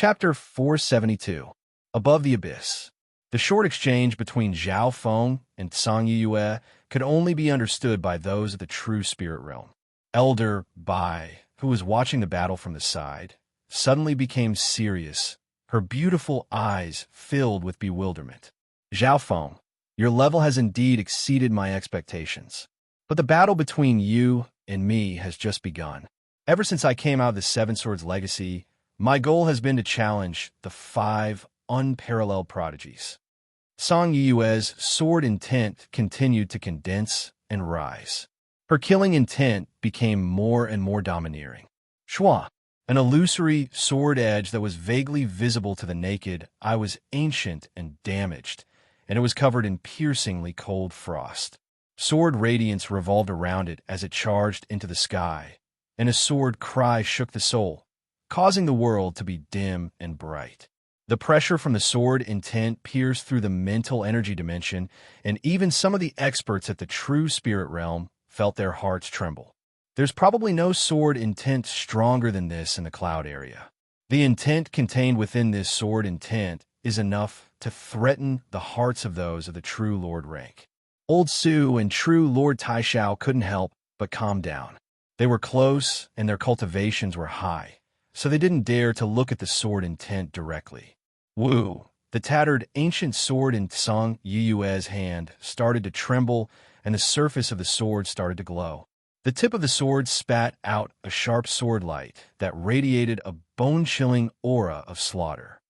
Chapter 472. Above the Abyss. The short exchange between Zhao Feng and Song Yiyue could only be understood by those of the true spirit realm. Elder Bai, who was watching the battle from the side, suddenly became serious, her beautiful eyes filled with bewilderment. Zhao Feng, your level has indeed exceeded my expectations. But the battle between you and me has just begun. Ever since I came out of the Seven Swords Legacy, my goal has been to challenge the 5 unparalleled prodigies. Song Yiyue's sword intent continued to condense and rise. Her killing intent became more and more domineering. Shua, an illusory sword edge that was vaguely visible to the naked eye, was ancient and damaged, and it was covered in piercingly cold frost. Sword radiance revolved around it as it charged into the sky, and a sword cry shook the soul, causing the world to be dim and bright. The pressure from the sword intent pierced through the mental energy dimension, and even some of the experts at the true spirit realm felt their hearts tremble. There's probably no sword intent stronger than this in the cloud area. The intent contained within this sword intent is enough to threaten the hearts of those of the true Lord rank. Old Su and true Lord Taishao couldn't help but calm down. They were close and their cultivations were high, so they didn't dare to look at the sword intent directly. Wu, the tattered ancient sword in Song Yiyue's hand, started to tremble, and the surface of the sword started to glow. The tip of the sword spat out a sharp sword light that radiated a bone-chilling aura of slaughter.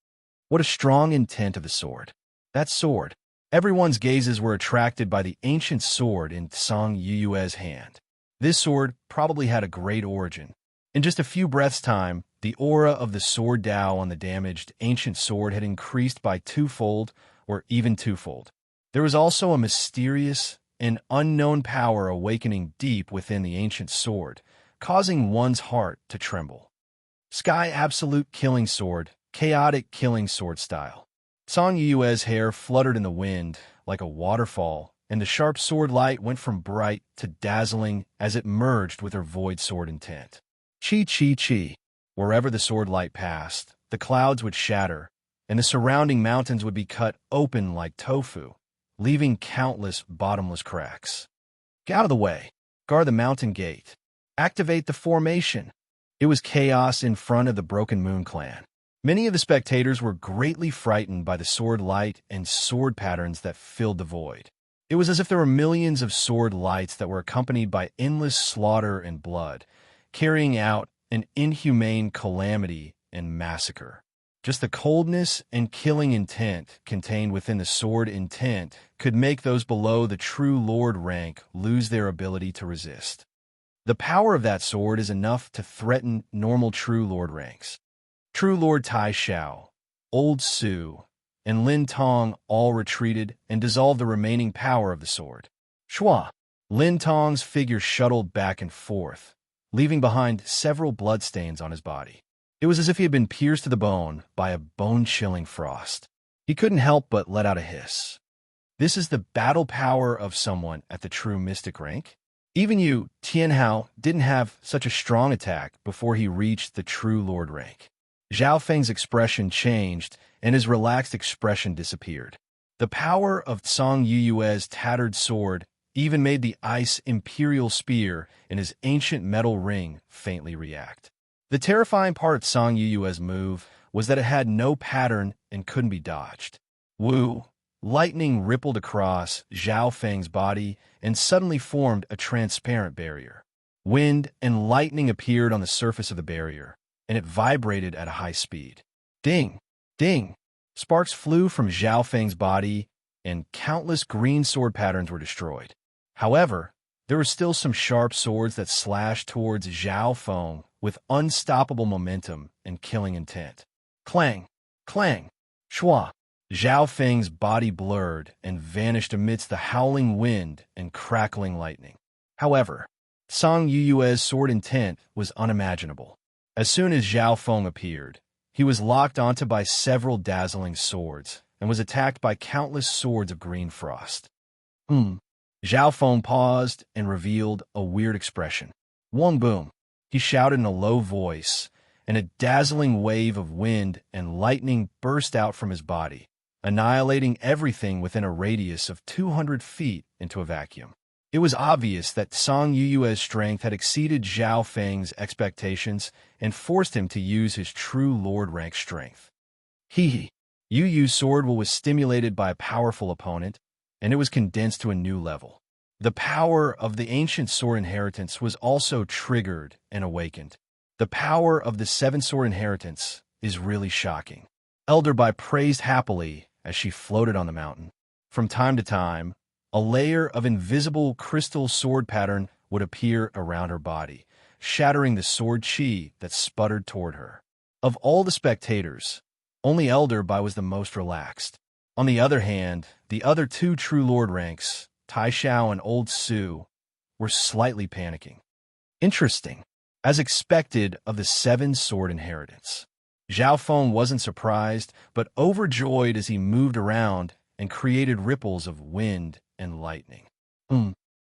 What a strong intent of the sword. That sword. Everyone's gazes were attracted by the ancient sword in Song Yiyue's hand. This sword probably had a great origin. In just a few breaths' time, the aura of the sword Dao on the damaged ancient sword had increased by twofold or even twofold. There was also a mysterious and unknown power awakening deep within the ancient sword, causing one's heart to tremble. Sky Absolute Killing Sword, Chaotic Killing Sword style. Song Yiyue's hair fluttered in the wind like a waterfall, and the sharp sword light went from bright to dazzling as it merged with her void sword intent. Chi chi chi. Wherever the sword light passed, the clouds would shatter, and the surrounding mountains would be cut open like tofu, leaving countless bottomless cracks. Get out of the way. Guard the mountain gate. Activate the formation. It was chaos in front of the Broken Moon clan. Many of the spectators were greatly frightened by the sword light and sword patterns that filled the void. It was as if there were millions of sword lights that were accompanied by endless slaughter and blood, carrying out an inhumane calamity and massacre. Just the coldness and killing intent contained within the sword intent could make those below the true Lord rank lose their ability to resist. The power of that sword is enough to threaten normal true Lord ranks. True Lord Taishao, Old Su, and Lin Tong all retreated and dissolved the remaining power of the sword. Shua, Lin Tong's figure shuttled back and forth, leaving behind several bloodstains on his body. It was as if he had been pierced to the bone by a bone-chilling frost. He couldn't help but let out a hiss. This is the battle power of someone at the true mystic rank? Even you, Tianhao, didn't have such a strong attack before he reached the true Lord rank. Zhao Feng's expression changed, and his relaxed expression disappeared. The power of Song Yiyue's tattered sword even made the ice imperial spear in his ancient metal ring faintly react. The terrifying part of Song Yiyue's move was that it had no pattern and couldn't be dodged. Wu, lightning rippled across Zhao Feng's body and suddenly formed a transparent barrier. Wind and lightning appeared on the surface of the barrier, and it vibrated at a high speed. Ding! Ding! Sparks flew from Zhao Feng's body, and countless green sword patterns were destroyed. However, there were still some sharp swords that slashed towards Zhao Feng with unstoppable momentum and killing intent. Clang! Clang! Shua! Zhao Feng's body blurred and vanished amidst the howling wind and crackling lightning. However, Song Yiyue's sword intent was unimaginable. As soon as Zhao Feng appeared, he was locked onto by several dazzling swords and was attacked by countless swords of green frost. Zhao Feng paused and revealed a weird expression. Wong boom, he shouted in a low voice, and a dazzling wave of wind and lightning burst out from his body, annihilating everything within a radius of 200 feet into a vacuum. It was obvious that Song Yuyue's strength had exceeded Zhao Feng's expectations and forced him to use his true Lord rank strength. Yu Yu's sword was stimulated by a powerful opponent, and it was condensed to a new level. The power of the ancient sword inheritance was also triggered and awakened. The power of the seven sword inheritance is really shocking. Elder Bai praised happily as she floated on the mountain. From time to time, a layer of invisible crystal sword pattern would appear around her body, shattering the sword chi that sputtered toward her. Of all the spectators, only Elder Bai was the most relaxed. On the other hand, the other two true lord ranks, Tai Xiao and Old Su, were slightly panicking. Interesting. As expected of the seven sword inheritance, Zhao Feng wasn't surprised, but overjoyed as he moved around and created ripples of wind and lightning.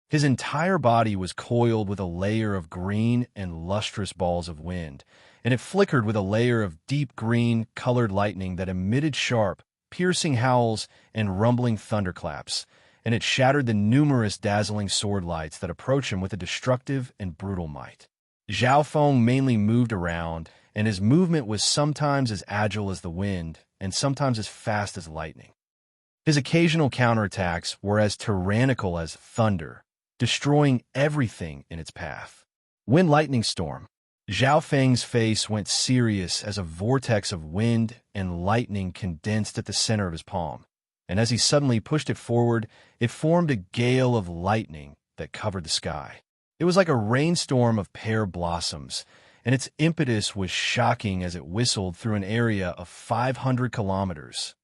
His entire body was coiled with a layer of green and lustrous balls of wind, and it flickered with a layer of deep green colored lightning that emitted sharp, piercing howls and rumbling thunderclaps, and it shattered the numerous dazzling sword lights that approached him with a destructive and brutal might. Zhao Feng mainly moved around, and his movement was sometimes as agile as the wind and sometimes as fast as lightning. His occasional counterattacks were as tyrannical as thunder, destroying everything in its path. Wind lightning storm. Zhao Feng's face went serious as a vortex of wind and lightning condensed at the center of his palm, and as he suddenly pushed it forward, it formed a gale of lightning that covered the sky. It was like a rainstorm of pear blossoms, and its impetus was shocking as it whistled through an area of 500 kilometers.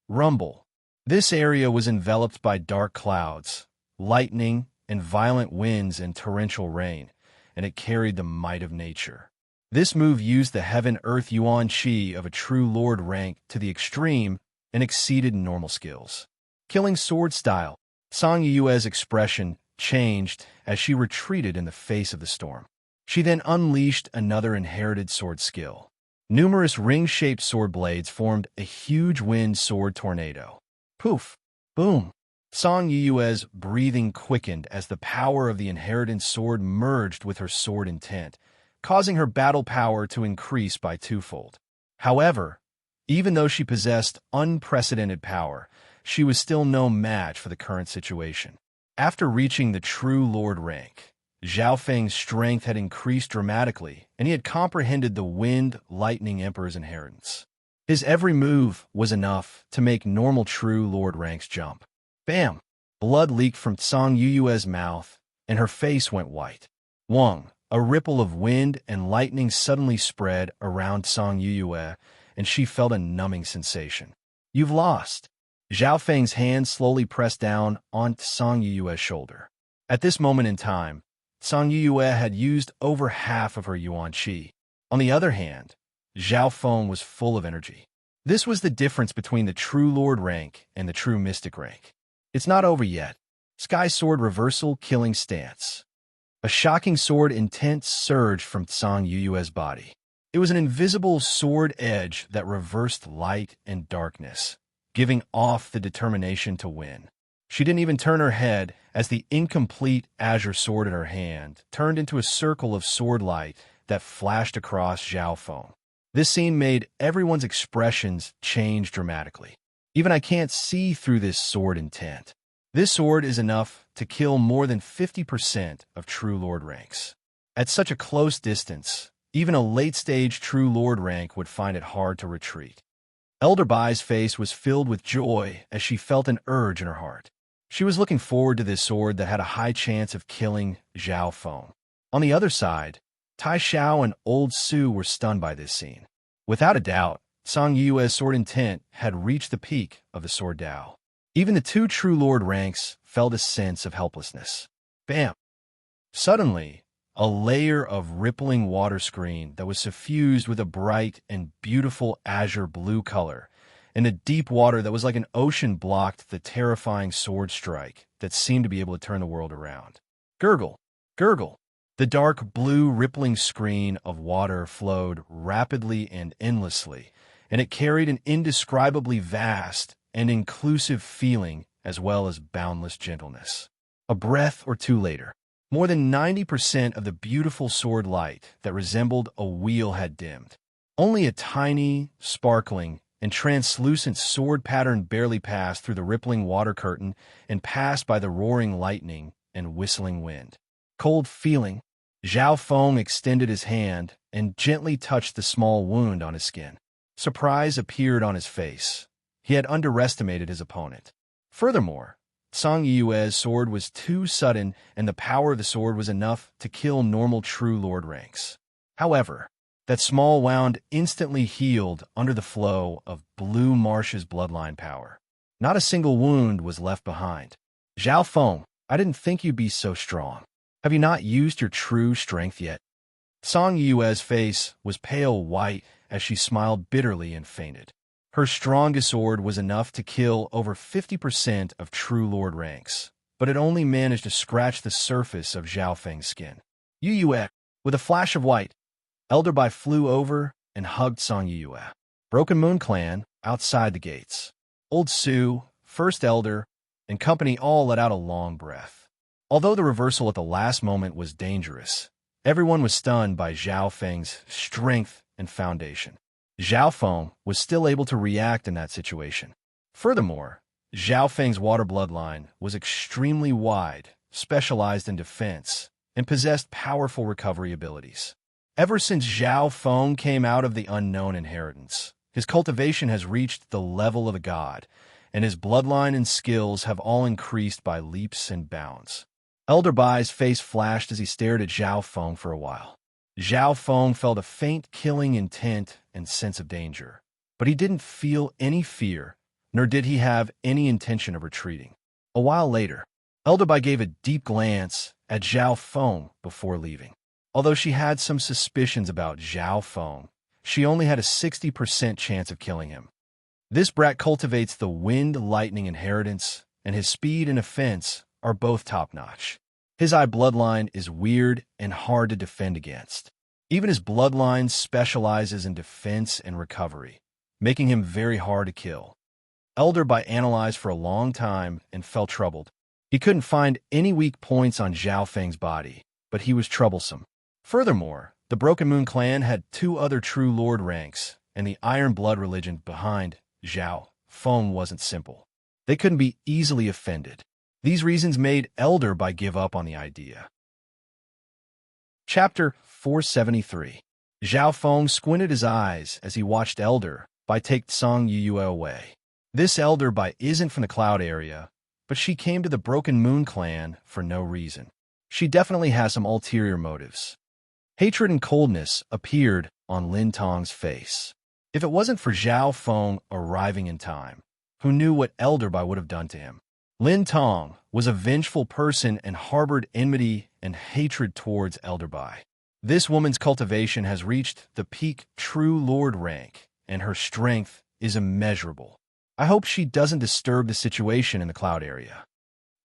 Rumble. This area was enveloped by dark clouds, lightning, and violent winds and torrential rain, and it carried the might of nature. This move used the heaven-earth yuan chi of a true lord rank to the extreme and exceeded normal skills. Killing sword style. Song Yuyue's expression changed as she retreated in the face of the storm. She then unleashed another inherited sword skill. Numerous ring-shaped sword blades formed a huge wind sword tornado. Poof! Boom! Song Yuyue's breathing quickened as the power of the inherited sword merged with her sword intent, causing her battle power to increase by twofold. However, even though she possessed unprecedented power, she was still no match for the current situation. After reaching the true lord rank, Zhao Feng's strength had increased dramatically, and he had comprehended the Wind Lightning Emperor's inheritance. His every move was enough to make normal true lord ranks jump. Bam! Blood leaked from Song Yuyue's mouth, and her face went white. Wang, a ripple of wind and lightning suddenly spread around Song Yuyue, and she felt a numbing sensation. You've lost. Zhao Feng's hand slowly pressed down on Song Yuyue's shoulder. At this moment in time, Song Yuyue had used over half of her yuan qi. On the other hand, Zhao Feng was full of energy. This was the difference between the true lord rank and the true mystic rank. It's not over yet. Sky Sword Reversal Killing Stance. A shocking sword intent surged from Song Yuyue's body. It was an invisible sword edge that reversed light and darkness, giving off the determination to win. She didn't even turn her head as the incomplete azure sword in her hand turned into a circle of sword light that flashed across Zhao Feng. This scene made everyone's expressions change dramatically. Even I can't see through this sword intent. This sword is enough to kill more than 50% of true lord ranks. At such a close distance, even a late-stage true lord rank would find it hard to retreat. Elder Bai's face was filled with joy as she felt an urge in her heart. She was looking forward to this sword that had a high chance of killing Zhao Feng. On the other side, Tai Xiao and Old Su were stunned by this scene. Without a doubt, Song Yuyue's sword intent had reached the peak of the sword Dao. Even the two true lord ranks felt a sense of helplessness. Bam! Suddenly, a layer of rippling water screen that was suffused with a bright and beautiful azure blue color, and the deep water that was like an ocean blocked the terrifying sword strike that seemed to be able to turn the world around. Gurgle! Gurgle! The dark blue rippling screen of water flowed rapidly and endlessly, and it carried an indescribably vast and inclusive feeling as well as boundless gentleness. A breath or two later, more than 90% of the beautiful sword light that resembled a wheel had dimmed. Only a tiny, sparkling, and translucent sword pattern barely passed through the rippling water curtain and passed by the roaring lightning and whistling wind. Cold feeling, Zhao Feng extended his hand and gently touched the small wound on his skin. Surprise appeared on his face. He had underestimated his opponent. Furthermore, Song Yue's sword was too sudden, and the power of the sword was enough to kill normal true lord ranks. However, that small wound instantly healed under the flow of Blue Marsh's bloodline power. Not a single wound was left behind. Zhao Feng, I didn't think you'd be so strong. Have you not used your true strength yet? Song Yue's face was pale white as she smiled bitterly and fainted. Her strongest sword was enough to kill over 50% of true lord ranks, but it only managed to scratch the surface of Zhao Feng's skin. Yu Yue, with a flash of white, Elder Bai flew over and hugged Song Yue. Broken Moon Clan, outside the gates. Old Su, First Elder, and company all let out a long breath. Although the reversal at the last moment was dangerous, everyone was stunned by Zhao Feng's strength and foundation. Zhao Feng was still able to react in that situation. Furthermore, Zhao Feng's water bloodline was extremely wide, specialized in defense, and possessed powerful recovery abilities. Ever since Zhao Feng came out of the unknown inheritance, his cultivation has reached the level of a god, and his bloodline and skills have all increased by leaps and bounds. Elder Bai's face flashed as he stared at Zhao Feng for a while. Zhao Feng felt a faint killing intent and sense of danger, but he didn't feel any fear, nor did he have any intention of retreating. A while later, Elder Bai gave a deep glance at Zhao Feng before leaving. Although she had some suspicions about Zhao Feng, she only had a 60% chance of killing him. This brat cultivates the wind-lightning inheritance, and his speed and offense are both top-notch. His eye bloodline is weird and hard to defend against. Even his bloodline specializes in defense and recovery, making him very hard to kill. Elder Bai analyzed for a long time and felt troubled. He couldn't find any weak points on Zhao Feng's body, but he was troublesome. Furthermore, the Broken Moon Clan had 2 other true lord ranks, and the Iron Blood religion behind Zhao Feng wasn't simple. They couldn't be easily offended. These reasons made Elder Bai give up on the idea. Chapter 473. Zhao Feng squinted his eyes as he watched Elder Bai take Song Yue away. This Elder Bai isn't from the Cloud area, but she came to the Broken Moon Clan for no reason. She definitely has some ulterior motives. Hatred and coldness appeared on Lin Tong's face. If it wasn't for Zhao Feng arriving in time, who knew what Elder Bai would have done to him? Lin Tong was a vengeful person and harbored enmity and hatred towards Elder Bai. This woman's cultivation has reached the peak true lord rank, and her strength is immeasurable. I hope she doesn't disturb the situation in the Cloud area.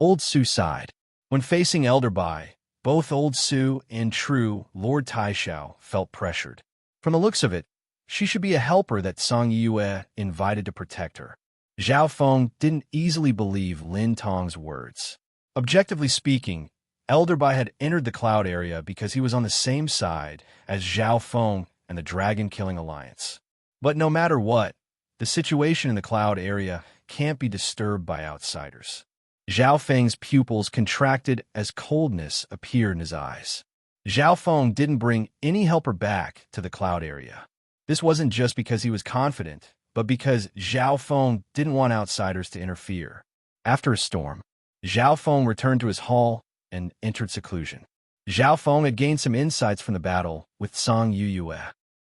Old Su sighed. When facing Elder Bai, both Old Su and true Lord Taishao felt pressured. From the looks of it, she should be a helper that Song Yue invited to protect her. Zhao Feng didn't easily believe Lin Tong's words. Objectively speaking, Elder Bai had entered the Cloud area because he was on the same side as Zhao Feng and the Dragon-Killing Alliance. But no matter what, the situation in the Cloud area can't be disturbed by outsiders. Zhao Feng's pupils contracted as coldness appeared in his eyes. Zhao Feng didn't bring any helper back to the Cloud area. This wasn't just because he was confident, but because Zhao Feng didn't want outsiders to interfere. After a storm, Zhao Feng returned to his hall and entered seclusion. Zhao Feng had gained some insights from the battle with Song Yue.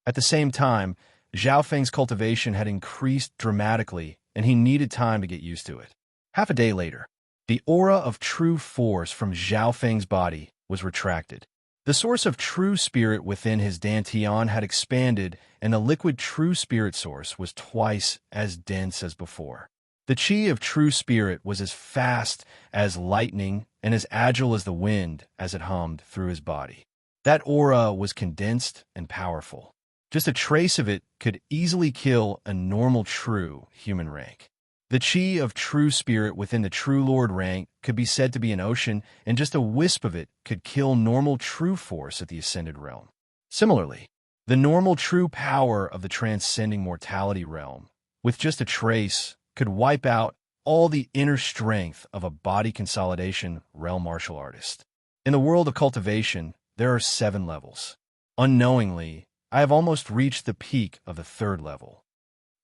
At the same time, Zhao Feng's cultivation had increased dramatically, and he needed time to get used to it. Half a day later, the aura of true force from Zhao Feng's body was retracted. The source of true spirit within his dantian had expanded, and the liquid true spirit source was twice as dense as before. The chi of true spirit was as fast as lightning and as agile as the wind as it hummed through his body. That aura was condensed and powerful. Just a trace of it could easily kill a normal true human rank. The chi of true spirit within the true lord rank could be said to be an ocean, and just a wisp of it could kill normal true force at the ascended realm. Similarly, the normal true power of the transcending mortality realm, with just a trace, could wipe out all the inner strength of a body consolidation realm martial artist. In the world of cultivation, there are 7 levels. Unknowingly, I have almost reached the peak of the 3rd level.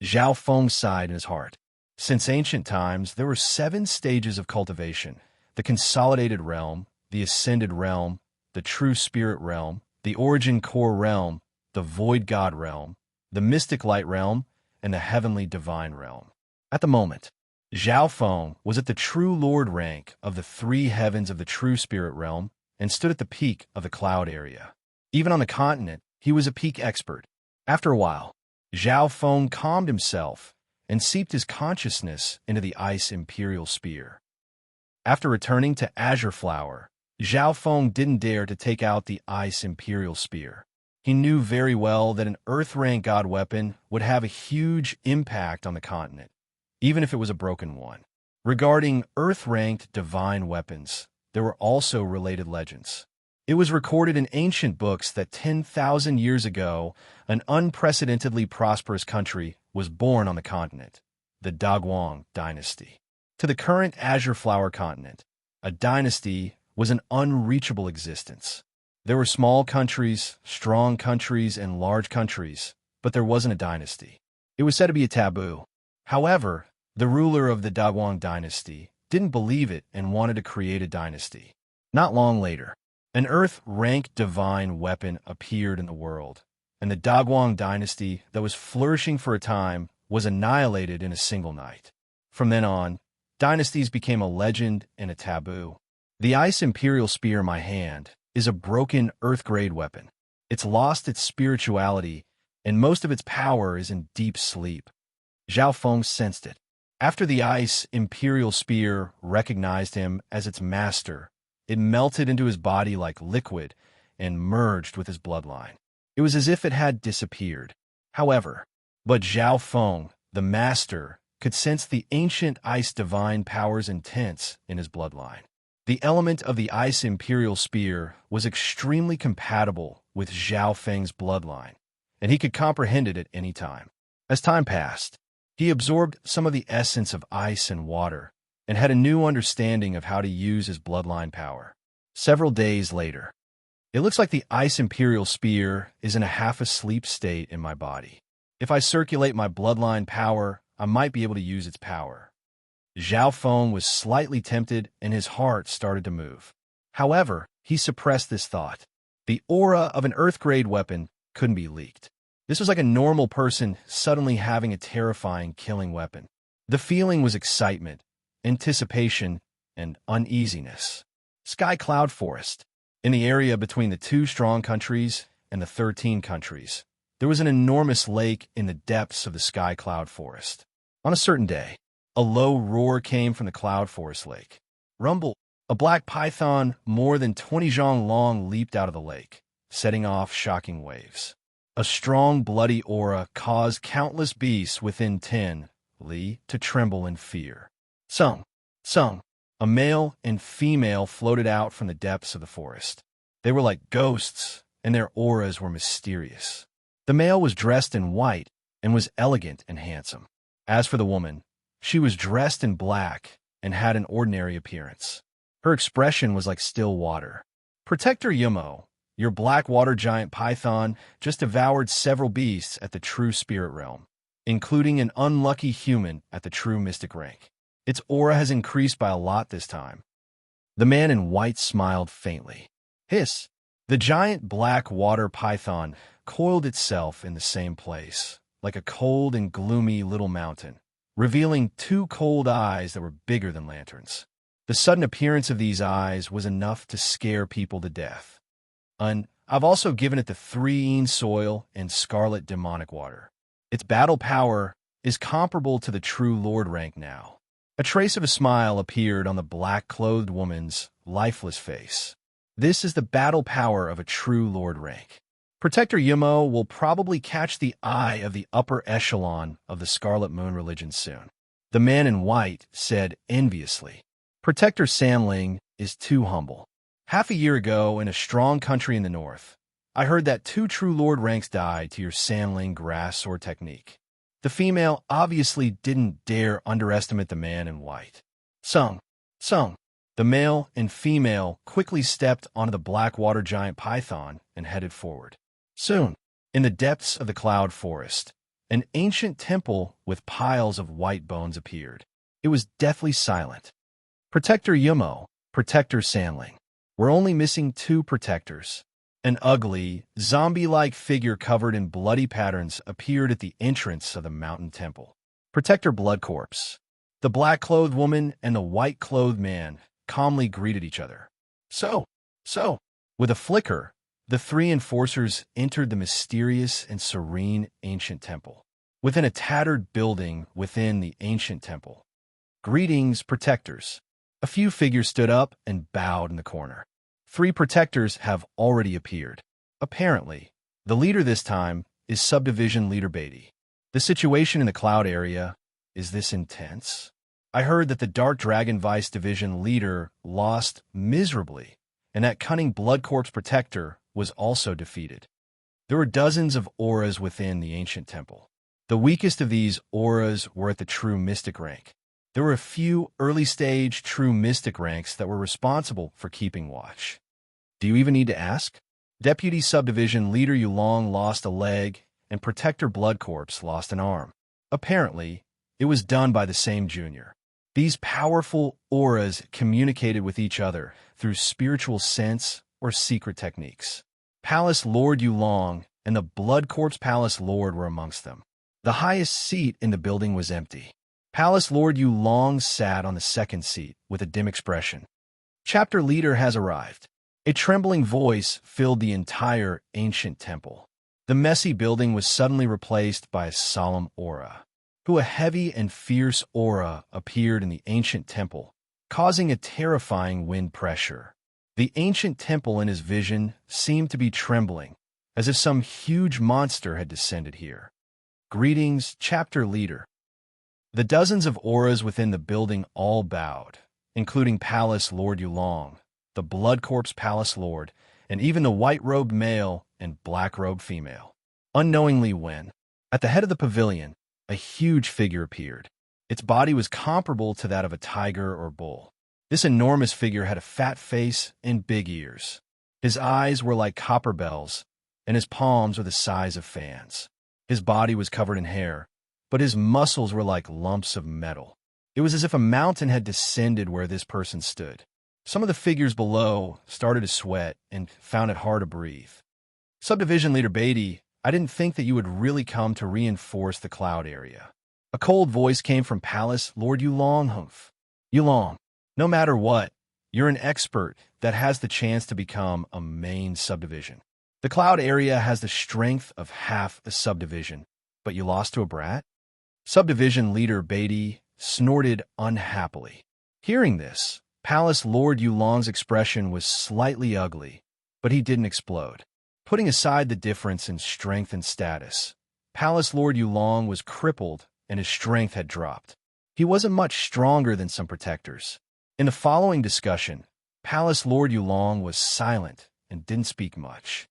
Zhao Feng sighed in his heart. Since ancient times, there were 7 stages of cultivation: the consolidated realm, the ascended realm, the true spirit realm, the origin core realm, the void god realm, the mystic light realm, and the heavenly divine realm. At the moment, Zhao Feng was at the true lord rank of the 3 heavens of the true spirit realm and stood at the peak of the cloud area. Even on the continent, he was a peak expert. After a while, Zhao Feng calmed himself and seeped his consciousness into the ice imperial spear. After returning to Azure Flower, Zhao Feng didn't dare to take out the ice imperial spear. He knew very well that an earth-rank god weapon would have a huge impact on the continent, even if it was a broken one. Regarding earth-ranked divine weapons, there were also related legends. It was recorded in ancient books that 10,000 years ago, an unprecedentedly prosperous country was born on the continent, the Dagwang dynasty. To the current Azure Flower continent, a dynasty was an unreachable existence. There were small countries, strong countries, and large countries, but there wasn't a dynasty. It was said to be a taboo. However, the ruler of the Dagwang dynasty didn't believe it and wanted to create a dynasty. Not long later, an earth-rank divine weapon appeared in the world, and the Dagwang dynasty that was flourishing for a time was annihilated in a single night. From then on, dynasties became a legend and a taboo. The Ice Imperial Spear in my hand is a broken Earth-grade weapon. It's lost its spirituality, and most of its power is in deep sleep. Zhao Feng sensed it. After the Ice Imperial Spear recognized him as its master, it melted into his body like liquid and merged with his bloodline. It was as if it had disappeared. However, Zhao Feng, the master, could sense the ancient ice divine power's intense in his bloodline. The element of the Ice Imperial Spear was extremely compatible with Zhao Feng's bloodline, and he could comprehend it at any time. As time passed, he absorbed some of the essence of ice and water, and had a new understanding of how to use his bloodline power. Several days later, it looks like the Ice Imperial Spear is in a half-asleep state in my body. If I circulate my bloodline power, I might be able to use its power. Zhao Feng was slightly tempted, and his heart started to move. However, he suppressed this thought. The aura of an Earth-grade weapon couldn't be leaked. This was like a normal person suddenly having a terrifying killing weapon. The feeling was excitement, anticipation, and uneasiness. Sky Cloud Forest. In the area between the 2 strong countries and the 13 countries, there was an enormous lake in the depths of the Sky Cloud Forest. On a certain day, a low roar came from the Cloud Forest Lake. Rumble! A black python more than 20 zhang long leaped out of the lake, setting off shocking waves. A strong, bloody aura caused countless beasts within 10 li to tremble in fear. Sung! A male and female floated out from the depths of the forest. They were like ghosts, and their auras were mysterious. The male was dressed in white and was elegant and handsome. As for the woman, she was dressed in black and had an ordinary appearance. Her expression was like still water. Protector Yumo, your black water giant python, just devoured several beasts at the true spirit realm, including an unlucky human at the true mystic rank. Its aura has increased by a lot this time. The man in white smiled faintly. Hiss! The giant black water python coiled itself in the same place, like a cold and gloomy little mountain, revealing 2 cold eyes that were bigger than lanterns. The sudden appearance of these eyes was enough to scare people to death. I've also given it the 3 soil and scarlet demonic water. Its battle power is comparable to the true lord rank now. A trace of a smile appeared on the black-clothed woman's lifeless face. This is the battle power of a true Lord rank. Protector Yemo will probably catch the eye of the upper echelon of the Scarlet Moon religion soon. The man in white said enviously. Protector Sanling is too humble. Half a year ago, in a strong country in the north, I heard that 2 true Lord ranks died to your Sanling grass sword technique. The female obviously didn't dare underestimate the man in white. Sung. The male and female quickly stepped onto the black water giant python and headed forward. Soon, in the depths of the cloud forest, an ancient temple with piles of white bones appeared. It was deathly silent. Protector Yemo, Protector Sanling. We're only missing 2 protectors. An ugly, zombie-like figure covered in bloody patterns appeared at the entrance of the mountain temple. Protector Blood Corpse. The black-clothed woman and the white-clothed man calmly greeted each other. So. With a flicker, the 3 enforcers entered the mysterious and serene ancient temple. Within a tattered building within the ancient temple. Greetings, protectors. A few figures stood up and bowed in the corner. 3 protectors have already appeared. Apparently, the leader this time is Subdivision Leader Beatty. The situation in the cloud area, is this intense? I heard that the Dark Dragon Vice Division leader lost miserably, and that cunning Blood Corpse protector was also defeated. There were dozens of auras within the ancient temple. The weakest of these auras were at the true mystic rank. There were a few early-stage true mystic ranks that were responsible for keeping watch. Do you even need to ask? Deputy Subdivision Leader Yulong lost a leg, and Protector Blood Corpse lost an arm. Apparently, it was done by the same junior. These powerful auras communicated with each other through spiritual sense or secret techniques. Palace Lord Yulong and the Blood Corpse Palace Lord were amongst them. The highest seat in the building was empty. Palace Lord Yulong sat on the second seat with a dim expression. Chapter leader has arrived. A trembling voice filled the entire ancient temple. The messy building was suddenly replaced by a solemn aura. A heavy and fierce aura appeared in the ancient temple, causing a terrifying wind pressure. The ancient temple in his vision seemed to be trembling, as if some huge monster had descended here. Greetings, chapter leader. The dozens of auras within the building all bowed, including Palace Lord Yulong, the Blood Corpse Palace Lord, and even the white-robed male and black-robed female. Unknowingly when, at the head of the pavilion, a huge figure appeared. Its body was comparable to that of a tiger or bull. This enormous figure had a fat face and big ears. His eyes were like copper bells, and his palms were the size of fans. His body was covered in hair, but his muscles were like lumps of metal. It was as if a mountain had descended where this person stood. Some of the figures below started to sweat and found it hard to breathe. Subdivision Leader Beatty, I didn't think that you would really come to reinforce the cloud area. A cold voice came from Palace Lord Yulong. Humph. Yulong, no matter what, you're an expert that has the chance to become a main subdivision. The cloud area has the strength of half a subdivision, but you lost to a brat? Subdivision Leader Beatty snorted unhappily. Hearing this, Palace Lord Yulong's expression was slightly ugly, but he didn't explode. Putting aside the difference in strength and status, Palace Lord Yulong was crippled and his strength had dropped. He wasn't much stronger than some protectors. In the following discussion, Palace Lord Yulong was silent and didn't speak much.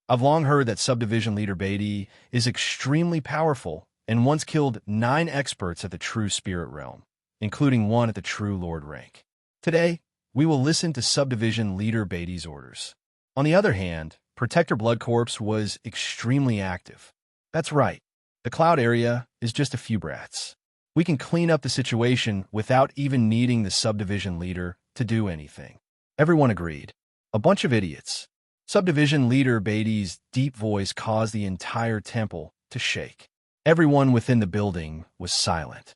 I've long heard that Subdivision Leader Beatty is extremely powerful and once killed 9 experts at the True Spirit Realm, including 1 at the True Lord rank. Today, we will listen to Subdivision Leader Beatty's orders. On the other hand, Protector Blood Corpse was extremely active. That's right, the cloud area is just a few brats. We can clean up the situation without even needing the subdivision leader to do anything. Everyone agreed. A bunch of idiots. Subdivision Leader Beatty's deep voice caused the entire temple to shake. Everyone within the building was silent.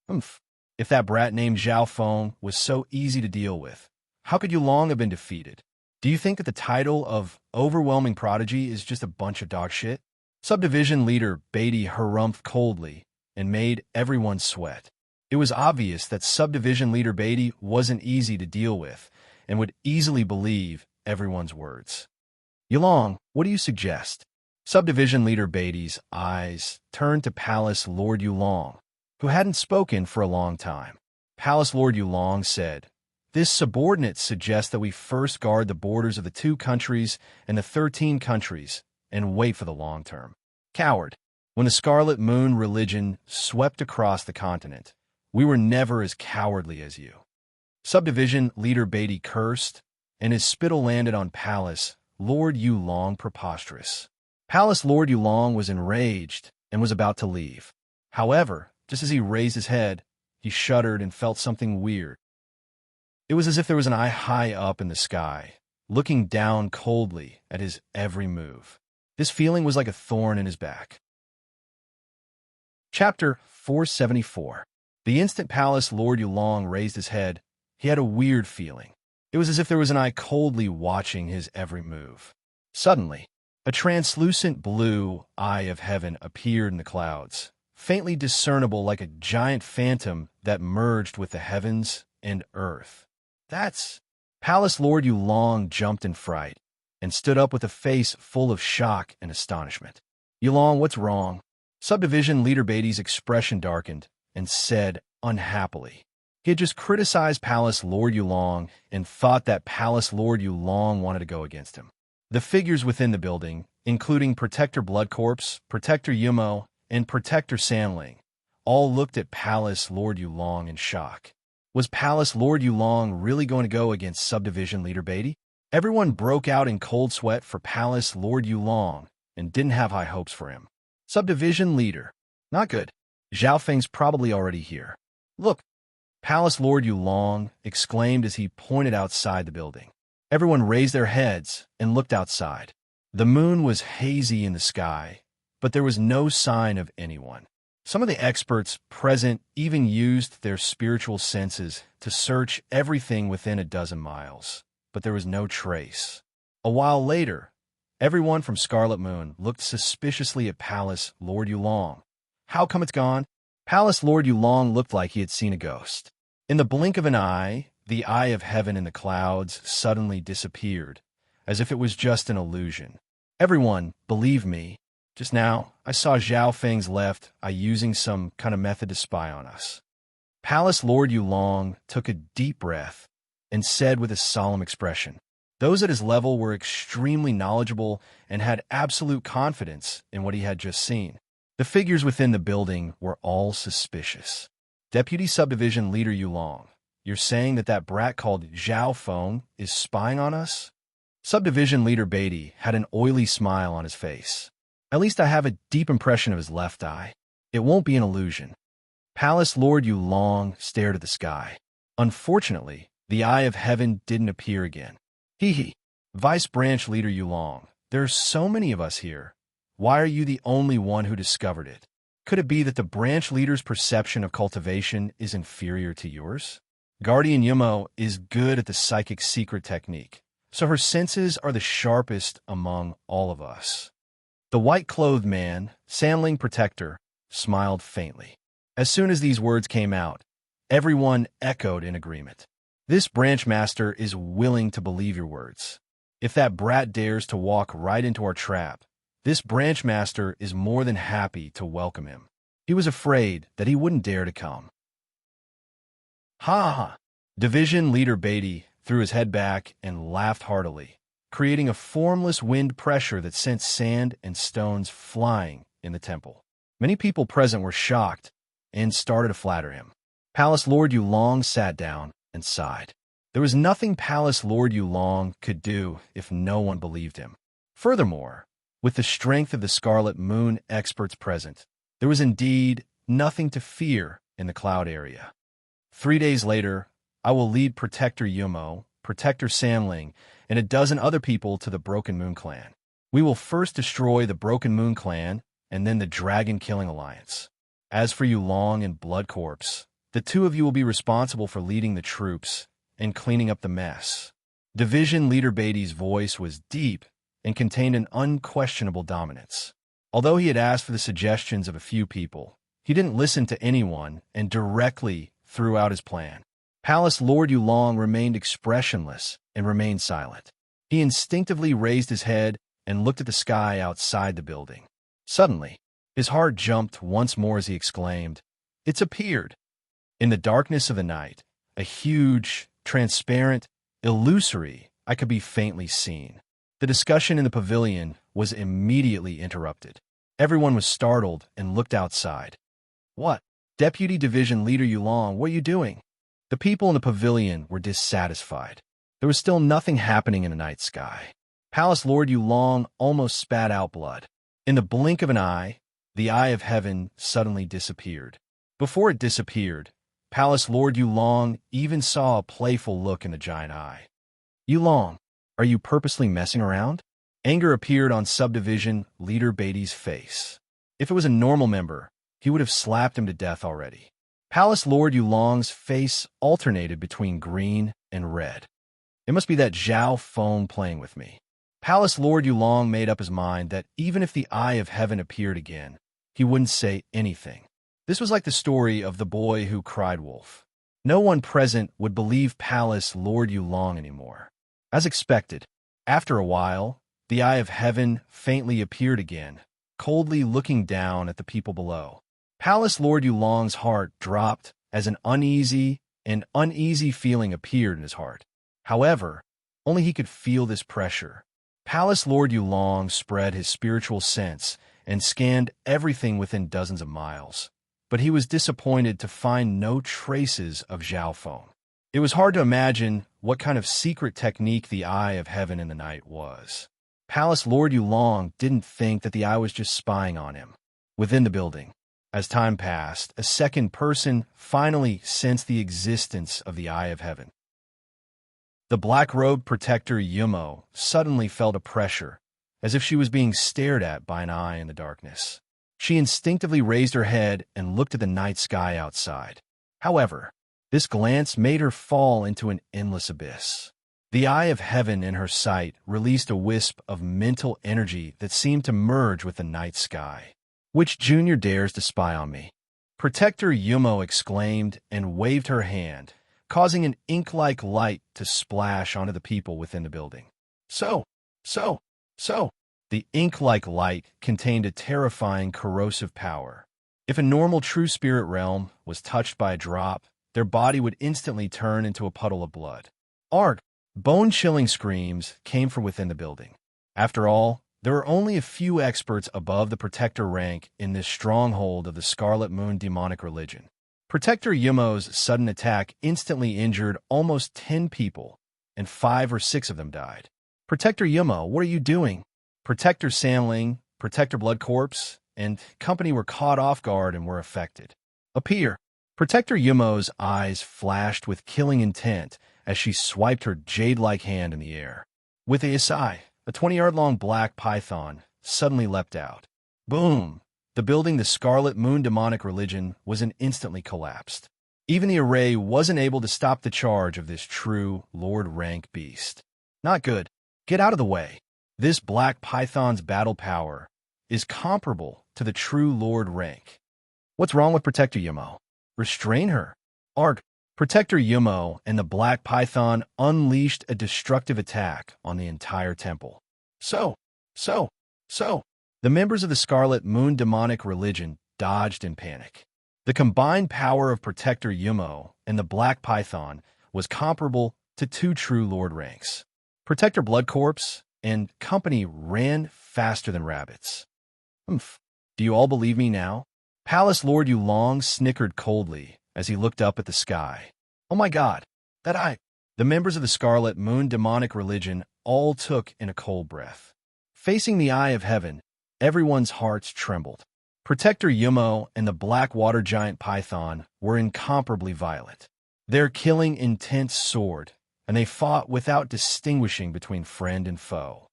If that brat named Zhao Feng was so easy to deal with, how could Yulong have been defeated? Do you think that the title of Overwhelming Prodigy is just a bunch of dog shit? Subdivision Leader Beatty harumphed coldly and made everyone sweat. It was obvious that Subdivision Leader Beatty wasn't easy to deal with and would easily believe everyone's words. Yulong, what do you suggest? Subdivision leader Beatty's eyes turned to Palace Lord Yulong, who hadn't spoken for a long time. Palace Lord Yulong said, "This subordinate suggests that we first guard the borders of the 2 countries and the 13 countries and wait for the long term." Coward. When the Scarlet Moon religion swept across the continent, we were never as cowardly as you. Subdivision leader Beatty cursed, and his spittle landed on Palace Lord Yulong preposterous. Palace Lord Yulong was enraged and was about to leave. However, just as he raised his head, he shuddered and felt something weird. It was as if there was an eye high up in the sky, looking down coldly at his every move. This feeling was like a thorn in his back. Chapter 474. The instant Palace Lord Yulong raised his head, he had a weird feeling. It was as if there was an eye coldly watching his every move. Suddenly, a translucent blue eye of heaven appeared in the clouds, faintly discernible like a giant phantom that merged with the heavens and earth. That's... Palace Lord Yulong jumped in fright and stood up with a face full of shock and astonishment. "Yulong, what's wrong?" Subdivision leader Beatty's expression darkened and said unhappily. He had just criticized Palace Lord Yulong and thought that Palace Lord Yulong wanted to go against him. The figures within the building, including Protector Bloodcorpse, Protector Yumo, and Protector Sanling, all looked at Palace Lord Yulong in shock. Was Palace Lord Yulong really going to go against Subdivision leader Beatty? Everyone broke out in cold sweat for Palace Lord Yulong and didn't have high hopes for him. Subdivision leader. Not good. Zhao Feng's probably already here. Look, Palace Lord Yulong exclaimed as he pointed outside the building. Everyone raised their heads and looked outside. The moon was hazy in the sky, but there was no sign of anyone. Some of the experts present even used their spiritual senses to search everything within a dozen miles, but there was no trace. A while later, everyone from Scarlet Moon looked suspiciously at Palace Lord Yulong. How come it's gone? Palace Lord Yulong looked like he had seen a ghost. In the blink of an eye, the eye of heaven in the clouds suddenly disappeared, as if it was just an illusion. Everyone, believe me, just now I saw Zhao Feng's left eye using some kind of method to spy on us. Palace Lord Yulong took a deep breath and said with a solemn expression, those at his level were extremely knowledgeable and had absolute confidence in what he had just seen. The figures within the building were all suspicious. Deputy Subdivision Leader Yulong, you're saying that that brat called Zhao Feng is spying on us? Subdivision Leader Beatty had an oily smile on his face. At least I have a deep impression of his left eye. It won't be an illusion. Palace Lord Yulong stared at the sky. Unfortunately, the eye of heaven didn't appear again. Hee. Vice Branch Leader Yulong, there are so many of us here. Why are you the only one who discovered it? Could it be that the branch leader's perception of cultivation is inferior to yours? Guardian Yumo is good at the psychic secret technique, so her senses are the sharpest among all of us. The white-clothed man, Sanling Protector, smiled faintly. As soon as these words came out, everyone echoed in agreement. This branch master is willing to believe your words. If that brat dares to walk right into our trap, this branch master is more than happy to welcome him. He was afraid that he wouldn't dare to come. Ha! Division Leader Beatty threw his head back and laughed heartily, creating a formless wind pressure that sent sand and stones flying in the temple. Many people present were shocked and started to flatter him. Palace Lord Yulong sat down and sighed. There was nothing Palace Lord Yulong could do if no one believed him. Furthermore, with the strength of the Scarlet Moon experts present, there was indeed nothing to fear in the cloud area. 3 days later, I will lead Protector Yumo, Protector Sanling, and a dozen other people to the Broken Moon Clan. We will first destroy the Broken Moon Clan and then the Dragon Killing Alliance. As for Yulong and Bloodcorpse, the two of you will be responsible for leading the troops and cleaning up the mess. Division Leader Beatty's voice was deep and contained an unquestionable dominance. Although he had asked for the suggestions of a few people, he didn't listen to anyone and directly threw out his plan. Palace Lord Yulong remained expressionless and remained silent. He instinctively raised his head and looked at the sky outside the building. Suddenly, his heart jumped once more as he exclaimed, "It's appeared!" In the darkness of the night, a huge, transparent, illusory eye could be faintly seen. The discussion in the pavilion was immediately interrupted. Everyone was startled and looked outside. "What? Deputy Division Leader Yulong, what are you doing?" The people in the pavilion were dissatisfied. There was still nothing happening in the night sky. Palace Lord Yulong almost spat out blood. In the blink of an eye, the eye of heaven suddenly disappeared. Before it disappeared, Palace Lord Yulong even saw a playful look in the giant eye. "Yulong, are you purposely messing around?" Anger appeared on Subdivision Leader Beatty's face. If it was a normal member, he would have slapped him to death already. Palace Lord Yulong's face alternated between green and red. It must be that Zhao phone playing with me. Palace Lord Yulong made up his mind that even if the Eye of Heaven appeared again, he wouldn't say anything. This was like the story of the boy who cried wolf. No one present would believe Palace Lord Yulong anymore. As expected, after a while, the Eye of Heaven faintly appeared again, coldly looking down at the people below. Palace Lord Yulong's heart dropped as an uneasy feeling appeared in his heart. However, only he could feel this pressure. Palace Lord Yulong spread his spiritual sense and scanned everything within dozens of miles. But he was disappointed to find no traces of Zhao Feng. It was hard to imagine what kind of secret technique the Eye of Heaven in the night was. Palace Lord Yulong didn't think that the eye was just spying on him. Within the building, as time passed, a second person finally sensed the existence of the Eye of Heaven. The black-robed protector Yumo suddenly felt a pressure, as if she was being stared at by an eye in the darkness. She instinctively raised her head and looked at the night sky outside. However, this glance made her fall into an endless abyss. The Eye of Heaven in her sight released a wisp of mental energy that seemed to merge with the night sky. "Which junior dares to spy on me?" Protector Yumo exclaimed and waved her hand, causing an ink-like light to splash onto the people within the building. So. The ink-like light contained a terrifying corrosive power. If a normal true spirit realm was touched by a drop, their body would instantly turn into a puddle of blood. Arg! Bone-chilling screams came from within the building. After all, there were only a few experts above the Protector rank in this stronghold of the Scarlet Moon demonic religion. Protector Yumo's sudden attack instantly injured almost 10 people, and 5 or 6 of them died. "Protector Yumo, what are you doing?" Protector Samling, Protector Blood Corpse, and company were caught off guard and were affected. "Appear!" Protector Yumo's eyes flashed with killing intent as she swiped her jade-like hand in the air. With a sigh, a 20-yard-long black python suddenly leapt out. Boom! The building the Scarlet Moon demonic religion was instantly collapsed. Even the array wasn't able to stop the charge of this true Lord-rank beast. Not good. Get out of the way. This black python's battle power is comparable to the true Lord rank. What's wrong with Protector Yumo? Restrain her. Arg! Protector Yumo and the black python unleashed a destructive attack on the entire temple. So. The members of the Scarlet Moon demonic religion dodged in panic. The combined power of Protector Yumo and the black python was comparable to 2 true Lord ranks. Protector Blood Corpse and company ran faster than rabbits. "Humph. Do you all believe me now?" Palace Lord Yulong snickered coldly as he looked up at the sky. "Oh my God, that eye!" The members of the Scarlet Moon demonic religion all took in a cold breath. Facing the Eye of Heaven, everyone's hearts trembled. Protector Yumo and the black water giant python were incomparably violent. Their killing intent soared, and they fought without distinguishing between friend and foe.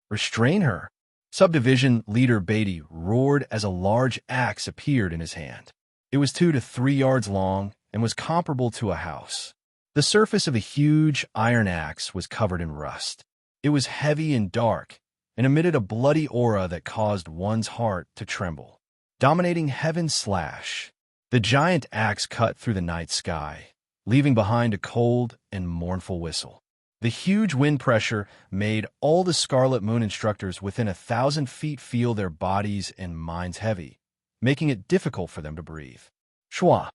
"Restrain her!" Subdivision Leader Beatty roared as a large axe appeared in his hand. It was 2 to 3 yards long and was comparable to a house. The surface of a huge iron axe was covered in rust. It was heavy and dark, and emitted a bloody aura that caused one's heart to tremble. Dominating heaven's slash, the giant axe cut through the night sky, leaving behind a cold and mournful whistle. The huge wind pressure made all the Scarlet Moon instructors within 1,000 feet feel their bodies and minds heavy, making it difficult for them to breathe. Shwa.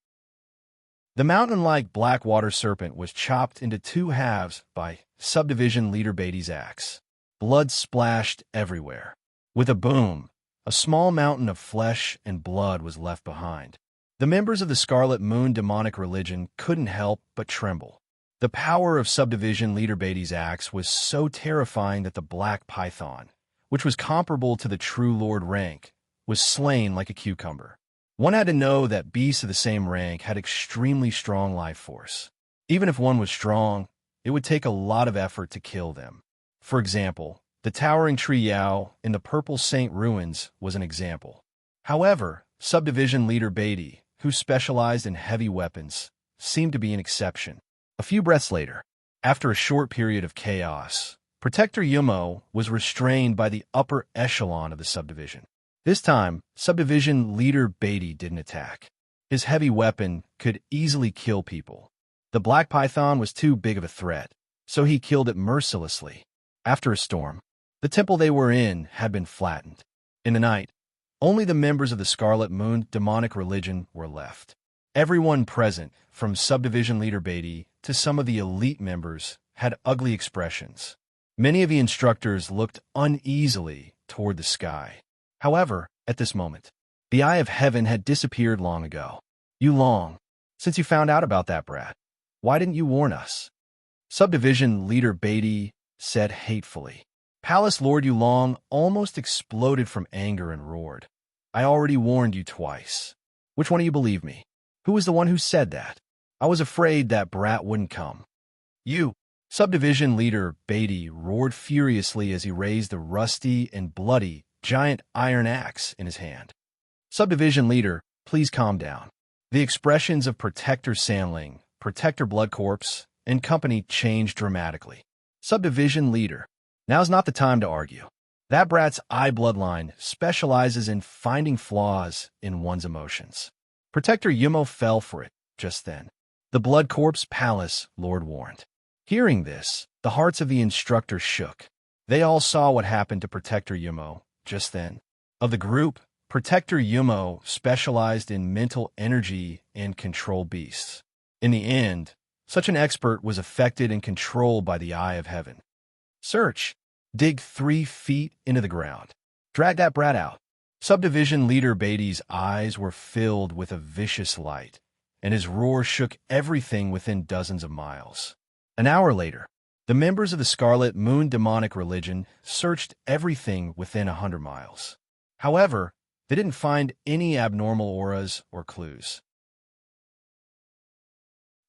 The mountain-like black water serpent was chopped into two halves by subdivision leader Beatty's axe. Blood splashed everywhere. With a boom, a small mountain of flesh and blood was left behind. The members of the Scarlet Moon demonic religion couldn't help but tremble. The power of subdivision leader Beatty's axe was so terrifying that the black python, which was comparable to the true lord rank, was slain like a cucumber. One had to know that beasts of the same rank had extremely strong life force. Even if one was strong, it would take a lot of effort to kill them. For example, the towering tree Yao in the Purple Saint ruins was an example. However, subdivision leader Beatty, who specialized in heavy weapons, seemed to be an exception. A few breaths later, after a short period of chaos, Protector Yumo was restrained by the upper echelon of the subdivision. This time, subdivision leader Beatty didn't attack. His heavy weapon could easily kill people. The black python was too big of a threat, so he killed it mercilessly. After a storm, the temple they were in had been flattened. In the night, only the members of the Scarlet Moon demonic religion were left. Everyone present, from subdivision leader Beatty to some of the elite members, had ugly expressions. Many of the instructors looked uneasily toward the sky. However, at this moment, the Eye of Heaven had disappeared long ago. Yulong, since you found out about that brat, why didn't you warn us? Subdivision leader Beatty said hatefully. Palace Lord Yulong almost exploded from anger and roared. I already warned you twice. Which one of you believed me? Who was the one who said that? I was afraid that brat wouldn't come. You! Subdivision leader Beatty roared furiously as he raised the rusty and bloody giant iron axe in his hand. Subdivision leader, please calm down. The expressions of Protector Sandling, Protector Bloodcorpse, and company changed dramatically. Subdivision leader, now's not the time to argue. That brat's eye bloodline specializes in finding flaws in one's emotions. Protector Yumo fell for it just then. The Blood Corpse Palace Lord warned. Hearing this, the hearts of the instructors shook. They all saw what happened to Protector Yumo just then. Of the group, Protector Yumo specialized in mental energy and control beasts. In the end, such an expert was affected and controlled by the Eye of Heaven. Search. Dig 3 feet into the ground. Drag that brat out. Subdivision leader Beatty's eyes were filled with a vicious light, and his roar shook everything within dozens of miles. An hour later, the members of the Scarlet Moon demonic religion searched everything within 100 miles. However, they didn't find any abnormal auras or clues.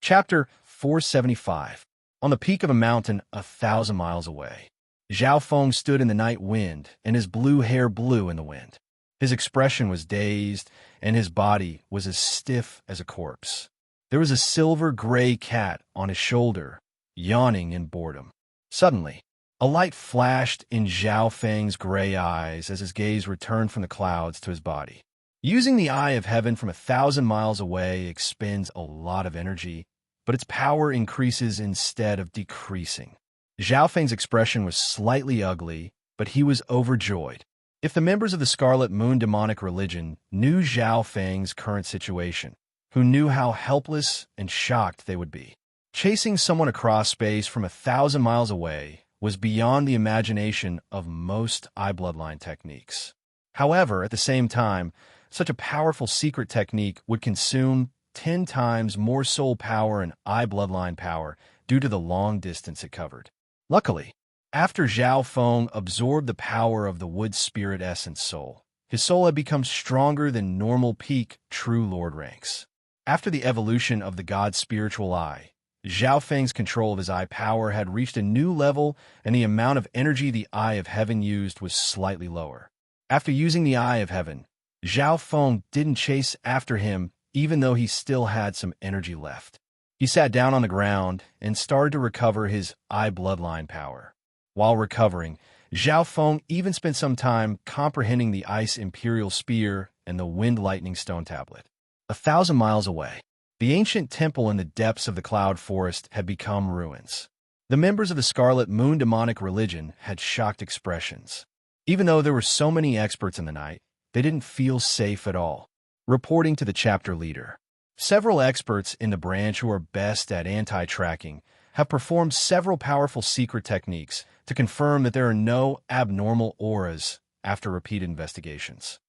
Chapter 475. On the peak of a mountain 1,000 miles away, Zhao Feng stood in the night wind, and his blue hair blew in the wind. His expression was dazed, and his body was as stiff as a corpse. There was a silver-gray cat on his shoulder, yawning in boredom. Suddenly, a light flashed in Zhao Feng's gray eyes as his gaze returned from the clouds to his body. Using the Eye of Heaven from 1,000 miles away expends a lot of energy, but its power increases instead of decreasing. Zhao Feng's expression was slightly ugly, but he was overjoyed. If the members of the Scarlet Moon demonic religion knew Zhao Feng's current situation, who knew how helpless and shocked they would be. Chasing someone across space from 1,000 miles away was beyond the imagination of most eye bloodline techniques. However, at the same time, such a powerful secret technique would consume 10 times more soul power and eye bloodline power due to the long distance it covered. Luckily, after Zhao Feng absorbed the power of the wood spirit essence soul, his soul had become stronger than normal peak true lord ranks. After the evolution of the god's spiritual eye, Zhao Feng's control of his eye power had reached a new level, and the amount of energy the Eye of Heaven used was slightly lower. After using the Eye of Heaven, Zhao Feng didn't chase after him even though he still had some energy left. He sat down on the ground and started to recover his eye bloodline power. While recovering, Zhao Feng even spent some time comprehending the Ice Imperial Spear and the Wind Lightning Stone Tablet. 1,000 miles away, the ancient temple in the depths of the Cloud Forest had become ruins. The members of the Scarlet Moon demonic religion had shocked expressions. Even though there were so many experts in the night, they didn't feel safe at all. Reporting to the chapter leader, several experts in the branch who are best at anti-tracking have performed several powerful secret techniques to confirm that there are no abnormal auras after repeated investigations.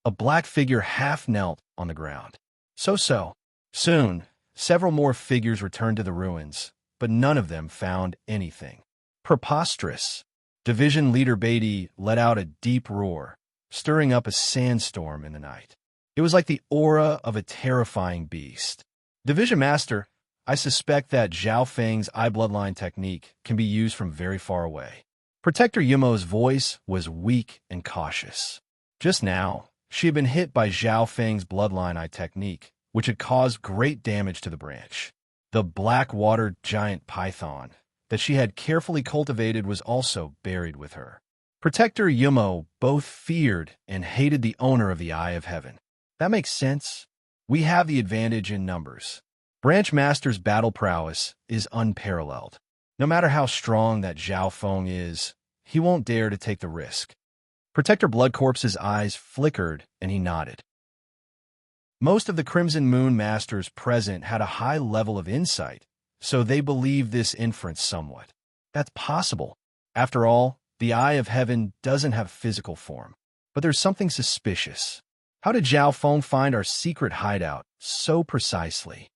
A black figure half knelt on the ground. So. Soon, several more figures returned to the ruins, but none of them found anything. Preposterous. Division leader Beatty let out a deep roar, stirring up a sandstorm in the night. It was like the aura of a terrifying beast. Division Master, I suspect that Zhao Feng's eye bloodline technique can be used from very far away. Protector Yumo's voice was weak and cautious. Just now, she had been hit by Zhao Feng's bloodline eye technique, which had caused great damage to the branch. The black-water giant python that she had carefully cultivated was also buried with her. Protector Yumo both feared and hated the owner of the Eye of Heaven. That makes sense. We have the advantage in numbers. Branch Master's battle prowess is unparalleled. No matter how strong that Zhao Feng is, he won't dare to take the risk. Protector Blood Corpse's eyes flickered and he nodded. Most of the Crimson Moon Masters present had a high level of insight, so they believed this inference somewhat. That's possible. After all, the Eye of Heaven doesn't have physical form. But there's something suspicious. How did Zhao Feng find our secret hideout so precisely?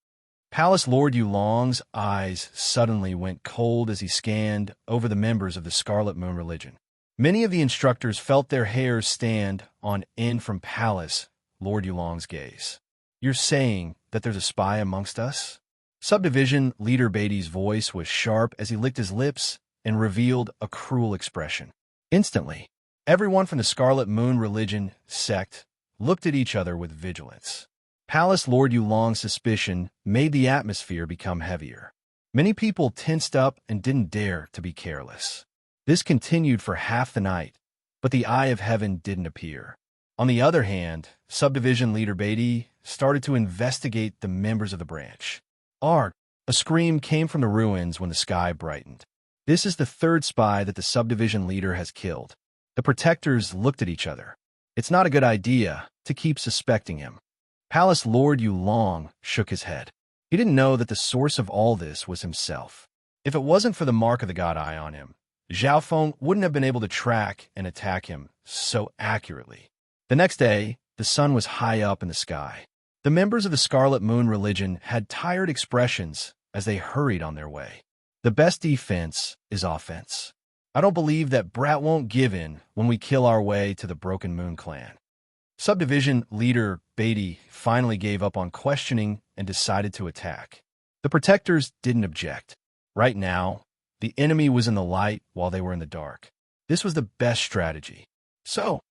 Palace Lord Yulong's eyes suddenly went cold as he scanned over the members of the Scarlet Moon religion. Many of the instructors felt their hairs stand on end from Palace Lord Yulong's gaze. You're saying that there's a spy amongst us? Subdivision Leader Beatty's voice was sharp as he licked his lips and revealed a cruel expression. Instantly, everyone from the Scarlet Moon religion sect looked at each other with vigilance. Palace Lord Yulong's suspicion made the atmosphere become heavier. Many people tensed up and didn't dare to be careless. This continued for half the night, but the Eye of Heaven didn't appear. On the other hand, Subdivision Leader Beatty started to investigate the members of the branch. Arg! A scream came from the ruins when the sky brightened. This is the third spy that the subdivision leader has killed. The protectors looked at each other. It's not a good idea to keep suspecting him. Palace Lord Yulong shook his head. He didn't know that the source of all this was himself. If it wasn't for the mark of the God Eye on him, Zhao Feng wouldn't have been able to track and attack him so accurately. The next day, the sun was high up in the sky. The members of the Scarlet Moon religion had tired expressions as they hurried on their way. The best defense is offense. I don't believe that Brat won't give in when we kill our way to the Broken Moon clan. Subdivision leader Beatty finally gave up on questioning and decided to attack. The protectors didn't object. Right now, the enemy was in the light while they were in the dark. This was the best strategy. So.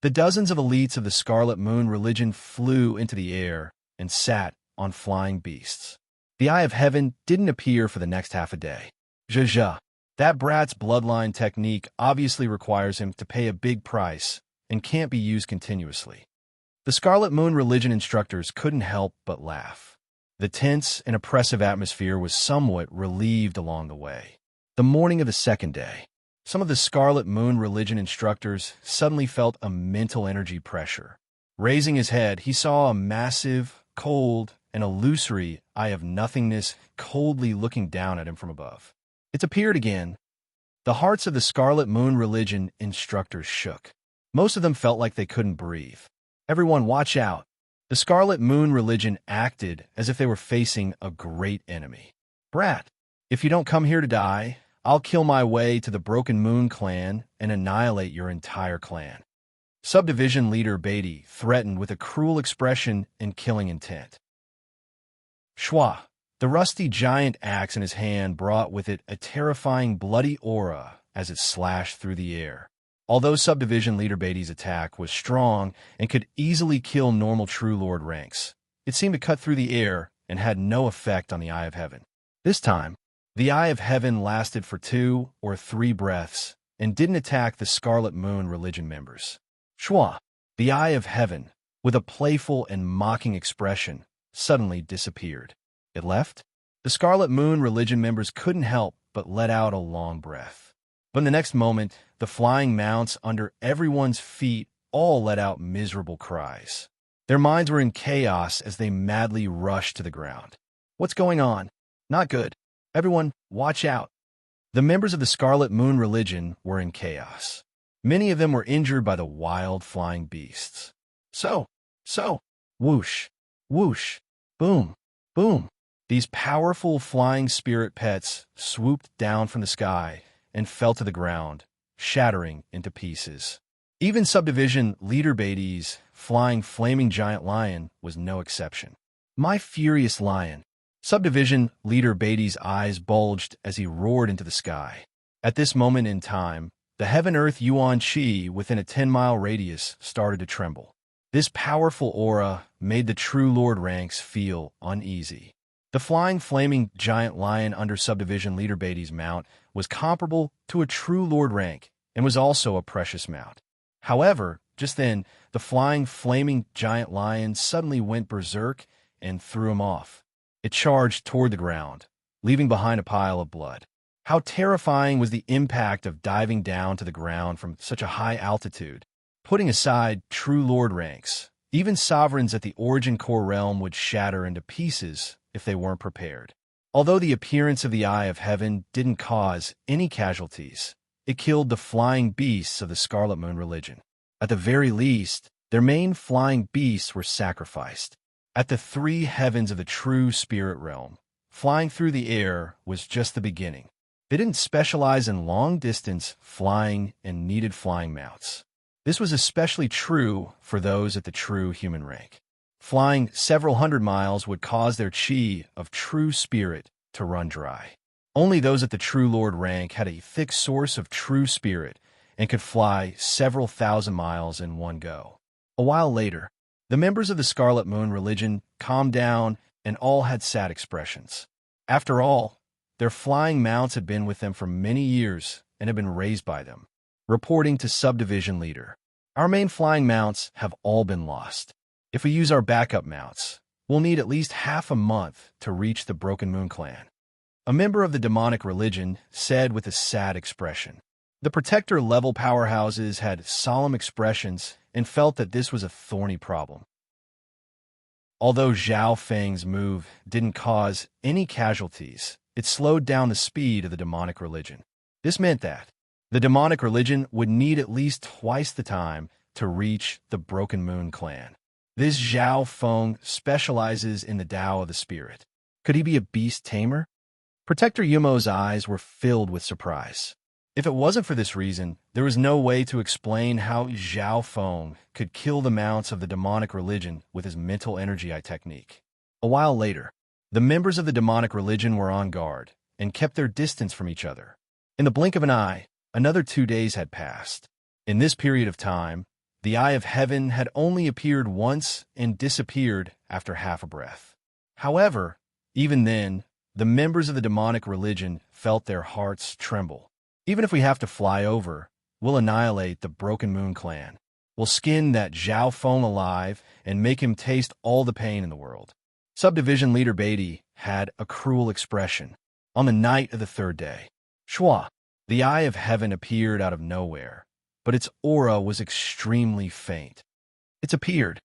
The dozens of elites of the Scarlet Moon religion flew into the air and sat on flying beasts. The Eye of Heaven didn't appear for the next half a day. Zha. That brat's bloodline technique obviously requires him to pay a big price and can't be used continuously. The Scarlet Moon religion instructors couldn't help but laugh. The tense and oppressive atmosphere was somewhat relieved along the way. The morning of the second day, some of the Scarlet Moon religion instructors suddenly felt a mental energy pressure. Raising his head, he saw a massive, cold, and illusory eye of nothingness coldly looking down at him from above. It appeared again. The hearts of the Scarlet Moon religion instructors shook. Most of them felt like they couldn't breathe. Everyone, watch out. The Scarlet Moon religion acted as if they were facing a great enemy. Brat, if you don't come here to die, I'll kill my way to the Broken Moon clan and annihilate your entire clan. Subdivision leader Beatty threatened with a cruel expression and killing intent. Shwa, the rusty giant axe in his hand brought with it a terrifying bloody aura as it slashed through the air. Although Subdivision leader Beatty's attack was strong and could easily kill normal True Lord ranks, it seemed to cut through the air and had no effect on the Eye of Heaven. This time, the Eye of Heaven lasted for 2 or 3 breaths and didn't attack the Scarlet Moon religion members. Shwa, the Eye of Heaven, with a playful and mocking expression, suddenly disappeared. It left? The Scarlet Moon religion members couldn't help but let out a long breath. But in the next moment, the flying mounts under everyone's feet all let out miserable cries. Their minds were in chaos as they madly rushed to the ground. What's going on? Not good. Everyone, watch out. The members of the Scarlet Moon religion were in chaos. Many of them were injured by the wild flying beasts. So, whoosh, whoosh, boom, boom. These powerful flying spirit pets swooped down from the sky and fell to the ground, shattering into pieces. Even subdivision leader Beatty's flying flaming giant lion was no exception. My furious lion. Subdivision leader Beatty's eyes bulged as he roared into the sky. At this moment in time, the heaven-earth Yuan Qi within a 10-mile radius started to tremble. This powerful aura made the true Lord ranks feel uneasy. The flying flaming giant lion under subdivision leader Beatty's mount was comparable to a true Lord rank and was also a precious mount. However, just then, the flying flaming giant lion suddenly went berserk and threw him off. It charged toward the ground, leaving behind a pile of blood. How terrifying was the impact of diving down to the ground from such a high altitude. Putting aside true Lord ranks, even sovereigns at the Origin Core realm would shatter into pieces if they weren't prepared. Although the appearance of the Eye of Heaven didn't cause any casualties, it killed the flying beasts of the Scarlet Moon religion. At the very least, their main flying beasts were sacrificed. At the three heavens of the true spirit realm, flying through the air was just the beginning. They didn't specialize in long-distance flying and needed flying mounts. This was especially true for those at the true human rank. Flying several hundred miles would cause their chi of true spirit to run dry. Only those at the true Lord rank had a thick source of true spirit and could fly several thousand miles in one go. A while later, the members of the Scarlet Moon religion calmed down and all had sad expressions. After all, their flying mounts had been with them for many years and had been raised by them. Reporting to subdivision leader, our main flying mounts have all been lost. If we use our backup mounts, we'll need at least half a month to reach the Broken Moon clan. A member of the demonic religion said with a sad expression. The protector-level powerhouses had solemn expressions and felt that this was a thorny problem. Although Zhao Feng's move didn't cause any casualties, it slowed down the speed of the demonic religion. This meant that the demonic religion would need at least twice the time to reach the Broken Moon clan. This Zhao Feng specializes in the Tao of the spirit. Could he be a beast tamer? Protector Yumo's eyes were filled with surprise. If it wasn't for this reason, there was no way to explain how Zhao Feng could kill the mounts of the demonic religion with his mental energy eye technique. A while later, the members of the demonic religion were on guard and kept their distance from each other. In the blink of an eye, another 2 days had passed. In this period of time, the Eye of Heaven had only appeared once and disappeared after half a breath. However, even then, the members of the demonic religion felt their hearts tremble. Even if we have to fly over, we'll annihilate the Broken Moon clan. We'll skin that Zhao Feng alive and make him taste all the pain in the world. Subdivision leader Beatty had a cruel expression. On the night of the third day, Shua, the Eye of Heaven appeared out of nowhere, but its aura was extremely faint. It's appeared.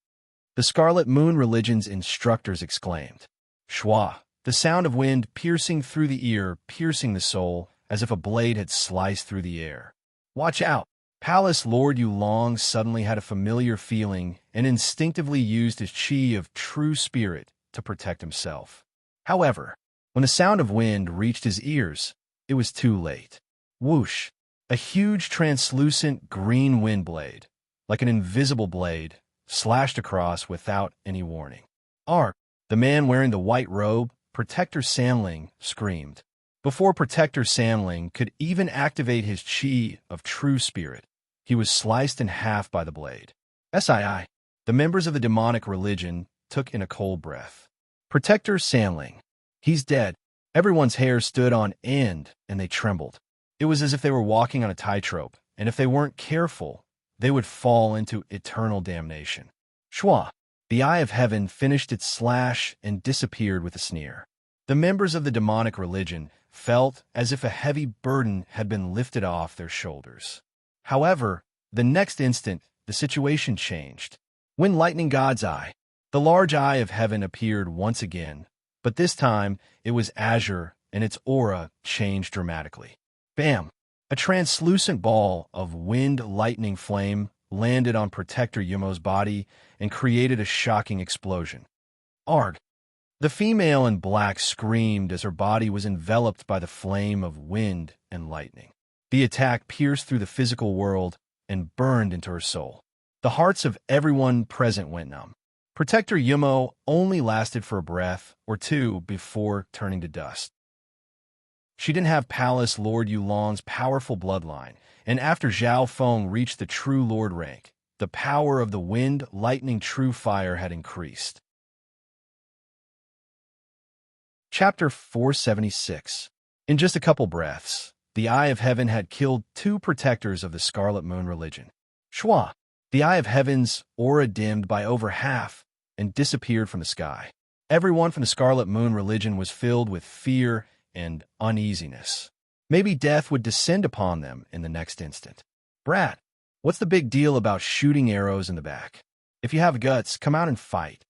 The Scarlet Moon religion's instructors exclaimed. Shua, the sound of wind piercing through the ear, piercing the soul, as if a blade had sliced through the air. Watch out! Palace Lord Yulong suddenly had a familiar feeling and instinctively used his chi of true spirit to protect himself. However, when the sound of wind reached his ears, it was too late. Whoosh! A huge translucent green wind blade, like an invisible blade, slashed across without any warning. Ark! The man wearing the white robe, Protector Sanling, screamed. Before Protector Sanling could even activate his chi of true spirit, he was sliced in half by the blade. Sii, the members of the demonic religion took in a cold breath. Protector Sanling. He's dead. Everyone's hair stood on end, and they trembled. It was as if they were walking on a tightrope, and if they weren't careful, they would fall into eternal damnation. Shua, the Eye of Heaven, finished its slash and disappeared with a sneer. The members of the demonic religion felt as if a heavy burden had been lifted off their shoulders. However, the next instant, the situation changed. When lightning god's eye, the large eye of heaven appeared once again, but this time it was azure and its aura changed dramatically. Bam! A translucent ball of wind lightning flame landed on Protector Yumo's body and created a shocking explosion. Arg! The female in black screamed as her body was enveloped by the flame of wind and lightning. The attack pierced through the physical world and burned into her soul. The hearts of everyone present went numb. Protector Yumo only lasted for a breath or two before turning to dust. She didn't have Palace Lord Yulong's powerful bloodline, and after Zhao Feng reached the True Lord rank, the power of the wind, lightning, true fire had increased. Chapter 476. In just a couple breaths, the Eye of Heaven had killed 2 protectors of the Scarlet Moon religion. Shua! The Eye of Heaven's aura dimmed by over half and disappeared from the sky. Everyone from the Scarlet Moon religion was filled with fear and uneasiness. Maybe death would descend upon them in the next instant. Brat, what's the big deal about shooting arrows in the back? If you have guts, come out and fight.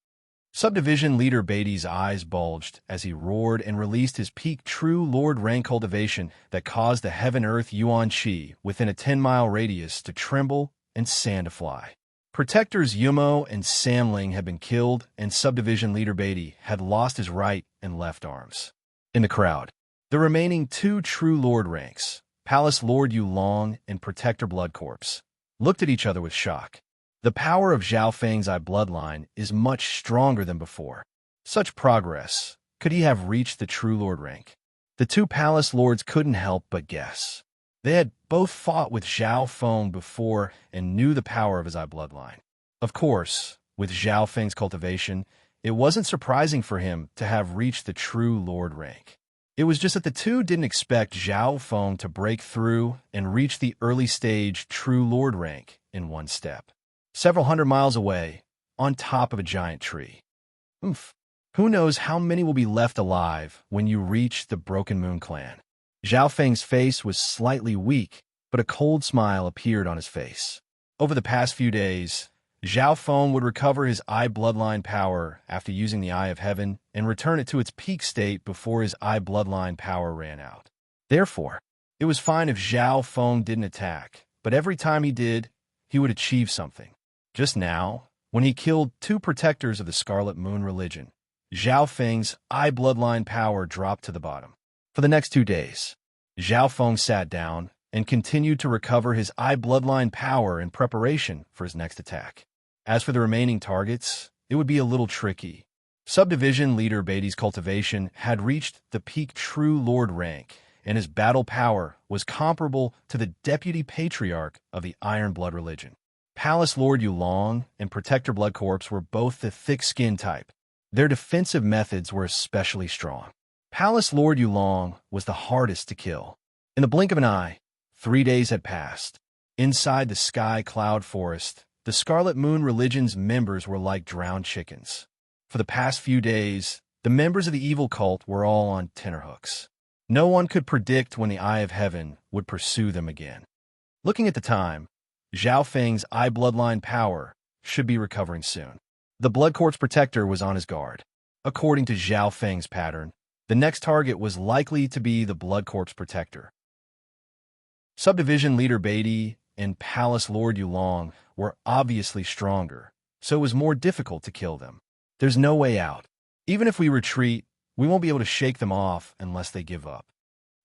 Subdivision leader Beatty's eyes bulged as he roared and released his peak True Lord rank cultivation that caused the Heaven-Earth Yuan Qi within a 10-mile radius to tremble and sand to fly. Protectors Yumo and Samling had been killed, and Subdivision leader Beatty had lost his right and left arms. In the crowd, the remaining 2 True Lord ranks, Palace Lord Yulong and Protector Blood Corpse, looked at each other with shock. The power of Zhao Feng's eye bloodline is much stronger than before. Such progress, could he have reached the True Lord rank? The 2 Palace Lords couldn't help but guess. They had both fought with Zhao Feng before and knew the power of his eye bloodline. Of course, with Zhao Feng's cultivation, it wasn't surprising for him to have reached the True Lord rank. It was just that the 2 didn't expect Zhao Feng to break through and reach the early stage True Lord rank in one step. Several hundred miles away, on top of a giant tree. Oof. Who knows how many will be left alive when you reach the Broken Moon clan. Zhao Feng's face was slightly weak, but a cold smile appeared on his face. Over the past few days, Zhao Feng would recover his eye bloodline power after using the Eye of Heaven and return it to its peak state before his eye bloodline power ran out. Therefore, it was fine if Zhao Feng didn't attack, but every time he did, he would achieve something. Just now, when he killed 2 protectors of the Scarlet Moon religion, Zhao Feng's eye bloodline power dropped to the bottom. For the next 2 days, Zhao Feng sat down and continued to recover his eye bloodline power in preparation for his next attack. As for the remaining targets, it would be a little tricky. Subdivision leader Beatty's cultivation had reached the peak True Lord rank, and his battle power was comparable to the Deputy Patriarch of the Iron Blood religion. Palace Lord Yulong and Protector Blood Corpse were both the thick-skinned type. Their defensive methods were especially strong. Palace Lord Yulong was the hardest to kill. In the blink of an eye, 3 days had passed. Inside the Sky Cloud Forest, the Scarlet Moon religion's members were like drowned chickens. For the past few days, the members of the evil cult were all on tenterhooks. No one could predict when the Eye of Heaven would pursue them again. Looking at the time, Zhao Feng's eye bloodline power should be recovering soon. The Blood Corpse Protector was on his guard. According to Zhao Feng's pattern, the next target was likely to be the Blood Corpse Protector. Subdivision leader Beatty and Palace Lord Yulong were obviously stronger, so it was more difficult to kill them. There's no way out. Even if we retreat, we won't be able to shake them off unless they give up.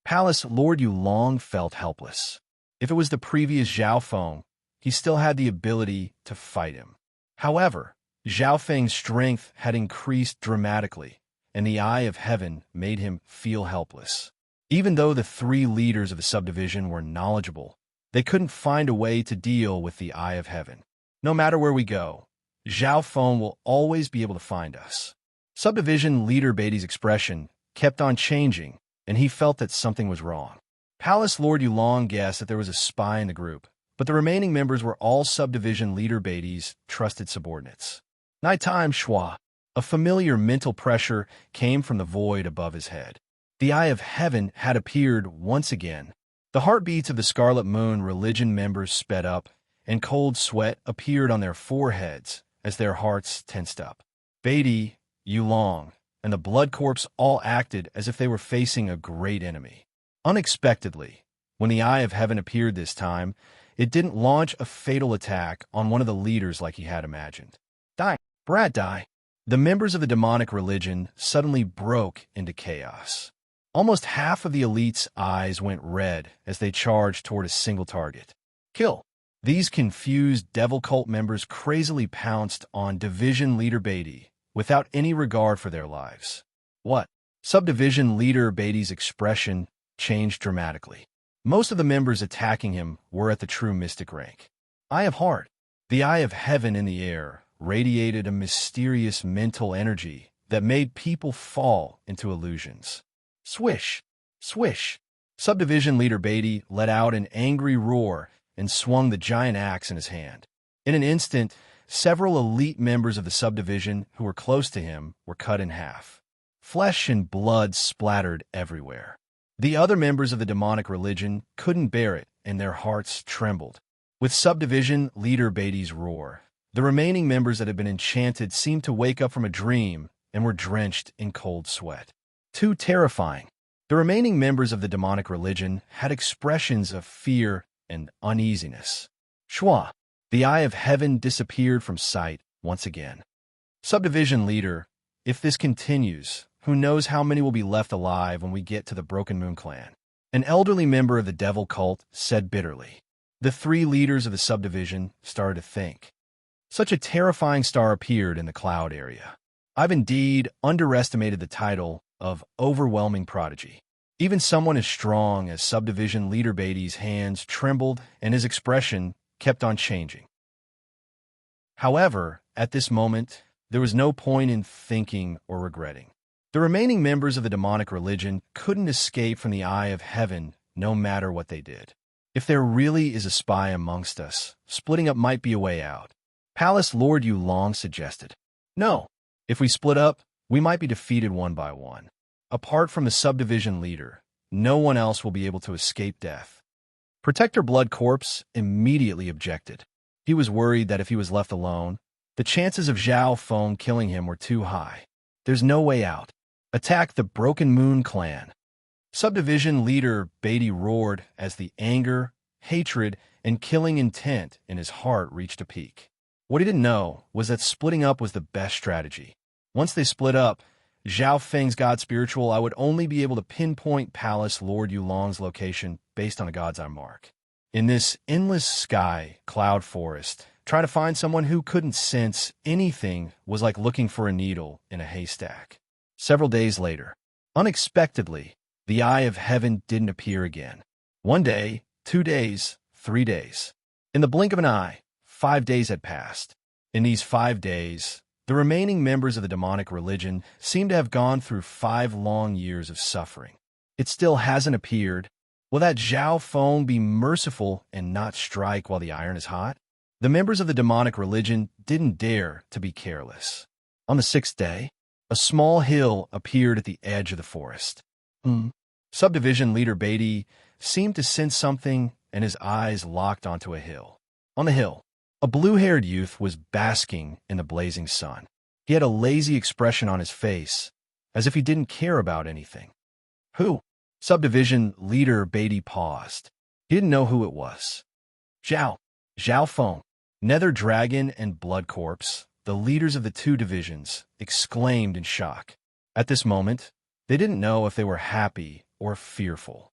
Palace Lord Yulong felt helpless. If it was the previous Zhao Feng, he still had the ability to fight him. However, Zhao Feng's strength had increased dramatically, and the Eye of Heaven made him feel helpless. Even though the 3 leaders of the subdivision were knowledgeable, they couldn't find a way to deal with the Eye of Heaven. No matter where we go, Zhao Feng will always be able to find us. Subdivision leader Beatty's expression kept on changing, and he felt that something was wrong. Palace Lord Yulong guessed that there was a spy in the group, but the remaining members were all Subdivision leader Beatty's trusted subordinates. Nighttime, Shua. A familiar mental pressure came from the void above his head. The eye of heaven had appeared once again. The heartbeats of the Scarlet Moon Religion members sped up, and cold sweat appeared on their foreheads as their hearts tensed up. Beatty, Yulong, and the Blood Corps all acted as if they were facing a great enemy. Unexpectedly, when the Eye of Heaven appeared this time, it didn't launch a fatal attack on one of the leaders like he had imagined. Die, Brad, die. The members of the demonic religion suddenly broke into chaos. Almost half of the elite's eyes went red as they charged toward a single target. Kill. These confused devil cult members crazily pounced on division leader Beatty without any regard for their lives. What? Subdivision leader Beatty's expression changed dramatically. Most of the members attacking him were at the true mystic rank. Eye of Heart. The Eye of Heaven in the air radiated a mysterious mental energy that made people fall into illusions. Swish! Swish! Subdivision leader Beatty let out an angry roar and swung the giant axe in his hand. In an instant, several elite members of the subdivision who were close to him were cut in half. Flesh and blood splattered everywhere. The other members of the demonic religion couldn't bear it, and their hearts trembled. With subdivision leader Beatty's roar, the remaining members that had been enchanted seemed to wake up from a dream and were drenched in cold sweat. Too terrifying. The remaining members of the demonic religion had expressions of fear and uneasiness. Shwa. The Eye of Heaven disappeared from sight once again. Subdivision leader, if this continues, who knows how many will be left alive when we get to the Broken Moon clan? An elderly member of the devil cult said bitterly. The three leaders of the subdivision started to think. Such a terrifying star appeared in the cloud area. I've indeed underestimated the title of overwhelming prodigy. Even someone as strong as subdivision leader Beatty's hands trembled and his expression kept on changing. However, at this moment, there was no point in thinking or regretting. The remaining members of the demonic religion couldn't escape from the Eye of Heaven no matter what they did. If there really is a spy amongst us, splitting up might be a way out. Palace Lord Yulong suggested. No, if we split up, we might be defeated one by one. Apart from the subdivision leader, no one else will be able to escape death. Protector Blood Corpse immediately objected. He was worried that if he was left alone, the chances of Zhao Feng killing him were too high. There's no way out. Attack the Broken Moon clan. Subdivision leader Beatty roared as the anger, hatred, and killing intent in his heart reached a peak. What he didn't know was that splitting up was the best strategy. Once they split up, Zhao Feng's god spiritual, I would only be able to pinpoint Palace Lord Yulong's location based on a god's eye mark. In this endless sky, cloud forest, trying to find someone who couldn't sense anything was like looking for a needle in a haystack. Several days later, unexpectedly, the Eye of Heaven didn't appear again. 1 day, 2 days, 3 days. In the blink of an eye, 5 days had passed. In these 5 days, the remaining members of the demonic religion seem to have gone through 5 long years of suffering. It still hasn't appeared. Will that Zhao Feng be merciful and not strike while the iron is hot? The members of the demonic religion didn't dare to be careless. On the 6th day, a small hill appeared at the edge of the forest. Subdivision leader Beatty seemed to sense something, and his eyes locked onto a hill. On the hill, a blue-haired youth was basking in the blazing sun. He had a lazy expression on his face, as if he didn't care about anything. Who? Subdivision leader Beatty paused. He didn't know who it was. Zhao Feng, Nether Dragon and Blood Corpse, the leaders of the 2 divisions, exclaimed in shock. At this moment, they didn't know if they were happy or fearful.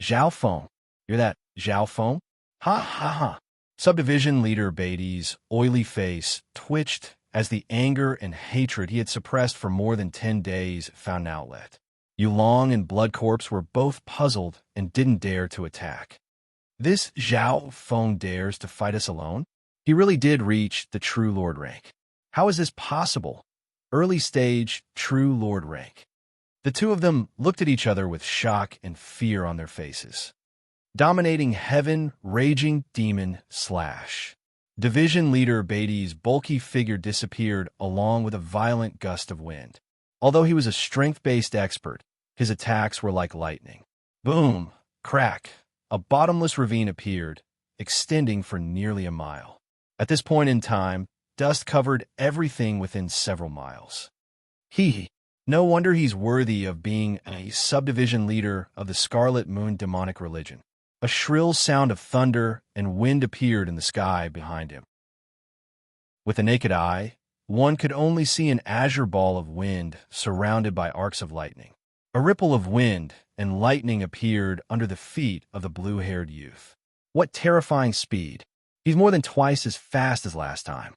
Zhao Feng, you're that Zhao Feng? Ha ha ha. Subdivision leader Beatty's oily face twitched as the anger and hatred he had suppressed for more than 10 days found an outlet. Yulong and Blood Corpse were both puzzled and didn't dare to attack. This Zhao Feng dares to fight us alone? He really did reach the True Lord rank. How is this possible? Early stage True Lord rank. The 2 of them looked at each other with shock and fear on their faces. Dominating heaven, raging demon, slash. Division leader Beatty's bulky figure disappeared along with a violent gust of wind. Although he was a strength-based expert, his attacks were like lightning. Boom! Crack! A bottomless ravine appeared, extending for nearly a mile. At this point in time, dust covered everything within several miles. No wonder he's worthy of being a subdivision leader of the Scarlet Moon demonic religion. A shrill sound of thunder and wind appeared in the sky behind him. With the naked eye, one could only see an azure ball of wind surrounded by arcs of lightning. A ripple of wind and lightning appeared under the feet of the blue-haired youth. What terrifying speed! He's more than twice as fast as last time.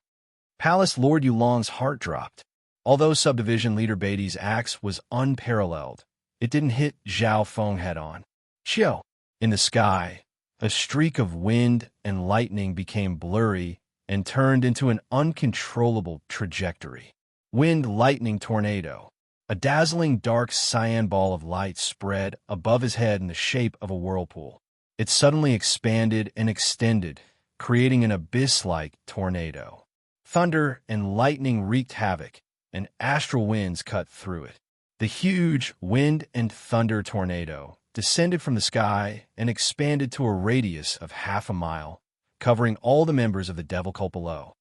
Palace Lord Yulong's heart dropped. Although subdivision leader Beatty's axe was unparalleled, it didn't hit Zhao Feng head-on. Chill! In the sky, a streak of wind and lightning became blurry and turned into an uncontrollable trajectory. Wind-lightning tornado. A dazzling dark cyan ball of light spread above his head in the shape of a whirlpool. It suddenly expanded and extended, creating an abyss-like tornado. Thunder and lightning wreaked havoc, and astral winds cut through it. The huge wind and thunder tornado descended from the sky and expanded to a radius of half a mile, covering all the members of the Devil Cult below.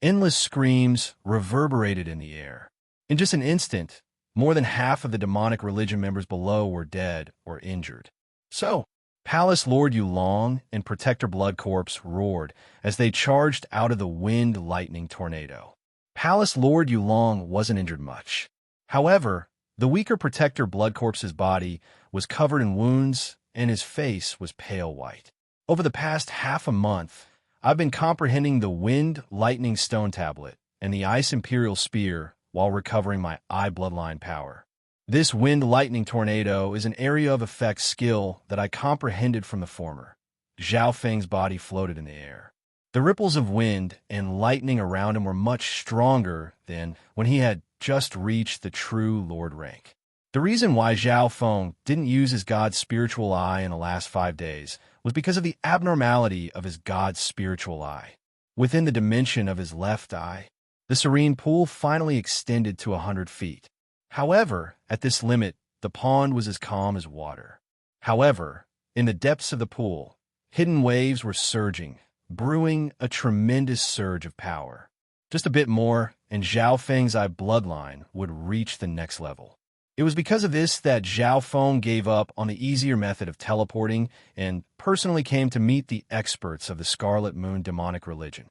Endless screams reverberated in the air. In just an instant, more than half of the demonic religion members below were dead or injured. So, Palace Lord Yulong and Protector Blood Corpse roared as they charged out of the wind-lightning tornado. Palace Lord Yulong wasn't injured much. However, the weaker Protector Blood Corpse's body was covered in wounds and his face was pale white. Over the past half a month, I've been comprehending the Wind-Lightning Stone Tablet and the Ice Imperial Spear while recovering my eye bloodline power. This wind-lightning tornado is an area of effect skill that I comprehended from the former. Zhao Feng's body floated in the air. The ripples of wind and lightning around him were much stronger than when he had just reached the true Lord rank. The reason why Zhao Feng didn't use his God's spiritual eye in the last 5 days was because of the abnormality of his God's spiritual eye. Within the dimension of his left eye, the serene pool finally extended to 100 feet. However, at this limit, the pond was as calm as water. However, in the depths of the pool, hidden waves were surging, brewing a tremendous surge of power. Just a bit more, and Zhao Feng's eye bloodline would reach the next level. It was because of this that Zhao Feng gave up on the easier method of teleporting and personally came to meet the experts of the Scarlet Moon demonic religion.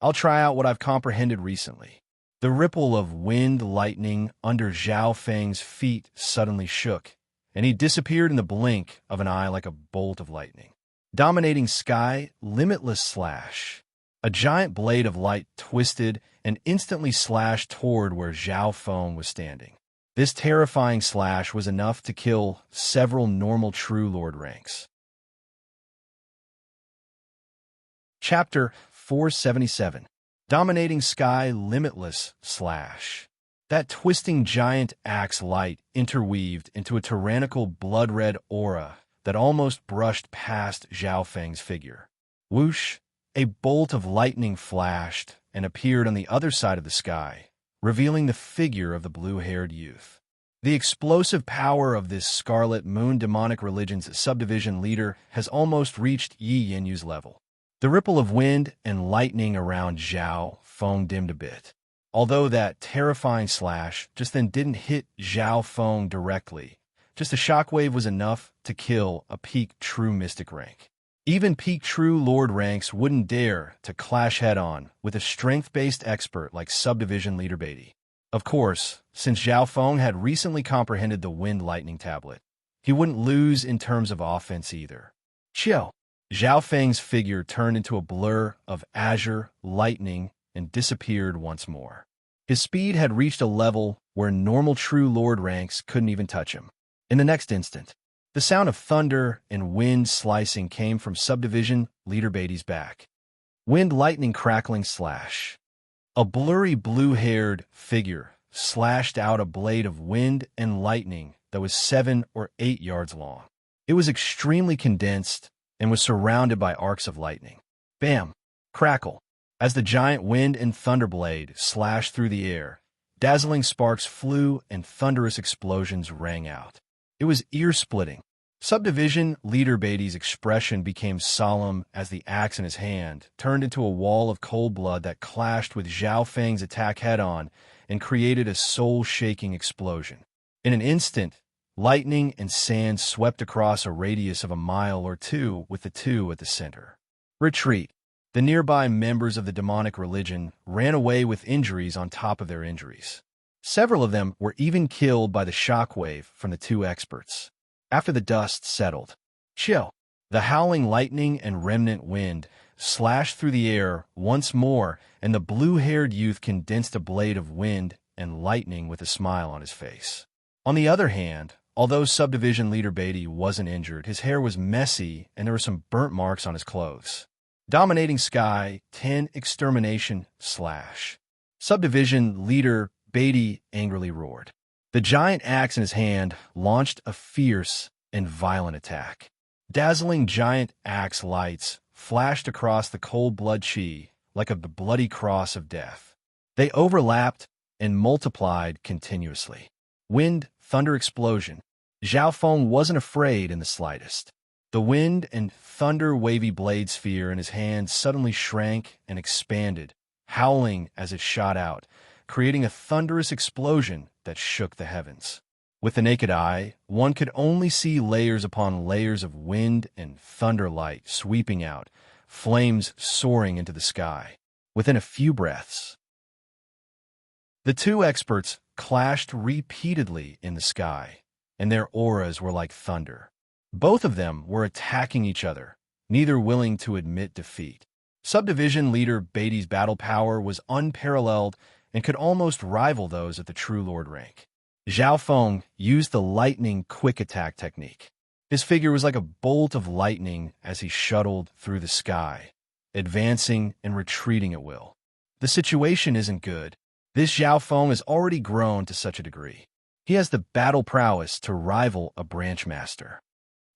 I'll try out what I've comprehended recently. The ripple of wind-lightning under Zhao Feng's feet suddenly shook, and he disappeared in the blink of an eye like a bolt of lightning. Dominating sky, limitless slash. A giant blade of light twisted and instantly slashed toward where Zhao Feng was standing. This terrifying slash was enough to kill several normal True Lord ranks. Chapter 477. Dominating Sky Limitless Slash. That twisting giant axe light interweaved into a tyrannical blood-red aura that almost brushed past Zhao Feng's figure. Whoosh! A bolt of lightning flashed and appeared on the other side of the sky, revealing the figure of the blue-haired youth. The explosive power of this Scarlet Moon demonic religion's subdivision leader has almost reached Yi Yinyu's level. The ripple of wind and lightning around Zhao Feng dimmed a bit. Although that terrifying slash just then didn't hit Zhao Feng directly, just a shockwave was enough to kill a peak true mystic rank. Even peak true Lord ranks wouldn't dare to clash head-on with a strength-based expert like subdivision leader Beatty. Of course, since Zhao Feng had recently comprehended the Wind-Lightning Tablet, he wouldn't lose in terms of offense either. Chill! Zhao Feng's figure turned into a blur of azure, lightning, and disappeared once more. His speed had reached a level where normal true Lord ranks couldn't even touch him. In the next instant, the sound of thunder and wind slicing came from subdivision leader Beatty's back. Wind lightning crackling slash. A blurry blue-haired figure slashed out a blade of wind and lightning that was 7 or 8 yards long. It was extremely condensed and was surrounded by arcs of lightning. Bam! Crackle. As the giant wind and thunder blade slashed through the air, dazzling sparks flew and thunderous explosions rang out. It was ear-splitting. Subdivision Leader Beatty's expression became solemn as the axe in his hand turned into a wall of cold blood that clashed with Zhao Feng's attack head-on and created a soul-shaking explosion. In an instant, lightning and sand swept across a radius of a mile or two with the two at the center. Retreat. The nearby members of the demonic religion ran away with injuries on top of their injuries. Several of them were even killed by the shockwave from the two experts. After the dust settled, chill, the howling lightning and remnant wind slashed through the air once more, and the blue-haired youth condensed a blade of wind and lightning with a smile on his face. On the other hand, although Subdivision Leader Beatty wasn't injured, his hair was messy and there were some burnt marks on his clothes. Dominating Sky 10 Extermination / Subdivision Leader Beatty angrily roared. The giant axe in his hand launched a fierce and violent attack. Dazzling giant axe lights flashed across the cold blood chi like a bloody cross of death. They overlapped and multiplied continuously. Wind, thunder, explosion. Zhao Feng wasn't afraid in the slightest. The wind and thunder wavy blade sphere in his hand suddenly shrank and expanded, howling as it shot out, creating a thunderous explosion that shook the heavens. With the naked eye, one could only see layers upon layers of wind and thunder light sweeping out, flames soaring into the sky. Within a few breaths, the two experts clashed repeatedly in the sky, and their auras were like thunder. Both of them were attacking each other, neither willing to admit defeat. Subdivision Leader Beatty's battle power was unparalleled and could almost rival those at the True Lord rank. Zhao Feng used the lightning quick attack technique. His figure was like a bolt of lightning as he shuttled through the sky, advancing and retreating at will. The situation isn't good. This Zhao Feng has already grown to such a degree. He has the battle prowess to rival a branch master.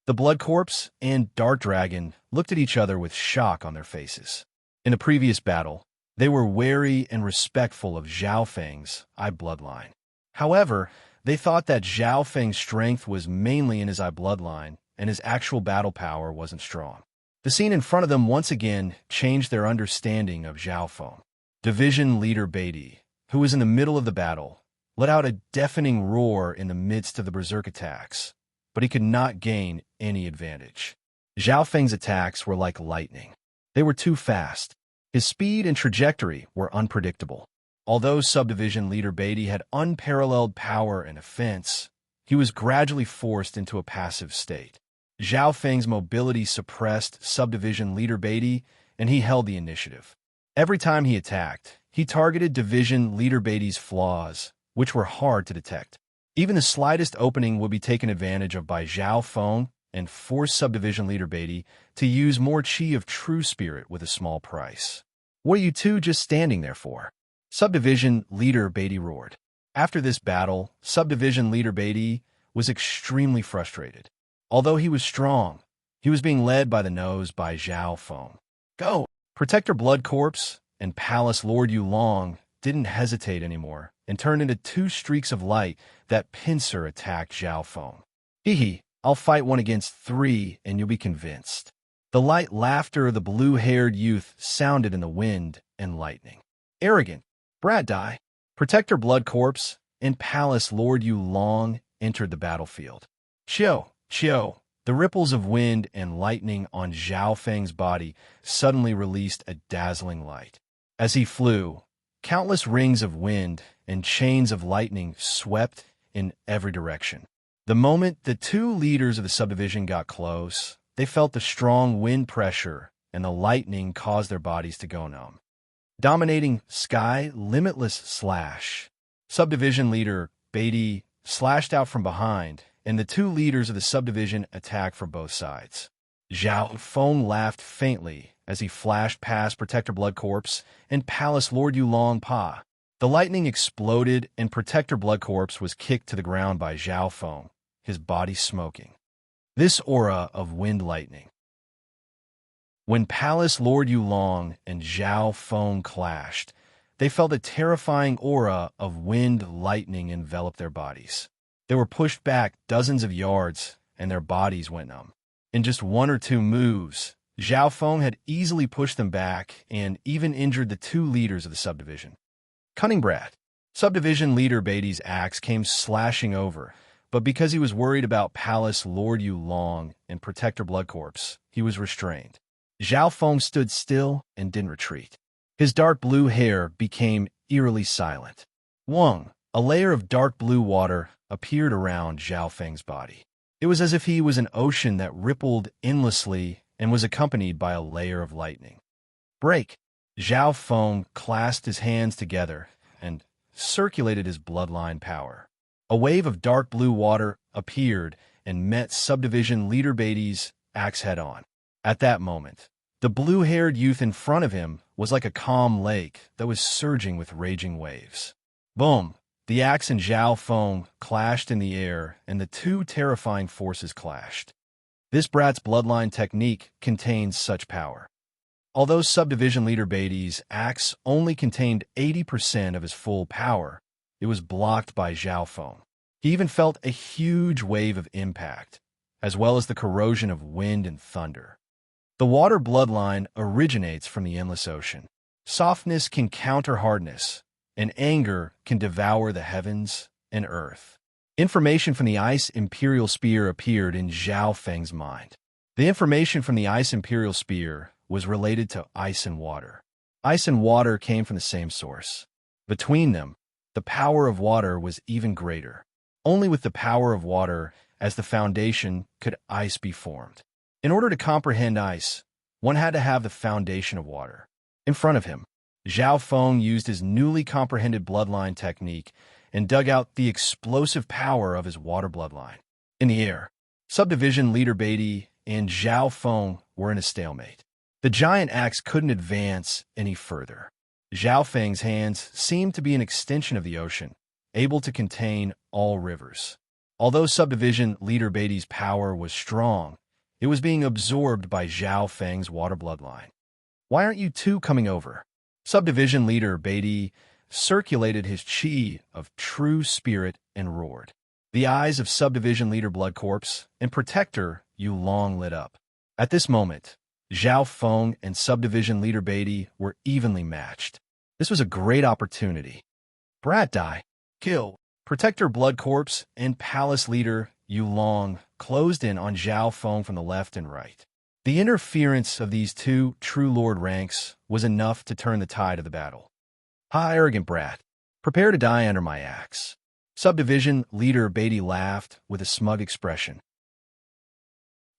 The Blood Corpse and Dark Dragon looked at each other with shock on their faces. In the previous battle, they were wary and respectful of Zhao Feng's eye bloodline. However, they thought that Zhao Feng's strength was mainly in his eye bloodline, and his actual battle power wasn't strong. The scene in front of them once again changed their understanding of Zhao Feng. Division Leader Beatty, who was in the middle of the battle, let out a deafening roar in the midst of the berserk attacks, but he could not gain any advantage. Zhao Feng's attacks were like lightning. They were too fast. His speed and trajectory were unpredictable. Although Subdivision Leader Beatty had unparalleled power and offense, he was gradually forced into a passive state. Zhao Feng's mobility suppressed Subdivision Leader Beatty, and he held the initiative. Every time he attacked, he targeted Division Leader Beatty's flaws, which were hard to detect. Even the slightest opening would be taken advantage of by Zhao Feng and force Subdivision Leader Beatty to use more chi of true spirit with a small price. What are you two just standing there for? Subdivision Leader Beatty roared. After this battle, Subdivision Leader Beatty was extremely frustrated. Although he was strong, he was being led by the nose by Zhao Feng. Go! Protector Blood Corpse and Palace Lord Yulong didn't hesitate anymore and turned into two streaks of light that pincer attacked Zhao Feng. Hee, I'll fight one against three and you'll be convinced. The light laughter of the blue-haired youth sounded in the wind and lightning. Arrogant, Brad die. Protector Blood Corpse and Palace Lord Yulong entered the battlefield. Chill. The ripples of wind and lightning on Zhao Feng's body suddenly released a dazzling light. As he flew, countless rings of wind and chains of lightning swept in every direction. The moment the two leaders of the subdivision got close, they felt the strong wind pressure and the lightning caused their bodies to go numb. Dominating Sky Limitless slash. Subdivision Leader Beatty slashed out from behind, and the two leaders of the subdivision attacked from both sides. Zhao Feng laughed faintly as he flashed past Protector Blood Corpse and Palace Lord Yulong Pa. The lightning exploded and Protector Blood Corpse was kicked to the ground by Zhao Feng, his body smoking. This aura of wind lightning When Palace Lord Yulong and Zhao Feng clashed, they felt a terrifying aura of wind lightning envelop their bodies. They were pushed back dozens of yards, and their bodies went numb. In just one or two moves, Zhao Feng had easily pushed them back and even injured the two leaders of the subdivision. Cunning brat. Subdivision leader Beatty's axe came slashing over, but because he was worried about Palace Lord Yulong and Protector Blood Corpse, he was restrained. Zhao Feng stood still and didn't retreat. His dark blue hair became eerily silent. Wang, a layer of dark blue water, appeared around Zhao Feng's body. It was as if he was an ocean that rippled endlessly and was accompanied by a layer of lightning. Break! Zhao Feng clasped his hands together and circulated his bloodline power. A wave of dark blue water appeared and met subdivision leader Beatty's axe head-on. At that moment, the blue-haired youth in front of him was like a calm lake that was surging with raging waves. Boom! The axe and Zhao Feng clashed in the air, and the two terrifying forces clashed. This brat's bloodline technique contains such power. Although subdivision leader Beatty's axe only contained 80% of his full power, it was blocked by Zhao Feng. He even felt a huge wave of impact, as well as the corrosion of wind and thunder. The water bloodline originates from the endless ocean. Softness can counter hardness, and anger can devour the heavens and earth. Information from the Ice Imperial Spear appeared in Zhao Feng's mind. The information from the Ice Imperial Spear was related to ice and water. Ice and water came from the same source. Between them, the power of water was even greater. Only with the power of water as the foundation could ice be formed. In order to comprehend ice, one had to have the foundation of water. In front of him, Zhao Feng used his newly comprehended bloodline technique and dug out the explosive power of his water bloodline. In the air, subdivision leader Beatty and Zhao Feng were in a stalemate. The giant axe couldn't advance any further. Zhao Feng's hands seemed to be an extension of the ocean, able to contain all rivers. Although subdivision leader Beatty's power was strong, it was being absorbed by Zhao Feng's water bloodline. Why aren't you two coming over? Subdivision leader Beatty circulated his chi of true spirit and roared. The eyes of subdivision leader Blood Corpse and Protector Yulong lit up. At this moment, Zhao Feng and subdivision leader Beatty were evenly matched. This was a great opportunity. Brat die. Kill. Protector Blood Corpse and Palace leader Yulong closed in on Zhao Feng from the left and right. The interference of these two true lord ranks was enough to turn the tide of the battle. Ha, arrogant brat. Prepare to die under my axe. Subdivision leader Beatty laughed with a smug expression.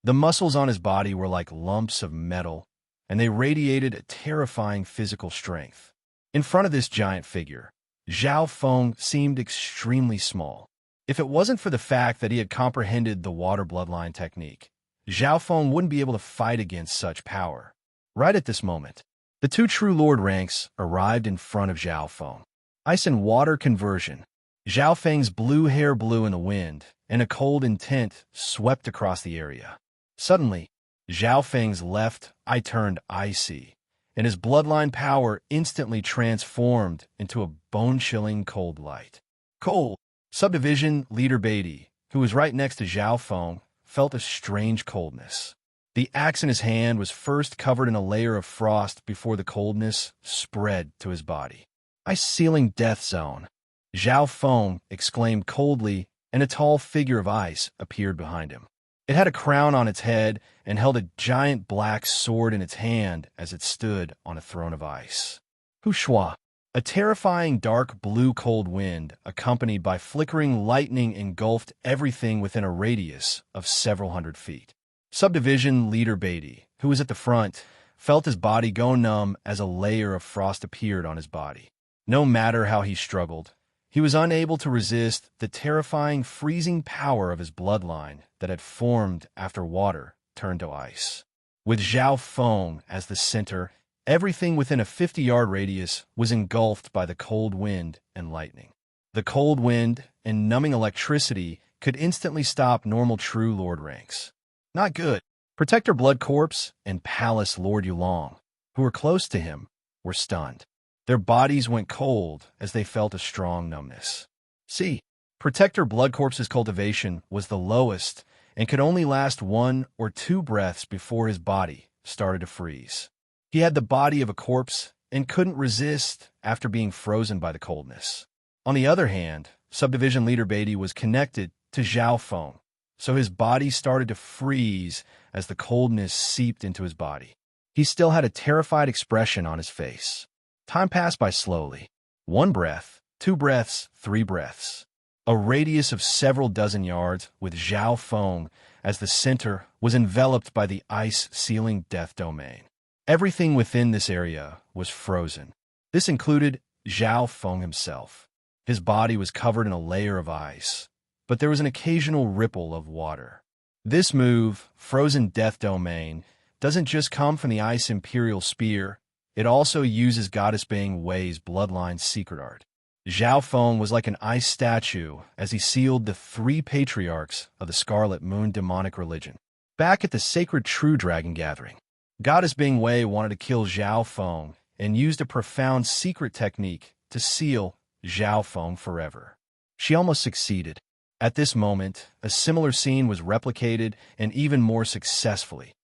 The muscles on his body were like lumps of metal, and they radiated a terrifying physical strength. In front of this giant figure, Zhao Feng seemed extremely small. If it wasn't for the fact that he had comprehended the water bloodline technique, Zhao Feng wouldn't be able to fight against such power. Right at this moment, the two true lord ranks arrived in front of Zhao Feng. Ice and water conversion. Zhao Feng's blue hair blew in the wind, and a cold intent swept across the area. Suddenly, Zhao Feng's left eye turned icy, and his bloodline power instantly transformed into a bone-chilling cold light. Cold! Subdivision leader Beatty, who was right next to Zhao Feng, felt a strange coldness. The axe in his hand was first covered in a layer of frost before the coldness spread to his body. Ice-sealing death zone. Zhao Feng exclaimed coldly, and a tall figure of ice appeared behind him. It had a crown on its head and held a giant black sword in its hand as it stood on a throne of ice. Hushua! A terrifying dark blue cold wind, accompanied by flickering lightning, engulfed everything within a radius of several hundred feet. Subdivision leader Beatty, who was at the front, felt his body go numb as a layer of frost appeared on his body. No matter how he struggled, he was unable to resist the terrifying freezing power of his bloodline that had formed after water turned to ice. With Zhao Feng as the center, everything within a 50-yard radius was engulfed by the cold wind and lightning. The cold wind and numbing electricity could instantly stop normal true lord ranks. Not good. Protector Blood Corpse and Palace Lord Yulong, who were close to him, were stunned. Their bodies went cold as they felt a strong numbness. See, Protector Blood Corpse's cultivation was the lowest and could only last 1 or 2 breaths before his body started to freeze. He had the body of a corpse and couldn't resist after being frozen by the coldness. On the other hand, Subdivision Leader Beatty was connected to Zhao Feng, so his body started to freeze as the coldness seeped into his body. He still had a terrified expression on his face. Time passed by slowly. 1 breath, 2 breaths, 3 breaths. A radius of several dozen yards with Zhao Feng as the center was enveloped by the ice-sealing death domain. Everything within this area was frozen. This included Zhao Feng himself. His body was covered in a layer of ice, but there was an occasional ripple of water. This move, Frozen Death Domain, doesn't just come from the Ice Imperial Spear, it also uses Goddess Bing Wei's bloodline secret art. Zhao Feng was like an ice statue as he sealed the 3 patriarchs of the Scarlet Moon demonic religion. Back at the sacred True Dragon Gathering, Goddess Bing Wei wanted to kill Zhao Feng and used a profound secret technique to seal Zhao Feng forever. She almost succeeded. At this moment, a similar scene was replicated and even more successfully.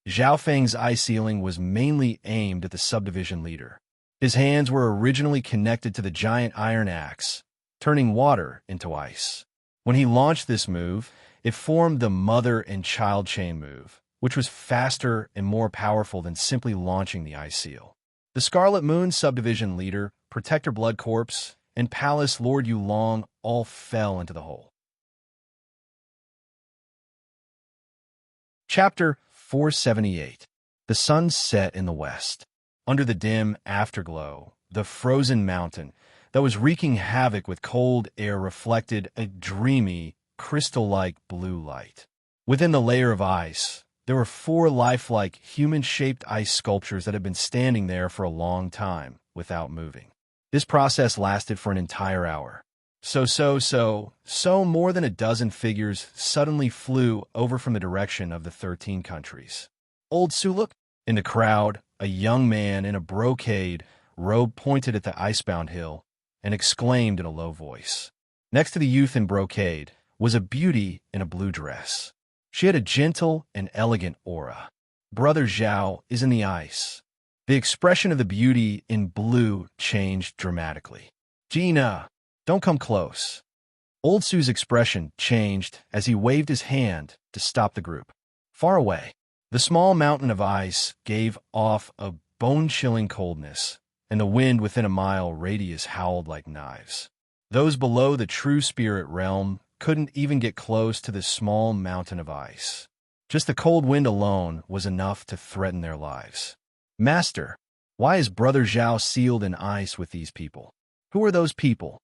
Zhao Feng's ice sealing was mainly aimed at the subdivision leader. His hands were originally connected to the giant iron axe, turning water into ice. When he launched this move, it formed the mother and child chain move, which was faster and more powerful than simply launching the ice seal. The Scarlet Moon subdivision leader, Protector Blood Corpse, and Palace Lord Yulong all fell into the hole. Chapter 478. The sun set in the west. Under the dim afterglow, the frozen mountain that was wreaking havoc with cold air reflected a dreamy, crystal-like blue light. Within the layer of ice, there were 4 lifelike, human-shaped ice sculptures that had been standing there for a long time without moving. This process lasted for an entire hour. So more than a dozen figures suddenly flew over from the direction of the 13 countries. Old Suluk? In the crowd, a young man in a brocade robe pointed at the icebound hill and exclaimed in a low voice. Next to the youth in brocade was a beauty in a blue dress. She had a gentle and elegant aura. Brother Zhao is in the ice. The expression of the beauty in blue changed dramatically. Gina, don't come close. Old Su's expression changed as he waved his hand to stop the group. Far away, the small mountain of ice gave off a bone-chilling coldness, and the wind within a mile radius howled like knives. Those below the true spirit realm couldn't even get close to this small mountain of ice. Just the cold wind alone was enough to threaten their lives. Master, why is Brother Zhao sealed in ice with these people? Who are those people?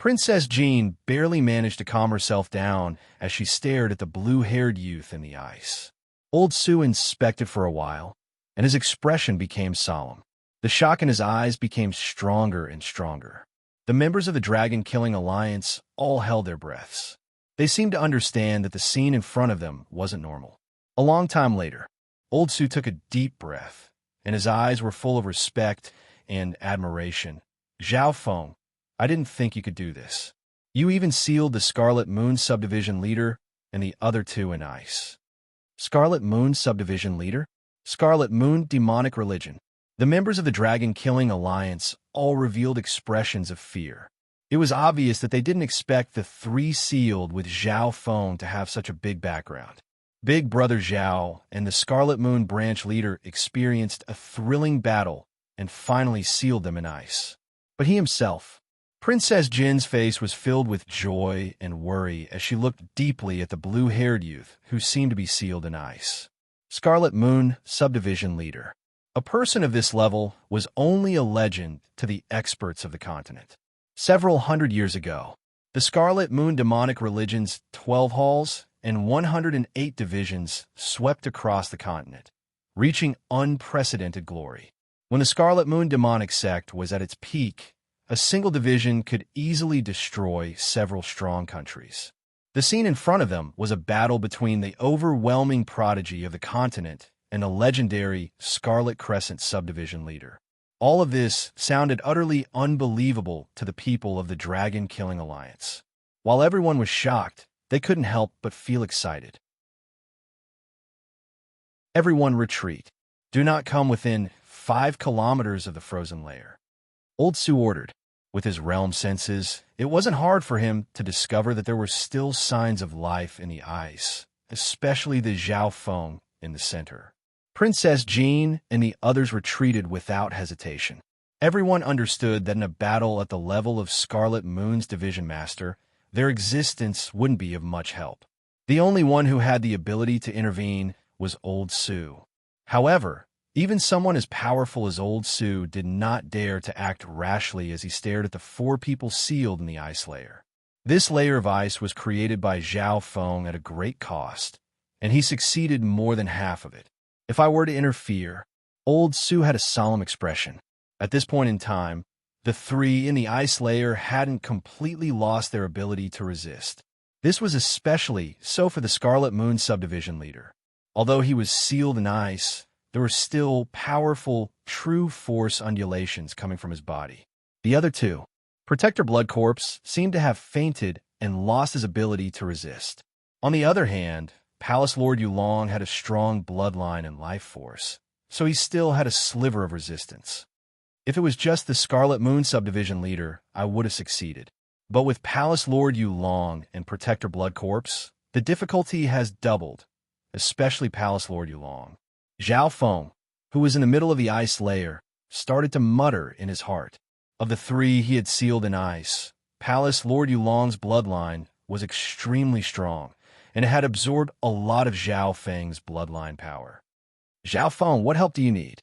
Princess Jean barely managed to calm herself down as she stared at the blue-haired youth in the ice. Old Su inspected for a while, and his expression became solemn. The shock in his eyes became stronger and stronger. The members of the Dragon-Killing Alliance all held their breaths. They seemed to understand that the scene in front of them wasn't normal. A long time later, Old Su took a deep breath, and his eyes were full of respect and admiration. Zhao Feng, I didn't think you could do this. You even sealed the Scarlet Moon subdivision leader and the other 2 in ice. Scarlet Moon subdivision leader? Scarlet Moon demonic religion. The members of the Dragon-Killing Alliance all revealed expressions of fear. It was obvious that they didn't expect the 3 sealed with Zhao Feng to have such a big background. Big Brother Zhao and the Scarlet Moon branch leader experienced a thrilling battle and finally sealed them in ice. But he himself, Princess Jin's face was filled with joy and worry as she looked deeply at the blue-haired youth who seemed to be sealed in ice. Scarlet Moon subdivision leader. A person of this level was only a legend to the experts of the continent. Several hundred years ago, the Scarlet Moon demonic religion's 12 halls and 108 divisions swept across the continent, reaching unprecedented glory. When the Scarlet Moon demonic sect was at its peak, a single division could easily destroy several strong countries. The scene in front of them was a battle between the overwhelming prodigy of the continent and a legendary Scarlet Crescent subdivision leader. All of this sounded utterly unbelievable to the people of the Dragon Killing Alliance. While everyone was shocked, they couldn't help but feel excited. Everyone retreat. Do not come within 5 kilometers of the frozen lair. Old Su ordered. With his realm senses, it wasn't hard for him to discover that there were still signs of life in the ice, especially the Zhao Feng in the center. Princess Jean and the others retreated without hesitation. Everyone understood that in a battle at the level of Scarlet Moon's division master, their existence wouldn't be of much help. The only one who had the ability to intervene was Old Su. However, even someone as powerful as Old Su did not dare to act rashly as he stared at the 4 people sealed in the ice layer. This layer of ice was created by Zhao Feng at a great cost, and he succeeded more than half of it. If I were to interfere, Old Su had a solemn expression. At this point in time, the 3 in the ice layer hadn't completely lost their ability to resist. This was especially so for the Scarlet Moon subdivision leader. Although he was sealed in ice, there were still powerful, true force undulations coming from his body. The other 2, Protector Blood Corpse, seemed to have fainted and lost his ability to resist. On the other hand, Palace Lord Yulong had a strong bloodline and life force, so he still had a sliver of resistance. If it was just the Scarlet Moon subdivision leader, I would have succeeded. But with Palace Lord Yulong and Protector Blood Corpse, the difficulty has doubled, especially Palace Lord Yulong. Zhao Feng, who was in the middle of the ice layer, started to mutter in his heart. Of the 3 he had sealed in ice, Palace Lord Yulong's bloodline was extremely strong, and it had absorbed a lot of Zhao Feng's bloodline power. Zhao Feng, what help do you need?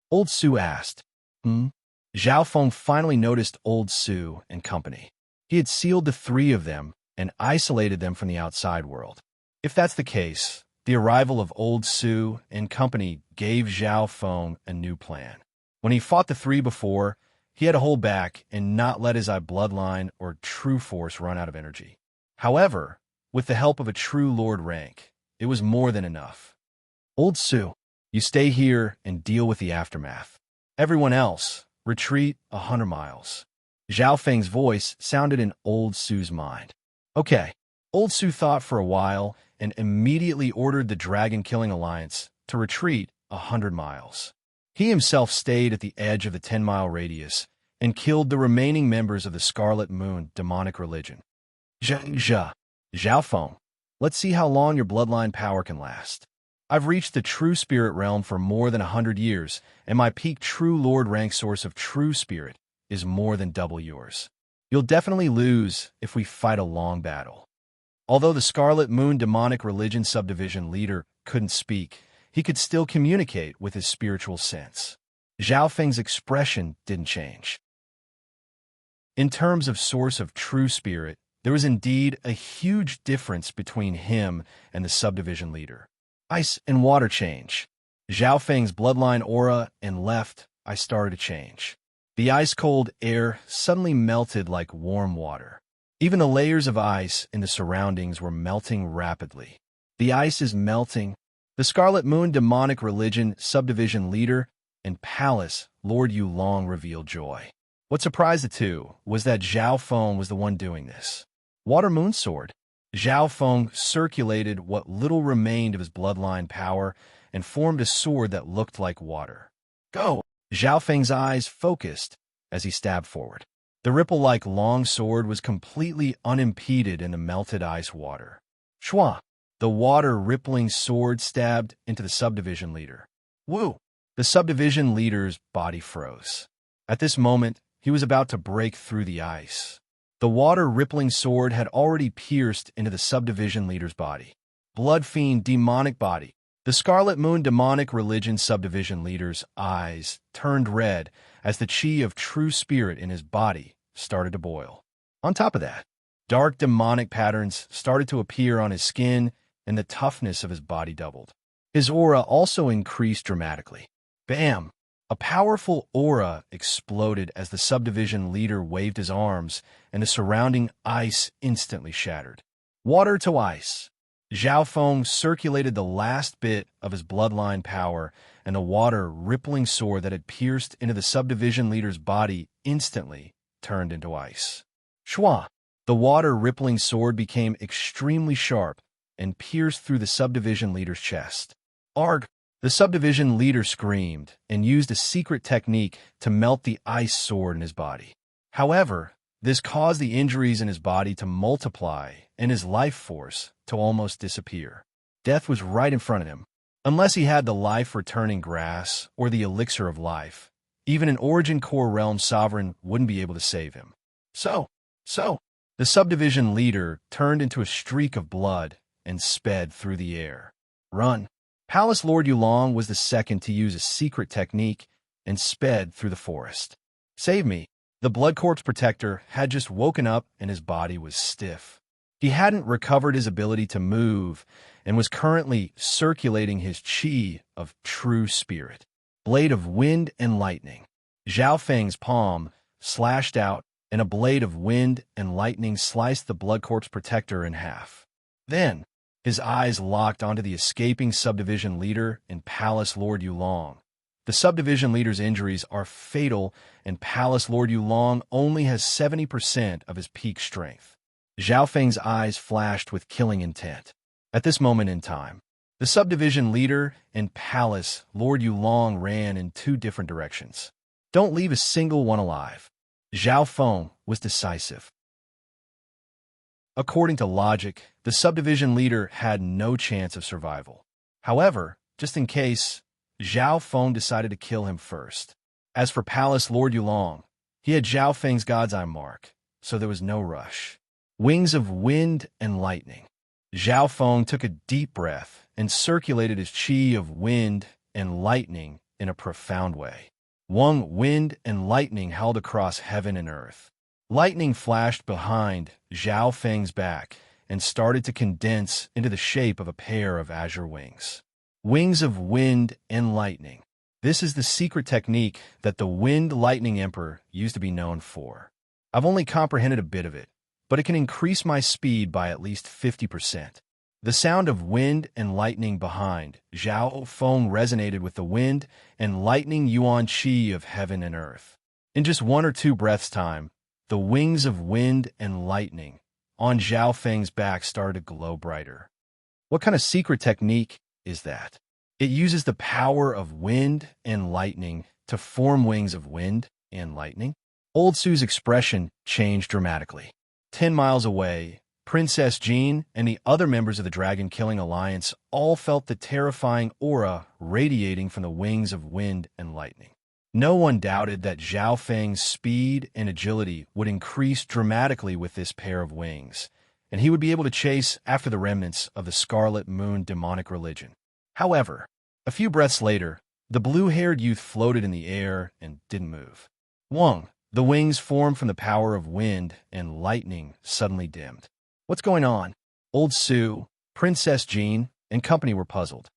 Old Su asked. Zhao Feng finally noticed Old Su and company. He had sealed the 3 of them and isolated them from the outside world. If that's the case, the arrival of Old Su and company gave Zhao Feng a new plan. When he fought the 3 before, he had to hold back and not let his bloodline or true force run out of energy. However, with the help of a true Lord rank, it was more than enough. Old Su, you stay here and deal with the aftermath. Everyone else, retreat 100 miles. Zhao Feng's voice sounded in Old Su's mind. Okay. Old Su thought for a while and immediately ordered the Dragon Killing Alliance to retreat 100 miles. He himself stayed at the edge of the 10-mile radius and killed the remaining members of the Scarlet Moon demonic religion. Zhao Feng, let's see how long your bloodline power can last. I've reached the true spirit realm for more than 100 years, and my peak true Lord rank source of true spirit is more than double yours. You'll definitely lose if we fight a long battle. Although the Scarlet Moon demonic religion subdivision leader couldn't speak, he could still communicate with his spiritual sense. Zhao Feng's expression didn't change. In terms of source of true spirit, there was indeed a huge difference between him and the subdivision leader. Ice and water change. Zhao Feng's bloodline aura and left, I started to change. The ice-cold air suddenly melted like warm water. Even the layers of ice in the surroundings were melting rapidly. The ice is melting. The Scarlet Moon demonic religion subdivision leader and Palace Lord Yulong revealed joy. What surprised the 2 was that Zhao Feng was the one doing this. Water Moon Sword. Zhao Feng circulated what little remained of his bloodline power and formed a sword that looked like water. Go! Zhao Feng's eyes focused as he stabbed forward. The ripple-like long sword was completely unimpeded in the melted ice water. Shwa! The water-rippling sword stabbed into the subdivision leader. Woo! The subdivision leader's body froze. At this moment, he was about to break through the ice. The water-rippling sword had already pierced into the subdivision leader's body. Blood Fiend demonic body. The Scarlet Moon demonic religion subdivision leader's eyes turned red as the chi of true spirit in his body started to boil. On top of that, dark demonic patterns started to appear on his skin and the toughness of his body doubled. His aura also increased dramatically. Bam! A powerful aura exploded as the subdivision leader waved his arms and the surrounding ice instantly shattered. Water to ice. Zhao Feng circulated the last bit of his bloodline power, and the water rippling sword that had pierced into the subdivision leader's body instantly turned into ice. Shwa! The water rippling sword became extremely sharp and pierced through the subdivision leader's chest. Arg! The subdivision leader screamed and used a secret technique to melt the ice sword in his body. However, this caused the injuries in his body to multiply and his life force to almost disappear. Death was right in front of him. Unless he had the life-returning grass or the elixir of life, even an Origin Core Realm sovereign wouldn't be able to save him. So, the subdivision leader turned into a streak of blood and sped through the air. Run! Palace Lord Yulong was the second to use a secret technique and sped through the forest. Save me! The Blood Corpse Protector had just woken up and his body was stiff. He hadn't recovered his ability to move and was currently circulating his chi of true spirit. Blade of wind and lightning. Zhao Feng's palm slashed out and a blade of wind and lightning sliced the Blood Corpse Protector in half. Then, his eyes locked onto the escaping subdivision leader and Palace Lord Yulong. The subdivision leader's injuries are fatal, and Palace Lord Yulong only has 70% of his peak strength. Zhao Feng's eyes flashed with killing intent. At this moment in time, the subdivision leader and Palace Lord Yulong ran in two different directions. Don't leave a single one alive. Zhao Feng was decisive. According to logic, the subdivision leader had no chance of survival. However, just in case, Zhao Feng decided to kill him first. As for Palace Lord Yulong, he had Zhao Feng's God's Eye mark, so there was no rush. Wings of wind and lightning. Zhao Feng took a deep breath and circulated his chi of wind and lightning in a profound way. Wind and lightning held across heaven and earth. Lightning flashed behind Zhao Feng's back and started to condense into the shape of a pair of azure wings. Wings of wind and lightning. This is the secret technique that the Wind Lightning Emperor used to be known for. I've only comprehended a bit of it, but it can increase my speed by at least 50%. The sound of wind and lightning behind Zhao Feng resonated with the wind and lightning yuan qi of heaven and earth. In just 1 or 2 breaths' time, the wings of wind and lightning on Zhao Feng's back started to glow brighter. What kind of secret technique is that? It uses the power of wind and lightning to form wings of wind and lightning. Old Su's expression changed dramatically. 10 miles away, Princess Jean and the other members of the Dragon Killing Alliance all felt the terrifying aura radiating from the wings of wind and lightning. No one doubted that Zhao Feng's speed and agility would increase dramatically with this pair of wings, and he would be able to chase after the remnants of the Scarlet Moon demonic religion. However, a few breaths later, the blue-haired youth floated in the air and didn't move. The wings formed from the power of wind and lightning suddenly dimmed. What's going on? Old Su, Princess Jean, and company were puzzled.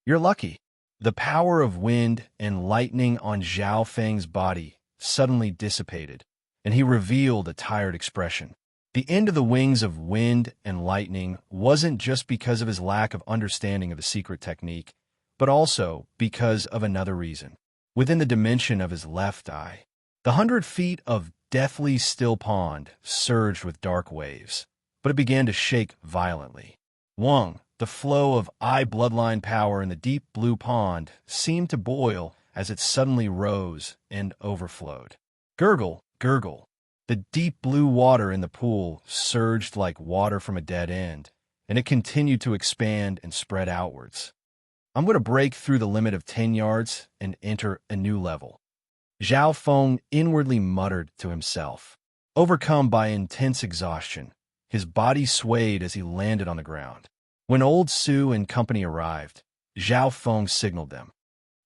You're lucky. The power of wind and lightning on Zhao Feng's body suddenly dissipated, and he revealed a tired expression. The end of the wings of wind and lightning wasn't just because of his lack of understanding of the secret technique, but also because of another reason. Within the dimension of his left eye, the 100 feet of deathly still pond surged with dark waves, but it began to shake violently. The flow of eye bloodline power in the deep blue pond seemed to boil as it suddenly rose and overflowed. Gurgle, gurgle. The deep blue water in the pool surged like water from a dead end, and it continued to expand and spread outwards. I'm going to break through the limit of 10 yards and enter a new level. Zhao Feng inwardly muttered to himself. Overcome by intense exhaustion, his body swayed as he landed on the ground. When Old Su and company arrived, Zhao Feng signaled them.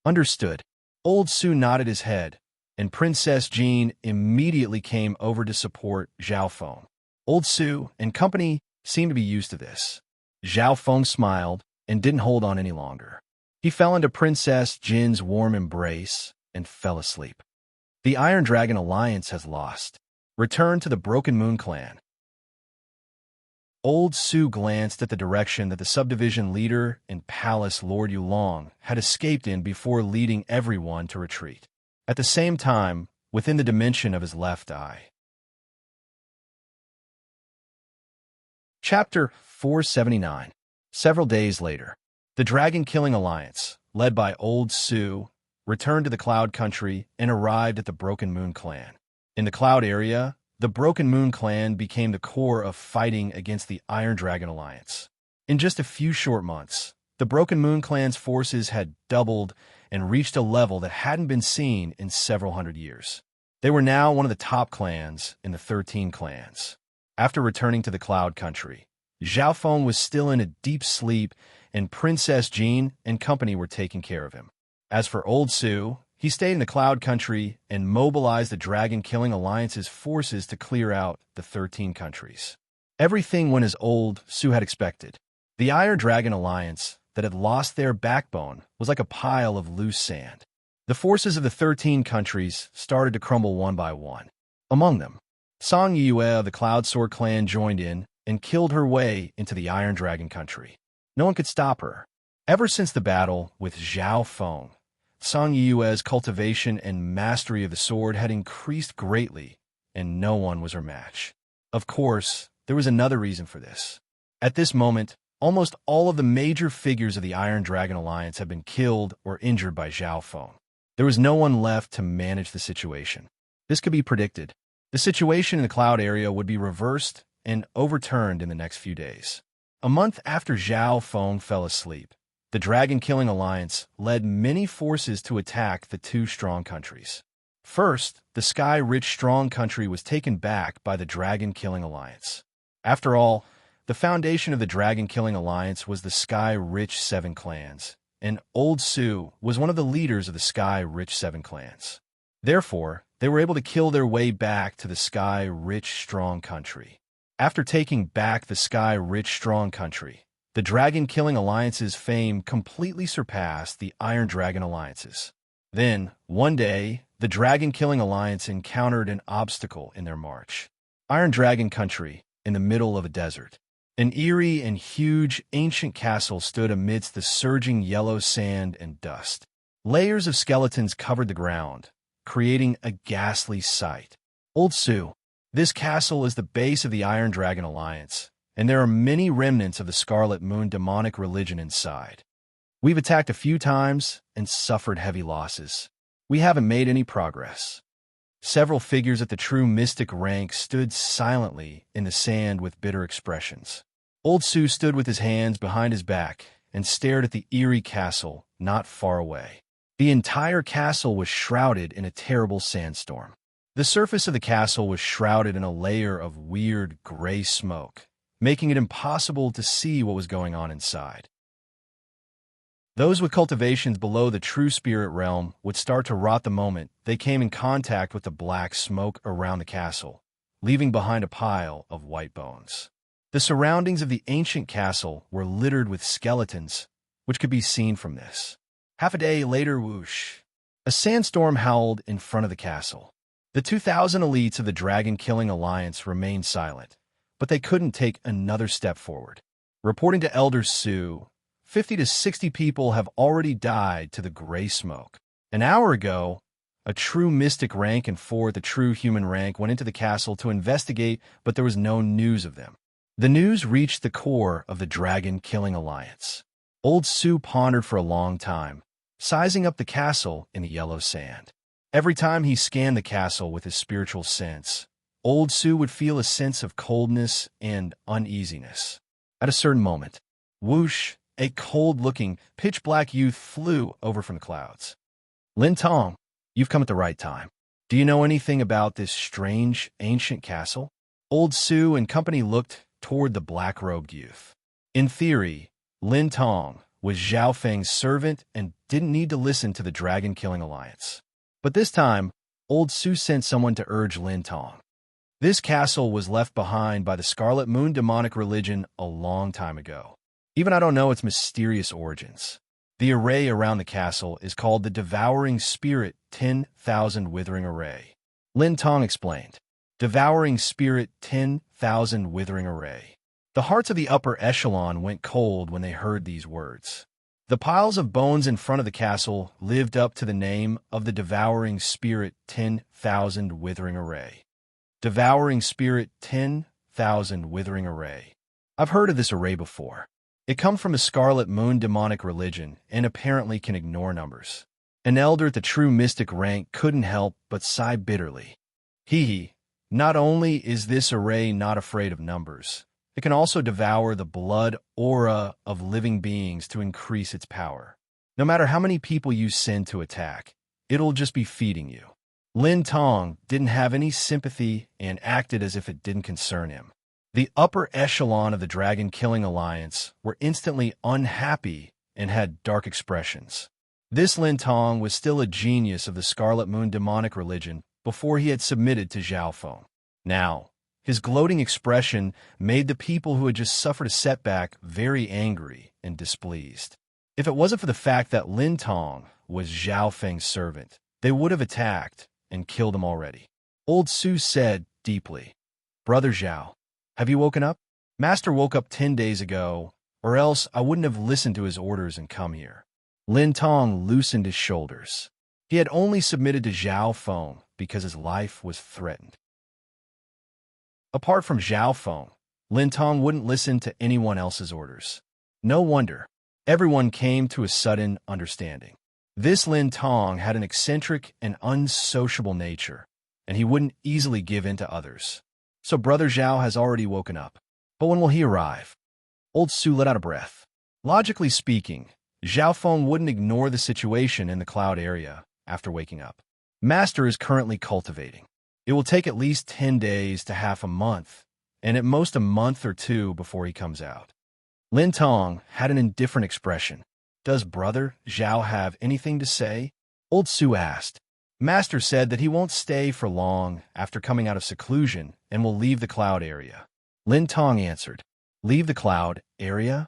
Understood. Old Su nodded his head, and Princess Jean immediately came over to support Zhao Feng. Old Su and company seemed to be used to this. Zhao Feng smiled and didn't hold on any longer. He fell into Princess Jin's warm embrace and fell asleep. The Iron Dragon Alliance has lost. Return to the Broken Moon Clan. Old Su glanced at the direction that the subdivision leader and palace Lord Yulong had escaped in before leading everyone to retreat. At the same time, within the dimension of his left eye. Chapter 479. Several days later, the dragon-killing alliance, led by Old Su, returned to the Cloud Country and arrived at the Broken Moon clan. In the Cloud area, the Broken Moon clan became the core of fighting against the Iron Dragon Alliance. In just a few short months, the Broken Moon clan's forces had doubled and reached a level that hadn't been seen in several hundred years. They were now one of the top clans in the 13 clans. After returning to the Cloud Country, Zhao Feng was still in a deep sleep, and Princess Jean and company were taking care of him. As for Old Su, he stayed in the Cloud Country and mobilized the Dragon-Killing Alliance's forces to clear out the 13 countries. Everything went as Old Su had expected. The Iron Dragon Alliance, that had lost their backbone, was like a pile of loose sand. The forces of the 13 countries started to crumble one by one. Among them, Song Yue of the Cloud Sword clan joined in and killed her way into the Iron Dragon country. No one could stop her. Ever since the battle with Zhao Feng, Song Yue's cultivation and mastery of the sword had increased greatly, and no one was her match. Of course, there was another reason for this. At this moment, almost all of the major figures of the Iron Dragon Alliance had been killed or injured by Zhao Feng. There was no one left to manage the situation. This could be predicted. The situation in the Cloud area would be reversed and overturned in the next few days. A month after Zhao Feng fell asleep, the Dragon-Killing Alliance led many forces to attack the two strong countries. First, the Sky-Rich Strong country was taken back by the Dragon-Killing Alliance. After all, the foundation of the Dragon-Killing Alliance was the Sky-Rich 7 clans, and Old Su was one of the leaders of the Sky-Rich 7 clans. Therefore, they were able to kill their way back to the Sky-Rich Strong country. After taking back the Sky-Rich Strong country, the Dragon-Killing Alliance's fame completely surpassed the Iron Dragon Alliance's. Then, one day, the Dragon-Killing Alliance encountered an obstacle in their march. Iron Dragon Country, in the middle of a desert. An eerie and huge ancient castle stood amidst the surging yellow sand and dust. Layers of skeletons covered the ground, creating a ghastly sight. Old Su, this castle is the base of the Iron Dragon Alliance, and there are many remnants of the Scarlet Moon demonic religion inside. We've attacked a few times and suffered heavy losses. We haven't made any progress. Several figures at the true mystic rank stood silently in the sand with bitter expressions. Old Su stood with his hands behind his back and stared at the eerie castle not far away. The entire castle was shrouded in a terrible sandstorm. The surface of the castle was shrouded in a layer of weird gray smoke, making it impossible to see what was going on inside. Those with cultivations below the true spirit realm would start to rot the moment they came in contact with the black smoke around the castle, leaving behind a pile of white bones. The surroundings of the ancient castle were littered with skeletons, which could be seen from this. Half a day later, whoosh, a sandstorm howled in front of the castle. The 2,000 elites of the Dragon-Killing Alliance remained silent, but they couldn't take another step forward. Reporting to Elder Su, 50 to 60 people have already died to the gray smoke. An hour ago, a true mystic rank and 4 at the true human rank went into the castle to investigate, but there was no news of them. The news reached the core of the Dragon-Killing Alliance. Old Su pondered for a long time, sizing up the castle in the yellow sand. Every time he scanned the castle with his spiritual sense, Old Su would feel a sense of coldness and uneasiness. At a certain moment, whoosh, a cold-looking, pitch-black youth flew over from the clouds. Lin Tong, you've come at the right time. Do you know anything about this strange, ancient castle? Old Su and company looked toward the black-robed youth. In theory, Lin Tong was Zhao Feng's servant and didn't need to listen to the Dragon-Killing Alliance. But this time, Old Su sent someone to urge Lin Tong. This castle was left behind by the Scarlet Moon demonic religion a long time ago. Even I don't know its mysterious origins. The array around the castle is called the Devouring Spirit 10,000 Withering Array. Lin Tong explained. Devouring Spirit 10,000 Withering Array. The hearts of the upper echelon went cold when they heard these words. The piles of bones in front of the castle lived up to the name of the devouring spirit 10,000 withering array. Devouring spirit 10,000 withering array. I've heard of this array before. It comes from a scarlet moon demonic religion and apparently can ignore numbers. An elder at the true mystic rank couldn't help but sigh bitterly. Hee. Not only is this array not afraid of numbers, it can also devour the blood aura of living beings to increase its power. No matter how many people you send to attack, it'll just be feeding you. Lin Tong didn't have any sympathy and acted as if it didn't concern him. The upper echelon of the Dragon Killing Alliance were instantly unhappy and had dark expressions. This Lin Tong was still a genius of the Scarlet Moon demonic religion before he had submitted to Zhao Feng. Now, his gloating expression made the people who had just suffered a setback very angry and displeased. If it wasn't for the fact that Lin Tong was Zhao Feng's servant, they would have attacked and killed him already. Old Su said deeply, "Brother Zhao, have you woken up? Master woke up 10 days ago, or else I wouldn't have listened to his orders and come here." Lin Tong loosened his shoulders. He had only submitted to Zhao Feng because his life was threatened. Apart from Zhao Feng, Lin Tong wouldn't listen to anyone else's orders. No wonder. Everyone came to a sudden understanding. This Lin Tong had an eccentric and unsociable nature, and he wouldn't easily give in to others. So Brother Zhao has already woken up. But when will he arrive? Old Su let out a breath. Logically speaking, Zhao Feng wouldn't ignore the situation in the cloud area after waking up. Master is currently cultivating. It will take at least 10 days to half a month, and at most a month or two before he comes out. Lin Tong had an indifferent expression. Does Brother Zhao have anything to say? Old Su asked. Master said that he won't stay for long after coming out of seclusion and will leave the cloud area. Lin Tong answered. Leave the cloud area?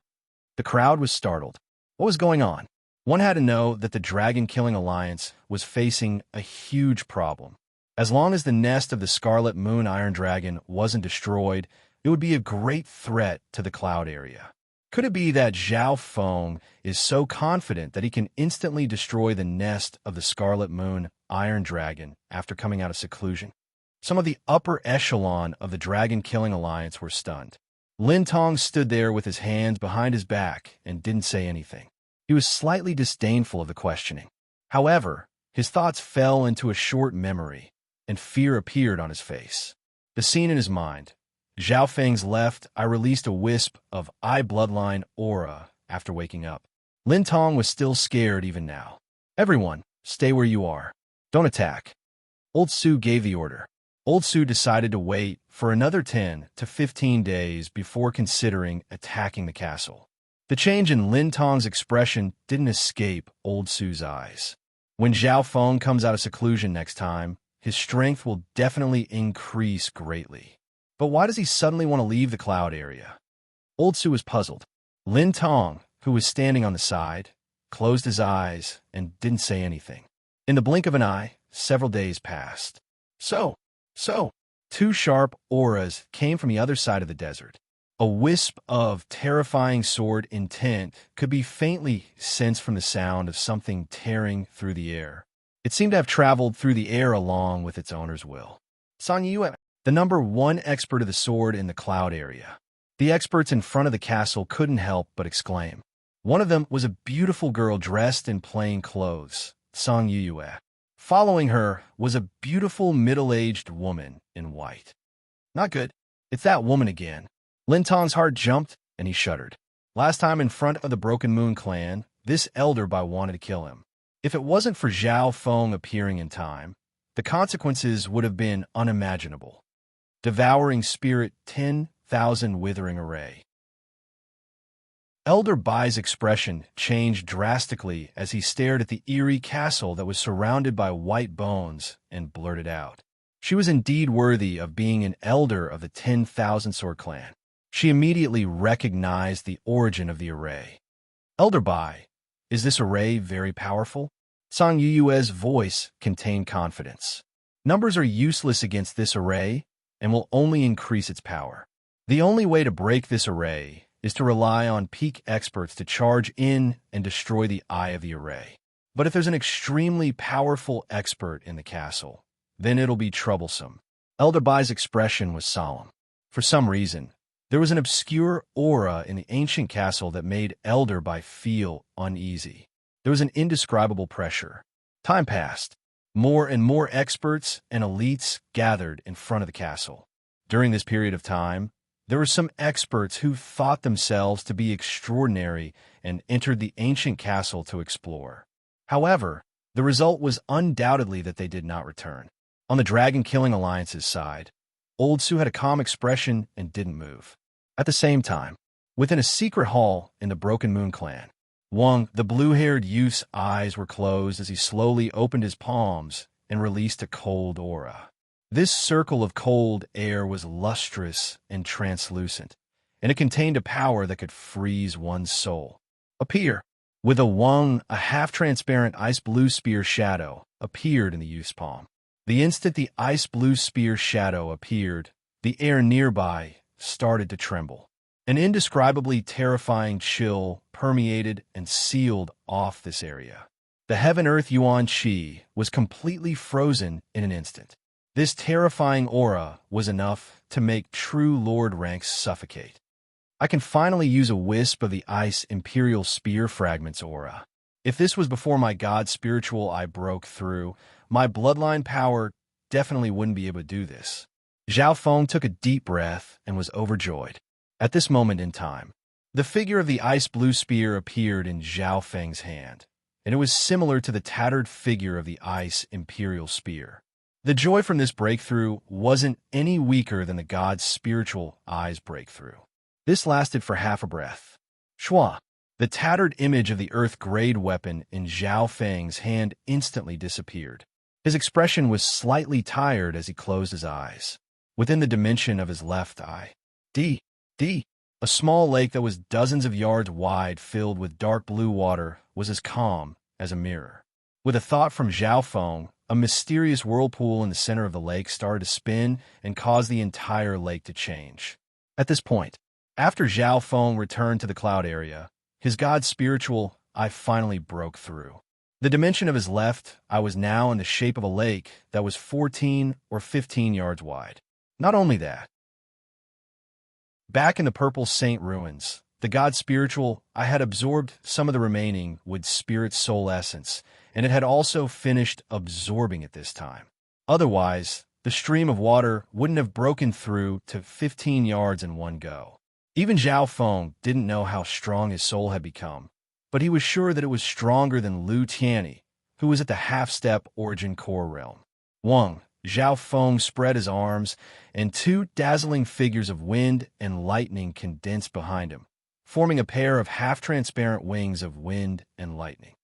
The crowd was startled. What was going on? One had to know that the Dragon Killing Alliance was facing a huge problem. As long as the nest of the Scarlet Moon Iron Dragon wasn't destroyed, it would be a great threat to the cloud area. Could it be that Zhao Feng is so confident that he can instantly destroy the nest of the Scarlet Moon Iron Dragon after coming out of seclusion? Some of the upper echelon of the Dragon Killing Alliance were stunned. Lin Tong stood there with his hands behind his back and didn't say anything. He was slightly disdainful of the questioning. However, his thoughts fell into a short memory, and fear appeared on his face. The scene in his mind. Zhao Feng's left, I released a wisp of eye bloodline aura after waking up. Lin Tong was still scared even now. Everyone, stay where you are. Don't attack. Old Su gave the order. Old Su decided to wait for another 10 to 15 days before considering attacking the castle. The change in Lin Tong's expression didn't escape Old Su's eyes. When Zhao Feng comes out of seclusion next time, his strength will definitely increase greatly. But why does he suddenly want to leave the cloud area? Old Su was puzzled. Lin Tong, who was standing on the side, closed his eyes and didn't say anything. In the blink of an eye, several days passed. So, two sharp auras came from the other side of the desert. A wisp of terrifying sword intent could be faintly sensed from the sound of something tearing through the air. It seemed to have traveled through the air along with its owner's will. Song Yue, the number one expert of the sword in the cloud area. The experts in front of the castle couldn't help but exclaim. One of them was a beautiful girl dressed in plain clothes, Song Yue. Following her was a beautiful middle-aged woman in white. Not good. It's that woman again. Lin Tong's heart jumped, and he shuddered. Last time in front of the Broken Moon clan, this elder bai wanted to kill him. If it wasn't for Zhao Feng appearing in time, the consequences would have been unimaginable. Devouring Spirit 10,000 Withering Array. Elder Bai's expression changed drastically as he stared at the eerie castle that was surrounded by white bones and blurted out. She was indeed worthy of being an elder of the 10,000 Sword clan. She immediately recognized the origin of the array. Elder Bai, is this array very powerful? Song Yue's voice contained confidence. Numbers are useless against this array and will only increase its power. The only way to break this array is to rely on peak experts to charge in and destroy the eye of the array. But if there's an extremely powerful expert in the castle, then it'll be troublesome. Elder Bai's expression was solemn. For some reason, there was an obscure aura in the ancient castle that made Elder Bai feel uneasy. There was an indescribable pressure. Time passed. More and more experts and elites gathered in front of the castle. During this period of time, there were some experts who thought themselves to be extraordinary and entered the ancient castle to explore. However, the result was undoubtedly that they did not return. On the Dragon Killing Alliance's side, Old Su had a calm expression and didn't move. At the same time, within a secret hall in the Broken Moon clan, Wang, the blue-haired youth's eyes were closed as he slowly opened his palms and released a cold aura. This circle of cold air was lustrous and translucent, and it contained a power that could freeze one's soul. Appear! With a Wang, a half-transparent ice-blue spear shadow appeared in the youth's palm. The instant the ice-blue spear shadow appeared, the air nearby started to tremble. An indescribably terrifying chill permeated and sealed off this area. The Heaven-Earth Yuan Qi was completely frozen in an instant. This terrifying aura was enough to make true Lord ranks suffocate. I can finally use a wisp of the Ice Imperial Spear Fragments aura. If this was before my God Spiritual I broke through, my bloodline power definitely wouldn't be able to do this. Zhao Feng took a deep breath and was overjoyed. At this moment in time, the figure of the ice blue spear appeared in Zhao Feng's hand, and it was similar to the tattered figure of the Ice Imperial Spear. The joy from this breakthrough wasn't any weaker than the God's Spiritual Eye's breakthrough. This lasted for half a breath. Shua! The tattered image of the Earth-grade weapon in Zhao Feng's hand instantly disappeared. His expression was slightly tired as he closed his eyes. Within the dimension of his left eye, a small lake that was dozens of yards wide filled with dark blue water was as calm as a mirror. With a thought from Zhao Feng, a mysterious whirlpool in the center of the lake started to spin and caused the entire lake to change. At this point, after Zhao Feng returned to the cloud area, his God Spiritual Eye finally broke through. The dimension of his left eye was now in the shape of a lake that was 14 or 15 yards wide. Not only that, back in the Purple Saint ruins, the God Spiritual Eye had absorbed some of the remaining Wood Spirit Soul Essence, and it had also finished absorbing it this time. Otherwise, the stream of water wouldn't have broken through to 15 yards in one go. Even Zhao Feng didn't know how strong his soul had become, but he was sure that it was stronger than Lu Tianyi, who was at the half-step origin core realm. Wang, Zhao Feng spread his arms, and two dazzling figures of wind and lightning condensed behind him, forming a pair of half-transparent wings of wind and lightning.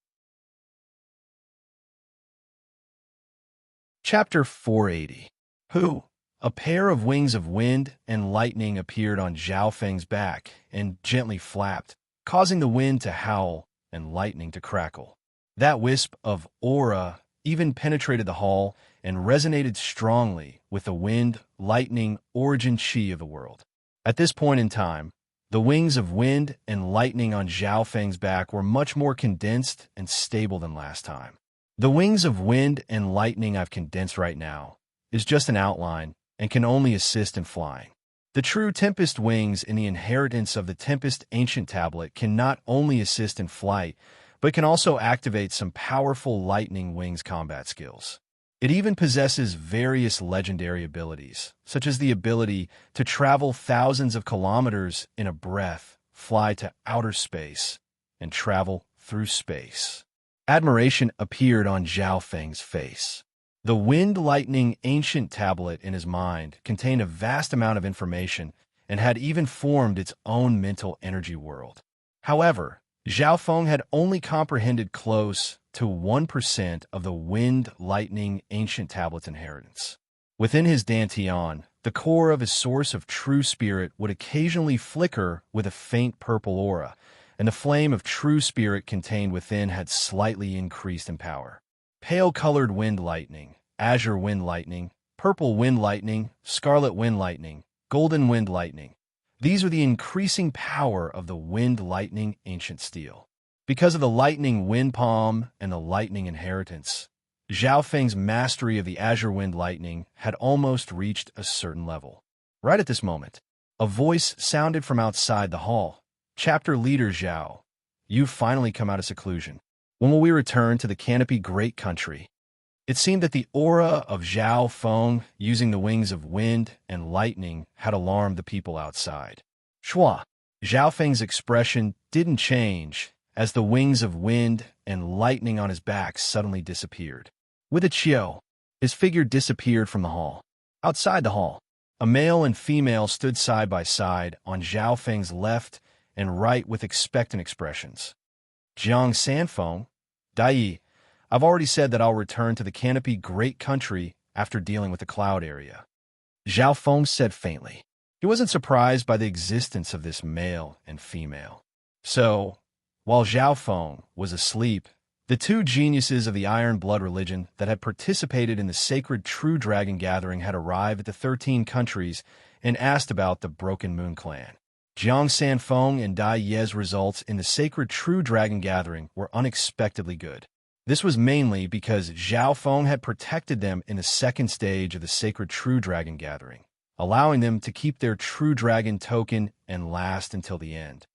Chapter 480. Who? A pair of wings of wind and lightning appeared on Zhao Feng's back and gently flapped, causing the wind to howl and lightning to crackle. That wisp of aura even penetrated the hall and resonated strongly with the wind, lightning, origin chi of the world. At this point in time, the wings of wind and lightning on Zhao Feng's back were much more condensed and stable than last time. The wings of wind and lightning I've condensed right now is just an outline and can only assist in flying. The true Tempest wings in the inheritance of the Tempest Ancient Tablet can not only assist in flight, but can also activate some powerful lightning wings combat skills. It even possesses various legendary abilities, such as the ability to travel thousands of kilometers in a breath, fly to outer space, and travel through space. Admiration appeared on Zhao Feng's face. The Wind-Lightning Ancient Tablet in his mind contained a vast amount of information and had even formed its own mental energy world. However, Zhao Feng had only comprehended close to 1% of the Wind-Lightning Ancient Tablet's inheritance. Within his dantian, the core of his source of true spirit would occasionally flicker with a faint purple aura, and the flame of true spirit contained within had slightly increased in power. Pale-colored wind lightning, azure wind lightning, purple wind lightning, scarlet wind lightning, golden wind lightning. These are the increasing power of the wind lightning ancient steel. Because of the lightning wind palm and the lightning inheritance, Zhao Feng's mastery of the azure wind lightning had almost reached a certain level. Right at this moment, a voice sounded from outside the hall. Chapter leader Zhao, you've finally come out of seclusion. When will we return to the canopy great country? It seemed that the aura of Zhao Feng, using the wings of wind and lightning, had alarmed the people outside. Shua, Zhao Feng's expression didn't change as the wings of wind and lightning on his back suddenly disappeared. With a chiao, his figure disappeared from the hall. Outside the hall, a male and female stood side by side on Zhao Feng's left and right with expectant expressions. Jiang Sanfeng, Dai, I've already said that I'll return to the canopy great country after dealing with the cloud area. Zhao Feng said faintly. He wasn't surprised by the existence of this male and female. So, while Zhao Feng was asleep, the two geniuses of the Iron Blood religion that had participated in the sacred True Dragon gathering had arrived at the 13 countries and asked about the Broken Moon clan. Jiang Sanfeng and Dai Ye's results in the sacred True Dragon gathering were unexpectedly good. This was mainly because Zhao Feng had protected them in the second stage of the sacred True Dragon gathering, allowing them to keep their True Dragon token and last until the end.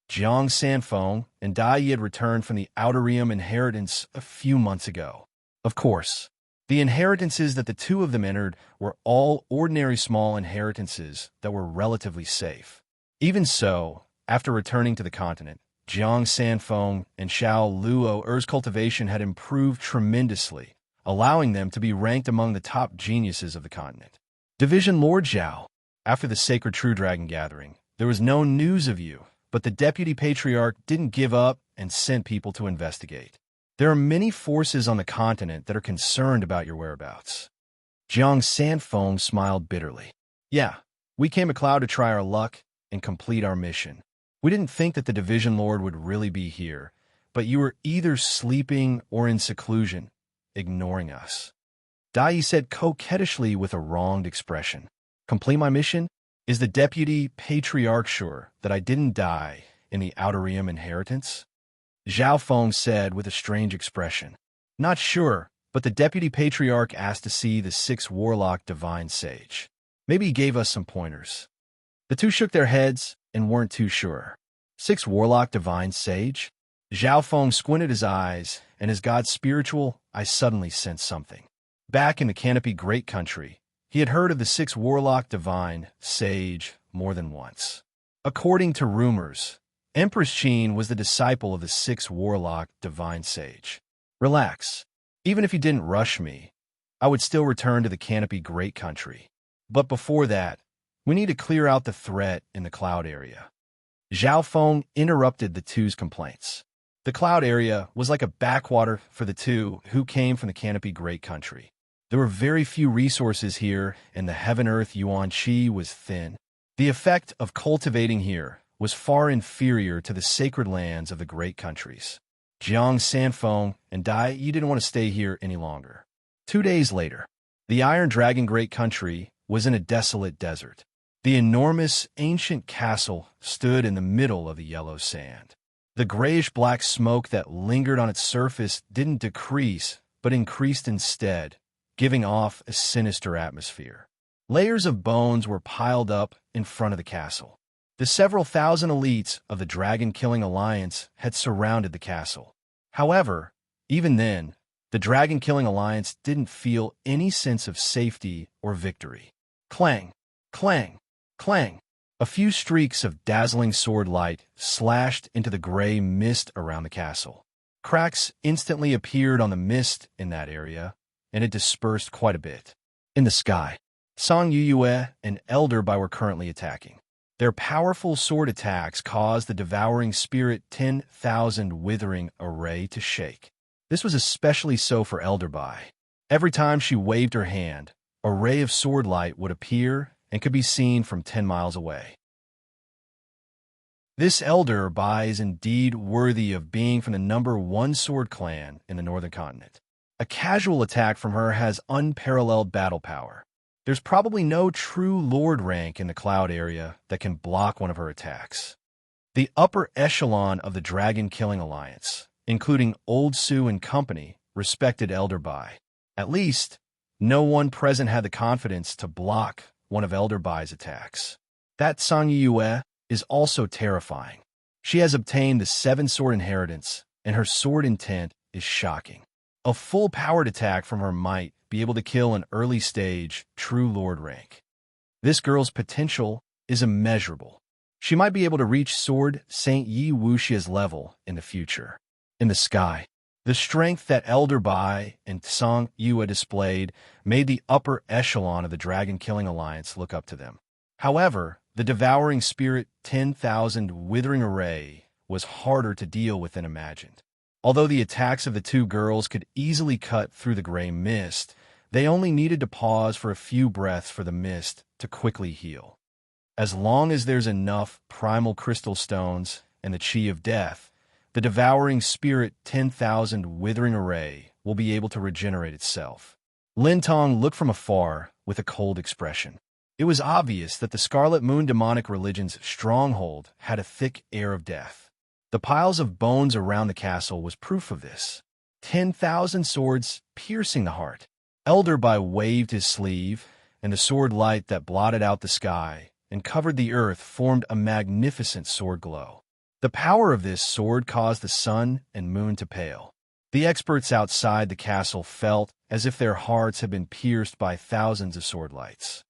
Jiang Sanfeng and Dai Yi had returned from the Outer Realm inheritance a few months ago. Of course, the inheritances that the two of them entered were all ordinary small inheritances that were relatively safe. Even so, after returning to the continent, Jiang Sanfeng and Xiao Luo's cultivation had improved tremendously, allowing them to be ranked among the top geniuses of the continent. Division Lord Zhao, after the sacred True Dragon gathering, there was no news of you, but the Deputy Patriarch didn't give up and sent people to investigate. There are many forces on the continent that are concerned about your whereabouts. Jiang Sanfeng smiled bitterly. Yeah, we came to Cloud to try our luck and complete our mission. We didn't think that the Division Lord would really be here, but you were either sleeping or in seclusion, ignoring us. Dai said coquettishly with a wronged expression. Complete my mission? Is the Deputy Patriarch sure that I didn't die in the Outer Realm inheritance? Zhao Feng said with a strange expression. Not sure, but the Deputy Patriarch asked to see the 6 Warlock Divine Sage. Maybe he gave us some pointers. The two shook their heads and weren't too sure. 6 Warlock Divine Sage? Zhao Feng squinted his eyes, and as God spiritual, I suddenly sensed something. Back in the Canopy Great Country, he had heard of the 6 Warlock Divine Sage more than once. According to rumors, Empress Qin was the disciple of the 6 Warlock Divine Sage. Relax. Even if you didn't rush me, I would still return to the Canopy Great Country. But before that, we need to clear out the threat in the cloud area. Zhao Feng interrupted the two's complaints. The cloud area was like a backwater for the two who came from the Canopy Great Country. There were very few resources here, and the heaven-earth yuan qi was thin. The effect of cultivating here was far inferior to the sacred lands of the great countries. Jiang Sanfeng and Dai Yi didn't want to stay here any longer. 2 days later, the Iron Dragon Great Country was in a desolate desert. The enormous ancient castle stood in the middle of the yellow sand. The grayish-black smoke that lingered on its surface didn't decrease, but increased instead, giving off a sinister atmosphere. Layers of bones were piled up in front of the castle. The several thousand elites of the Dragon-Killing Alliance had surrounded the castle. However, even then, the Dragon-Killing Alliance didn't feel any sense of safety or victory. Clang, clang, clang. A few streaks of dazzling sword light slashed into the gray mist around the castle. Cracks instantly appeared on the mist in that area, and it dispersed quite a bit. In the sky, Song Yuyue and Elder Bai were currently attacking. Their powerful sword attacks caused the Devouring Spirit 10,000 Withering Array to shake. This was especially so for Elder Bai. Every time she waved her hand, a ray of sword light would appear and could be seen from 10 miles away. This Elder Bai is indeed worthy of being from the #1 sword clan in the northern continent. A casual attack from her has unparalleled battle power. There's probably no true Lord rank in the cloud area that can block one of her attacks. The upper echelon of the dragon-killing alliance, including Old Sue and company, respected Elder Bai. At least, no one present had the confidence to block one of Elder Bai's attacks. That Song Yue is also terrifying. She has obtained the seven-sword inheritance, and her sword intent is shocking. A full-powered attack from her might be able to kill an early-stage, true Lord rank. This girl's potential is immeasurable. She might be able to reach Sword Saint Yi Wuxia's level in the future. In the sky, the strength that Elder Bai and Song Yue displayed made the upper echelon of the dragon-killing alliance look up to them. However, the devouring spirit 10,000 withering array was harder to deal with than imagined. Although the attacks of the two girls could easily cut through the gray mist, they only needed to pause for a few breaths for the mist to quickly heal. As long as there's enough primal crystal stones and the chi of death, the devouring spirit 10,000 withering array will be able to regenerate itself. Lin Tong looked from afar with a cold expression. It was obvious that the Scarlet Moon demonic religion's stronghold had a thick air of death. The piles of bones around the castle was proof of this. 10,000 swords piercing the heart. Elder Bai waved his sleeve, and the sword light that blotted out the sky and covered the earth formed a magnificent sword glow. The power of this sword caused the sun and moon to pale. The experts outside the castle felt as if their hearts had been pierced by thousands of sword lights.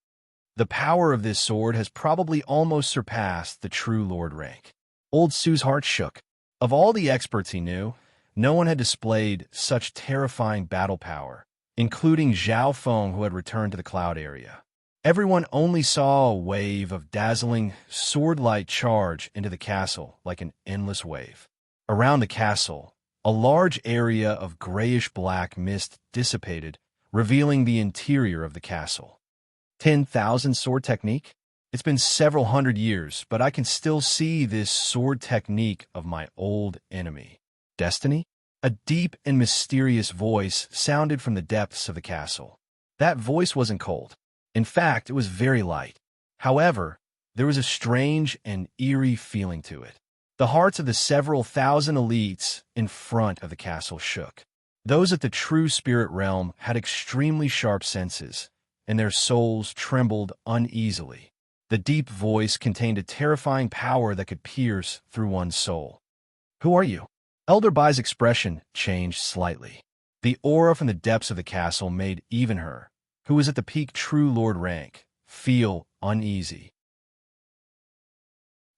The power of this sword has probably almost surpassed the true Lord rank. Old Sue's heart shook. Of all the experts he knew, no one had displayed such terrifying battle power, including Zhao Feng, who had returned to the cloud area. Everyone only saw a wave of dazzling sword-light charge into the castle like an endless wave. Around the castle, a large area of grayish-black mist dissipated, revealing the interior of the castle. 10,000 sword technique? It's been several hundred years, but I can still see this sword technique of my old enemy. Destiny? A deep and mysterious voice sounded from the depths of the castle. That voice wasn't cold. In fact, it was very light. However, there was a strange and eerie feeling to it. The hearts of the several thousand elites in front of the castle shook. Those at the true spirit realm had extremely sharp senses, and their souls trembled uneasily. The deep voice contained a terrifying power that could pierce through one's soul. Who are you? Elder Bai's expression changed slightly. The aura from the depths of the castle made even her, who was at the peak true Lord rank, feel uneasy.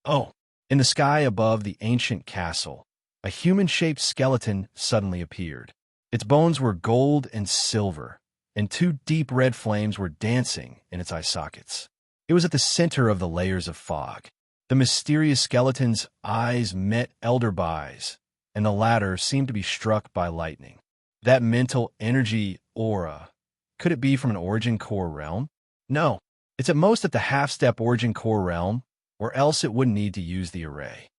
Oh, in the sky above the ancient castle, a human-shaped skeleton suddenly appeared. Its bones were gold and silver, and two deep red flames were dancing in its eye sockets. It was at the center of the layers of fog. The mysterious skeleton's eyes met Elder Bai's, and the latter seemed to be struck by lightning. That mental energy aura, could it be from an origin core realm? No, it's at most at the half-step origin core realm, or else it wouldn't need to use the array.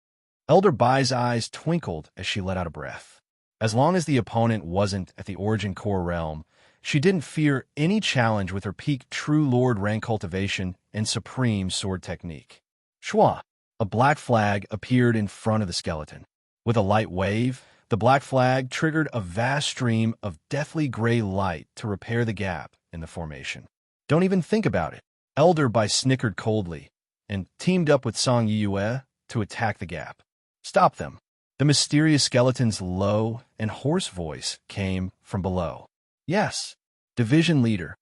Elder Bai's eyes twinkled as she let out a breath. As long as the opponent wasn't at the origin core realm, she didn't fear any challenge with her peak true Lord rank cultivation and supreme sword technique. Shwa! A black flag appeared in front of the skeleton. With a light wave, the black flag triggered a vast stream of deathly gray light to repair the gap in the formation. Don't even think about it. Elder Bai snickered coldly and teamed up with Song Yue to attack the gap. Stop them. The mysterious skeleton's low and hoarse voice came from below. Yes, division leader.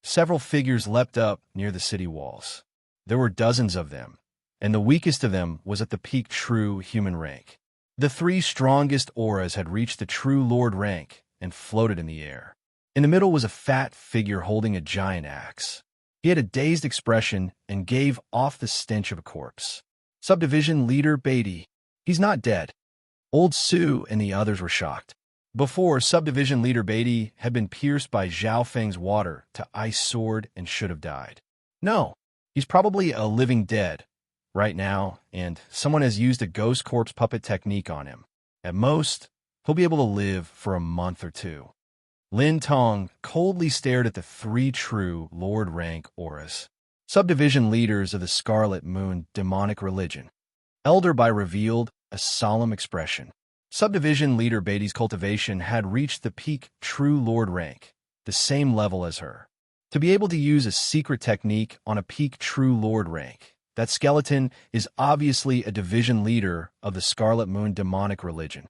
Several figures leapt up near the city walls. There were dozens of them, and the weakest of them was at the peak true human rank. The three strongest auras had reached the true Lord rank and floated in the air. In the middle was a fat figure holding a giant axe. He had a dazed expression and gave off the stench of a corpse. Subdivision leader Beatty. He's not dead. Old Sue and the others were shocked. Before, subdivision leader Beatty had been pierced by Zhao Feng's water to ice sword and should have died. No, he's probably a living dead right now, and someone has used a ghost corpse puppet technique on him. At most, he'll be able to live for a month or two. Lin Tong coldly stared at the three true Lord rank auras, subdivision leaders of the Scarlet Moon demonic religion. Elder Bai revealed a solemn expression. Subdivision leader Beatty's cultivation had reached the peak true Lord rank, the same level as her. To be able to use a secret technique on a peak true Lord rank, that skeleton is obviously a division leader of the Scarlet Moon demonic religion.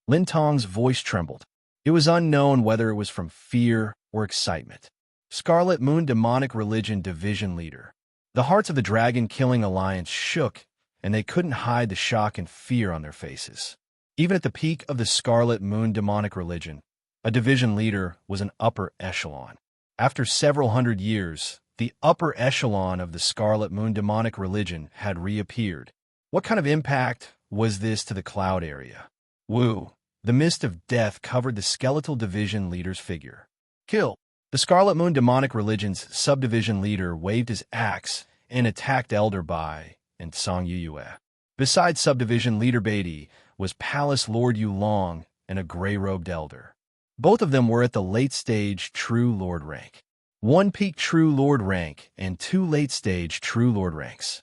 Lin Tong's voice trembled. It was unknown whether it was from fear or excitement. Scarlet Moon demonic religion division leader. The hearts of the dragon-killing alliance shook, and they couldn't hide the shock and fear on their faces. Even at the peak of the Scarlet Moon demonic religion, a division leader was an upper echelon. After several hundred years, the upper echelon of the Scarlet Moon demonic religion had reappeared. What kind of impact was this to the cloud area? Woo! The mist of death covered the skeletal division leader's figure. Kill! The Scarlet Moon demonic religion's subdivision leader waved his axe and attacked Elder Bai and Song Yue. Beside subdivision leader Beatty was Palace Lord Yulong and a gray-robed elder. Both of them were at the late-stage True Lord rank. One peak True Lord rank and two late-stage True Lord ranks.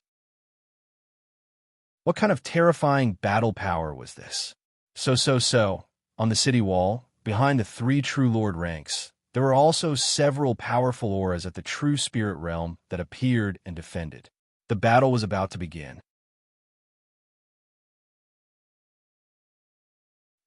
What kind of terrifying battle power was this? So, on the city wall, behind the three True Lord ranks, there were also several powerful auras at the True Spirit realm that appeared and defended. The battle was about to begin.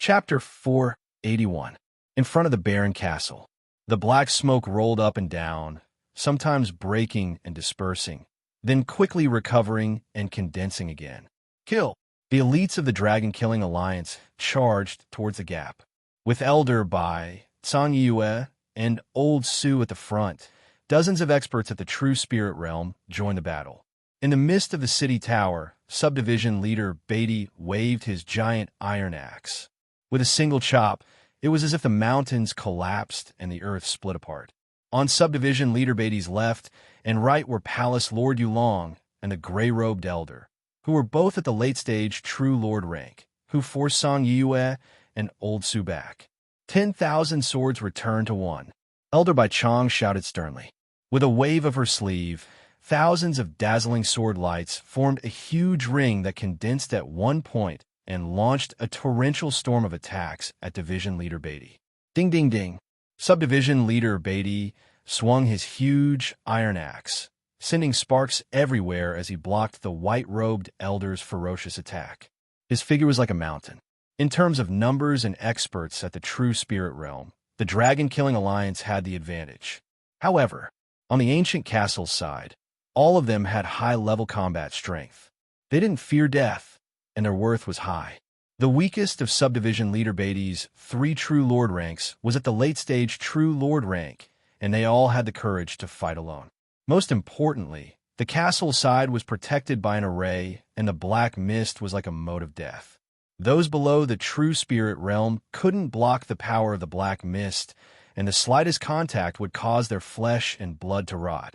Chapter 481. In front of the barren castle, the black smoke rolled up and down, sometimes breaking and dispersing, then quickly recovering and condensing again. Kill! The elites of the dragon-killing alliance charged towards the gap. With Elder Bai, Song Yue, and Old Su at the front, dozens of experts at the True Spirit realm joined the battle. In the midst of the city tower, subdivision leader Beatty waved his giant iron axe. With a single chop, it was as if the mountains collapsed and the earth split apart. On subdivision leader Beatty's left and right were Palace Lord Yulong and the gray-robed elder, who were both at the late-stage True Lord rank, who forced Song Yue and Old Su back. 10,000 swords returned to one. Elder Bai Chong shouted sternly. With a wave of her sleeve, thousands of dazzling sword lights formed a huge ring that condensed at one point and launched a torrential storm of attacks at Division Leader Beatty. Ding, ding, ding. Subdivision Leader Beatty swung his huge iron axe, sending sparks everywhere as he blocked the white-robed elder's ferocious attack. His figure was like a mountain. In terms of numbers and experts at the True Spirit realm, the dragon-killing alliance had the advantage. However, on the ancient castle's side, all of them had high-level combat strength. They didn't fear death, and their worth was high. The weakest of subdivision leader Beatty's three True Lord ranks was at the late-stage True Lord rank, and they all had the courage to fight alone. Most importantly, the castle side was protected by an array, and the black mist was like a mote of death. Those below the True Spirit realm couldn't block the power of the black mist, and the slightest contact would cause their flesh and blood to rot,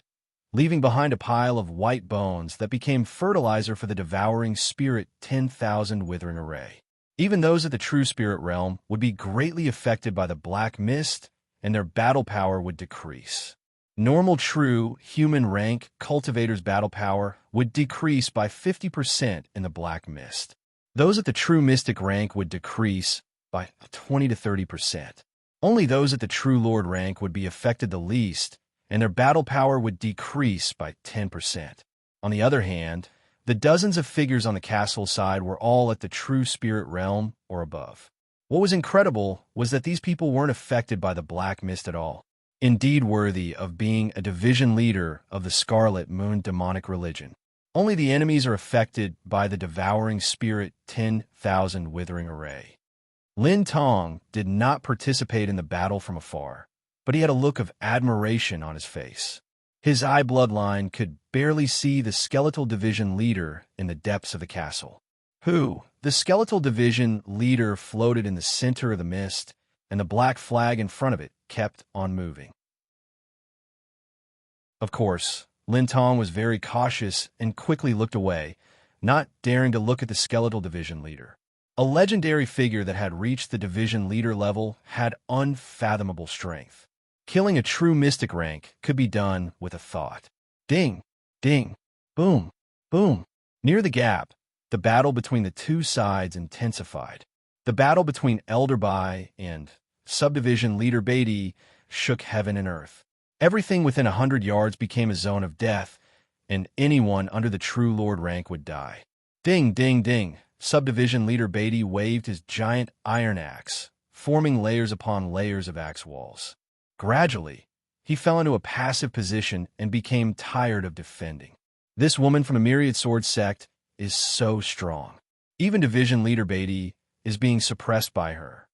leaving behind a pile of white bones that became fertilizer for the devouring spirit 10,000 withering array. Even those at the True Spirit realm would be greatly affected by the black mist, and their battle power would decrease. Normal true human rank cultivators' battle power would decrease by 50% in the black mist. Those at the true mystic rank would decrease by 20 to 30%. Only those at the True Lord rank would be affected the least, and their battle power would decrease by 10%. On the other hand, the dozens of figures on the castle side were all at the True Spirit realm or above. What was incredible was that these people weren't affected by the black mist at all, indeed worthy of being a division leader of the Scarlet Moon demonic religion. Only the enemies are affected by the devouring spirit 10,000 withering array. Lin Tong did not participate in the battle from afar, but he had a look of admiration on his face. His eye bloodline could barely see the skeletal division leader in the depths of the castle. The skeletal division leader floated in the center of the mist, and the black flag in front of it kept on moving. Of course, Lin Tong was very cautious and quickly looked away, not daring to look at the skeletal division leader. A legendary figure that had reached the division leader level had unfathomable strength. Killing a true mystic rank could be done with a thought. Ding, ding, boom, boom. Near the gap, the battle between the two sides intensified. The battle between Elder Bai and subdivision leader Beatty shook heaven and earth. Everything within 100 yards became a zone of death, and anyone under the true Lord rank would die. Ding, ding, ding. Subdivision leader Beatty waved his giant iron axe, forming layers upon layers of axe walls. Gradually, he fell into a passive position and became tired of defending. This woman from a myriad sword sect is so strong. Even division leader Beatty is being suppressed by her.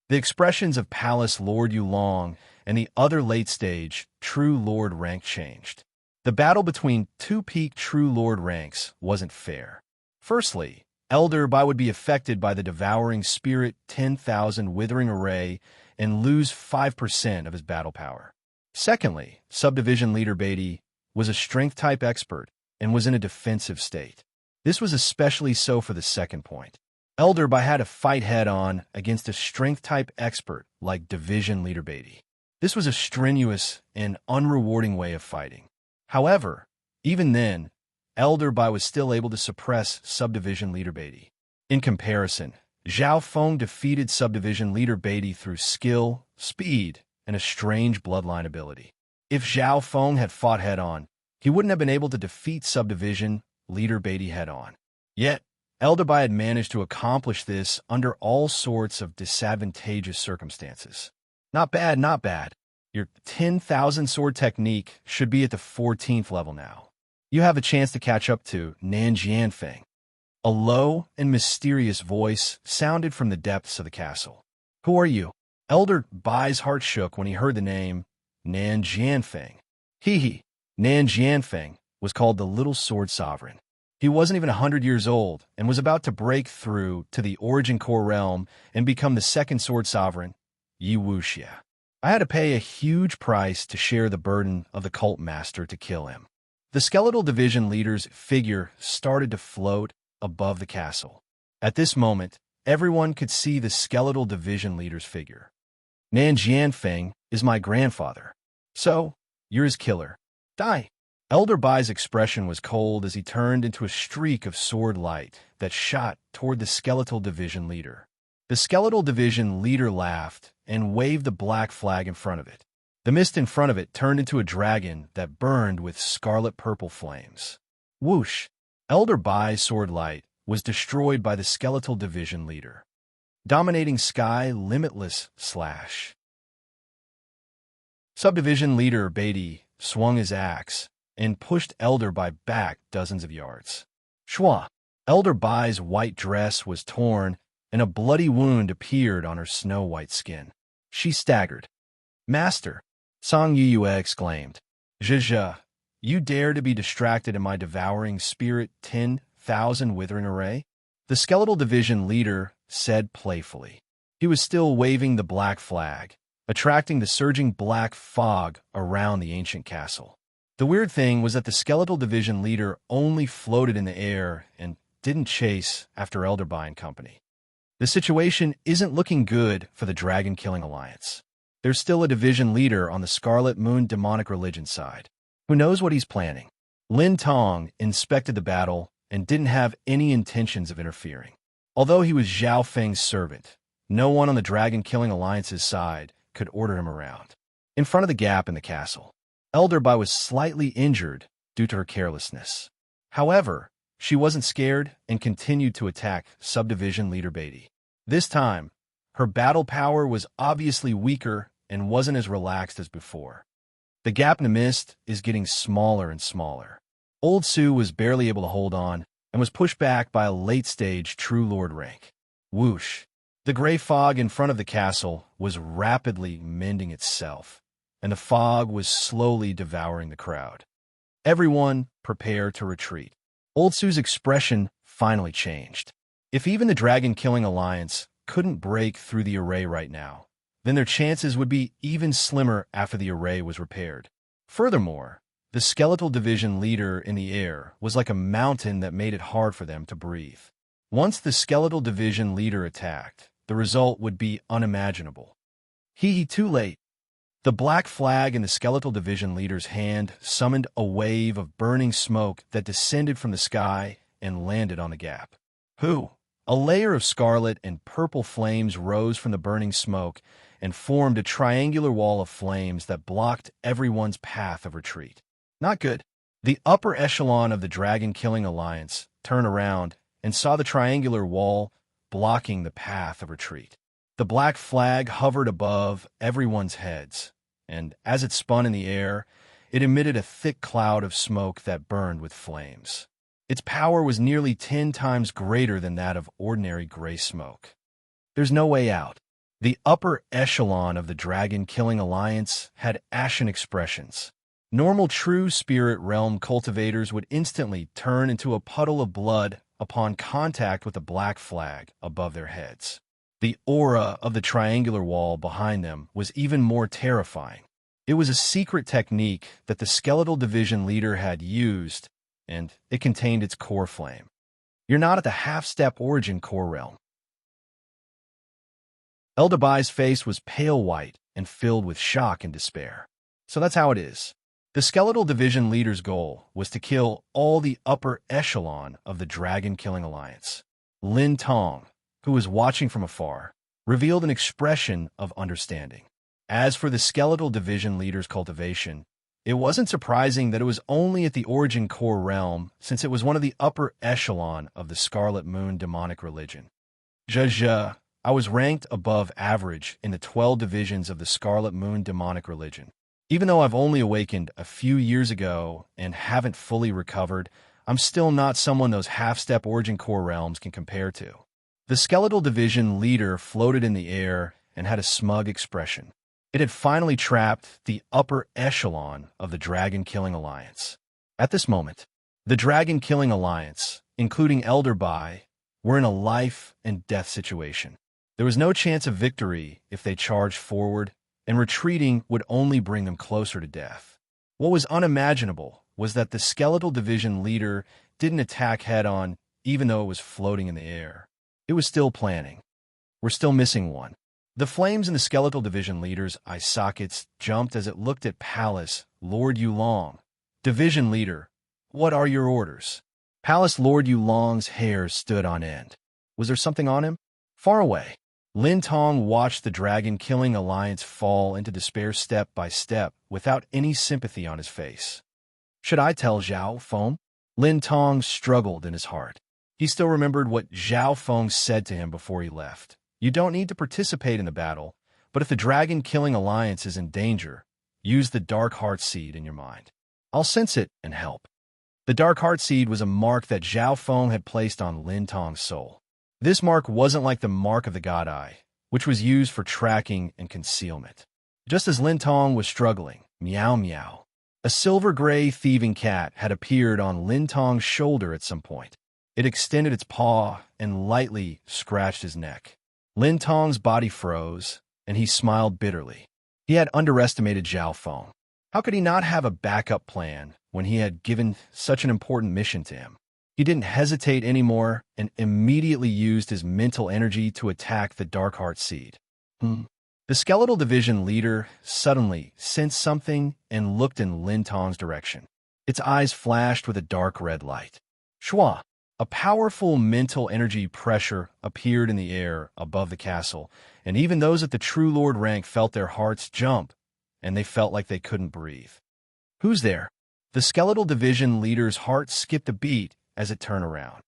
The expressions of Palace Lord Yulong and the other late-stage True Lord rank changed. The battle between two peak True Lord ranks wasn't fair. Firstly, Elder Bai would be affected by the Devouring Spirit 10,000 Withering Array and lose 5% of his battle power. Secondly, Subdivision Leader Beatty was a Strength-type expert and was in a defensive state. This was especially so for the second point. Elder Bai had to fight head-on against a Strength-type expert like Division Leader Beatty. This was a strenuous and unrewarding way of fighting. However, even then, Elder Bai was still able to suppress Subdivision Leader Beatty. In comparison, Zhao Feng defeated Subdivision Leader Beatty through skill, speed, and a strange bloodline ability. If Zhao Feng had fought head-on, he wouldn't have been able to defeat Subdivision Leader Beatty head-on. Yet, Elder Bai had managed to accomplish this under all sorts of disadvantageous circumstances. Not bad, not bad. Your 10,000 sword technique should be at the 14th level now. You have a chance to catch up to Nan Jianfeng. A low and mysterious voice sounded from the depths of the castle. Who are you? Elder Bai's heart shook when he heard the name Nan Jianfeng. Hee. Nan Jianfeng was called the Little Sword Sovereign. He wasn't even 100 years old and was about to break through to the Origin Core realm and become the second Sword Sovereign, Yi Wuxia. I had to pay a huge price to share the burden of the cult master to kill him. The skeletal division leader's figure started to float above the castle. At this moment, everyone could see the skeletal division leader's figure. Nan Jianfeng is my grandfather. So, you're his killer. Die. Elder Bai's expression was cold as he turned into a streak of sword light that shot toward the skeletal division leader. The skeletal division leader laughed and waved the black flag in front of it. The mist in front of it turned into a dragon that burned with scarlet-purple flames. Whoosh! Elder Bai's sword light was destroyed by the skeletal division leader. Dominating sky, limitless slash. Subdivision leader Beatty swung his axe and pushed Elder Bai back dozens of yards. Shwa! Elder Bai's white dress was torn and a bloody wound appeared on her snow-white skin. She staggered. Master! Song Yue exclaimed. Zhezhe, you dare to be distracted in my devouring spirit 10,000 withering array? The skeletal division leader said playfully. He was still waving the black flag, attracting the surging black fog around the ancient castle. The weird thing was that the skeletal division leader only floated in the air and didn't chase after Elder Bai and company. The situation isn't looking good for the Dragon Killing Alliance. There's still a division leader on the Scarlet Moon demonic religion side. Who knows what he's planning? Lin Tong inspected the battle and didn't have any intentions of interfering. Although he was Zhao Feng's servant, no one on the Dragon Killing Alliance's side could order him around. In front of the gap in the castle, Elder Bai was slightly injured due to her carelessness. However, she wasn't scared and continued to attack Subdivision Leader Beatty. This time, her battle power was obviously weaker and wasn't as relaxed as before. The gap in the mist is getting smaller and smaller. Old Su was barely able to hold on and was pushed back by a late-stage True Lord rank. Whoosh! The gray fog in front of the castle was rapidly mending itself, and the fog was slowly devouring the crowd. Everyone prepared to retreat. Old Su's expression finally changed. If even the Dragon Killing Alliance couldn't break through the array right now, then their chances would be even slimmer after the array was repaired. Furthermore, the skeletal division leader in the air was like a mountain that made it hard for them to breathe. Once the skeletal division leader attacked, the result would be unimaginable. Too late. The black flag in the skeletal division leader's hand summoned a wave of burning smoke that descended from the sky and landed on the gap. A layer of scarlet and purple flames rose from the burning smoke and formed a triangular wall of flames that blocked everyone's path of retreat. Not good. The upper echelon of the dragon-killing alliance turned around and saw the triangular wall blocking the path of retreat. The black flag hovered above everyone's heads, and as it spun in the air, it emitted a thick cloud of smoke that burned with flames. Its power was nearly 10 times greater than that of ordinary gray smoke. There's no way out. The upper echelon of the dragon-killing alliance had ashen expressions. Normal true spirit realm cultivators would instantly turn into a puddle of blood upon contact with the black flag above their heads. The aura of the triangular wall behind them was even more terrifying. It was a secret technique that the skeletal division leader had used, and it contained its core flame. You're not at the half-step origin core realm. Eldabai's face was pale white and filled with shock and despair. So that's how it is. The skeletal division leader's goal was to kill all the upper echelon of the dragon-killing alliance. Lin Tong, who was watching from afar, revealed an expression of understanding. As for the skeletal division leader's cultivation, it wasn't surprising that it was only at the origin core realm, since it was one of the upper echelon of the Scarlet Moon demonic religion. I was ranked above average in the 12 divisions of the Scarlet Moon demonic religion. Even though I've only awakened a few years ago and haven't fully recovered, I'm still not someone those half-step origin core realms can compare to. The skeletal division leader floated in the air and had a smug expression. It had finally trapped the upper echelon of the dragon-killing alliance. At this moment, the dragon-killing alliance, including Elder Bai, were in a life-and-death situation. There was no chance of victory if they charged forward, and retreating would only bring them closer to death. What was unimaginable was that the skeletal division leader didn't attack head-on, even though it was floating in the air. It was still planning. We're still missing one. The flames in the skeletal division leader's eye sockets jumped as it looked at Palace Lord Yulong. Division leader, what are your orders? Palace Lord Yulong's hair stood on end. Was there something on him? Far away, Lin Tong watched the dragon-killing alliance fall into despair step by step without any sympathy on his face. Should I tell Zhao Feng? Lin Tong struggled in his heart. He still remembered what Zhao Feng said to him before he left. You don't need to participate in the battle, but if the dragon-killing alliance is in danger, use the Dark Heart Seed in your mind. I'll sense it and help. The Dark Heart Seed was a mark that Zhao Feng had placed on Lin Tong's soul. This mark wasn't like the mark of the God Eye, which was used for tracking and concealment. Just as Lin Tong was struggling, meow meow, a silver-gray thieving cat had appeared on Lin Tong's shoulder at some point. It extended its paw and lightly scratched his neck. Lin Tong's body froze, and he smiled bitterly. He had underestimated Zhao Feng. How could he not have a backup plan when he had given such an important mission to him? He didn't hesitate anymore and immediately used his mental energy to attack the Dark Heart Seed. The skeletal division leader suddenly sensed something and looked in Lin Tong's direction. Its eyes flashed with a dark red light. Shua! A powerful mental energy pressure appeared in the air above the castle, and even those at the True Lord rank felt their hearts jump, and they felt like they couldn't breathe. Who's there? The skeletal division leader's heart skipped a beat as it turned around.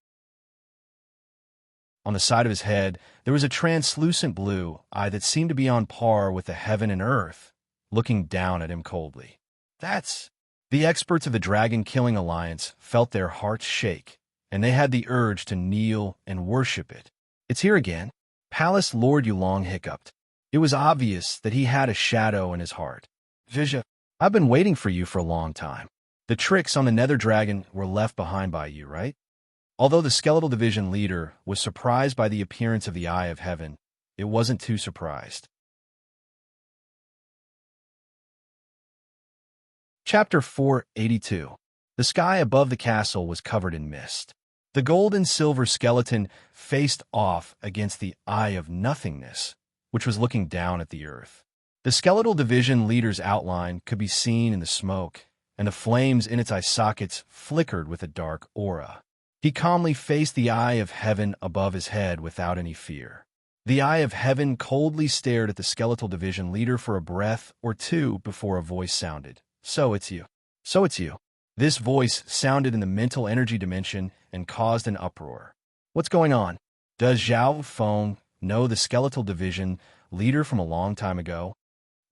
On the side of his head, there was a translucent blue eye that seemed to be on par with the heaven and earth, looking down at him coldly. That's... The experts of the Dragon-Killing Alliance felt their hearts shake, and they had the urge to kneel and worship it. It's here again. Palace Lord Yulong hiccuped. It was obvious that he had a shadow in his heart. Vizha, I've been waiting for you for a long time. The tricks on the Nether Dragon were left behind by you, right? Although the Skeletal Division leader was surprised by the appearance of the Eye of Heaven, it wasn't too surprised. Chapter 482. The sky above the castle was covered in mist. The gold and silver skeleton faced off against the Eye of Nothingness, which was looking down at the earth. The skeletal division leader's outline could be seen in the smoke, and the flames in its eye sockets flickered with a dark aura. He calmly faced the Eye of Heaven above his head without any fear. The Eye of Heaven coldly stared at the skeletal division leader for a breath or two before a voice sounded. "So it's you. So it's you." This voice sounded in the mental energy dimension and caused an uproar. What's going on? Does Zhao Feng know the skeletal division leader from a long time ago?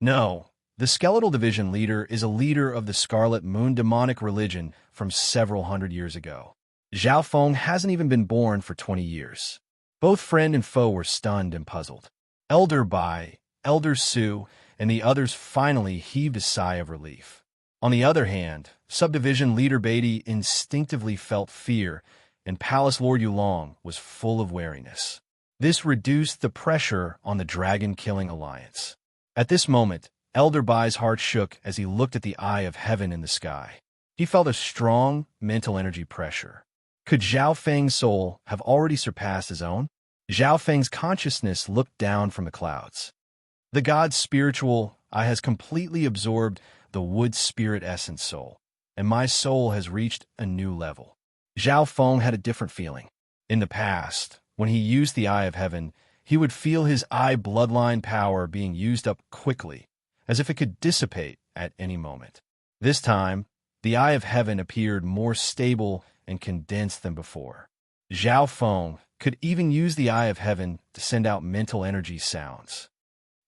No. The skeletal division leader is a leader of the Scarlet Moon demonic religion from several hundred years ago. Zhao Feng hasn't even been born for 20 years. Both friend and foe were stunned and puzzled. Elder Bai, Elder Su, and the others finally heaved a sigh of relief. On the other hand, Subdivision Leader Beatty instinctively felt fear, and Palace Lord Yulong was full of wariness. This reduced the pressure on the dragon-killing alliance. At this moment, Elder Bai's heart shook as he looked at the Eye of Heaven in the sky. He felt a strong mental energy pressure. Could Zhao Feng's soul have already surpassed his own? Zhao Feng's consciousness looked down from the clouds. The god's spiritual eye has completely absorbed the wood spirit essence soul, and my soul has reached a new level. Zhao Feng had a different feeling. In the past, when he used the Eye of Heaven, he would feel his eye bloodline power being used up quickly, as if it could dissipate at any moment. This time, the Eye of Heaven appeared more stable and condensed than before. Zhao Feng could even use the Eye of Heaven to send out mental energy sounds.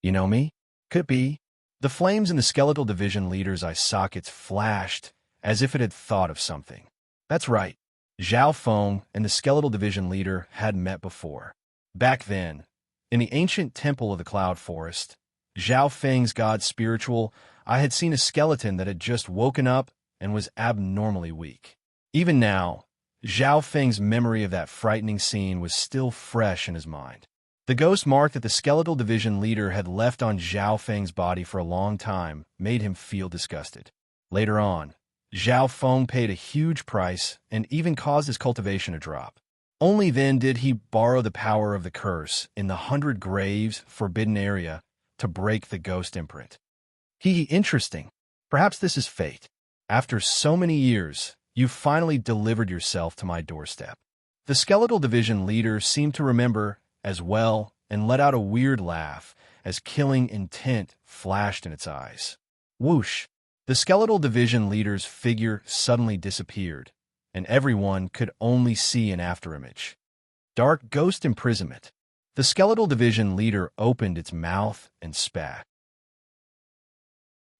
You know me? Could be. The flames in the skeletal division leader's eye sockets flashed as if it had thought of something. That's right. Zhao Feng and the skeletal division leader had met before. Back then, in the ancient temple of the Cloud Forest, Zhao Feng's god spiritual, I had seen a skeleton that had just woken up and was abnormally weak. Even now, Zhao Feng's memory of that frightening scene was still fresh in his mind. The ghost mark that the skeletal division leader had left on Zhao Feng's body for a long time made him feel disgusted. Later on, Zhao Feng paid a huge price and even caused his cultivation to drop. Only then did he borrow the power of the curse in the 100 Graves forbidden area to break the ghost imprint. Interesting. Perhaps this is fate. After so many years, you finally delivered yourself to my doorstep. The skeletal division leader seemed to remember as well and let out a weird laugh as killing intent flashed in its eyes. Whoosh! The skeletal division leader's figure suddenly disappeared, and everyone could only see an afterimage. Dark ghost imprisonment. The skeletal division leader opened its mouth and spat.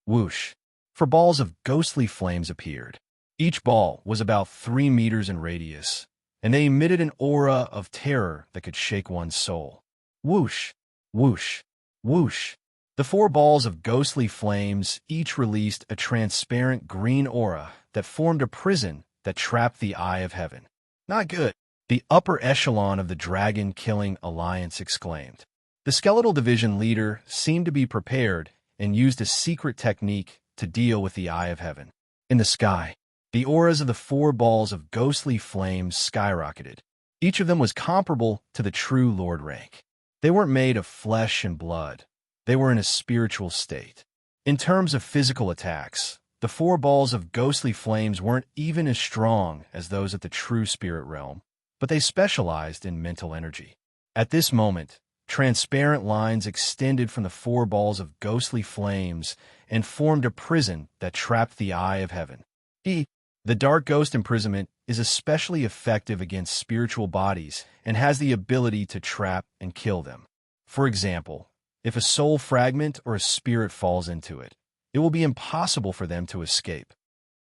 Whoosh! 4 balls of ghostly flames appeared. Each ball was about 3 meters in radius, and they emitted an aura of terror that could shake one's soul. Whoosh! Whoosh! Whoosh! The 4 balls of ghostly flames each released a transparent green aura that formed a prison that trapped the Eye of Heaven. Not good, the upper echelon of the dragon-killing alliance exclaimed. The skeletal division leader seemed to be prepared and used a secret technique to deal with the Eye of Heaven. In the sky, the auras of the 4 balls of ghostly flames skyrocketed. Each of them was comparable to the true Lord rank. They weren't made of flesh and blood. They were in a spiritual state. In terms of physical attacks, the 4 balls of ghostly flames weren't even as strong as those at the true spirit realm, but they specialized in mental energy. At this moment, transparent lines extended from the 4 balls of ghostly flames and formed a prison that trapped the Eye of Heaven. The dark ghost imprisonment is especially effective against spiritual bodies and has the ability to trap and kill them. For example, if a soul fragment or a spirit falls into it, it will be impossible for them to escape.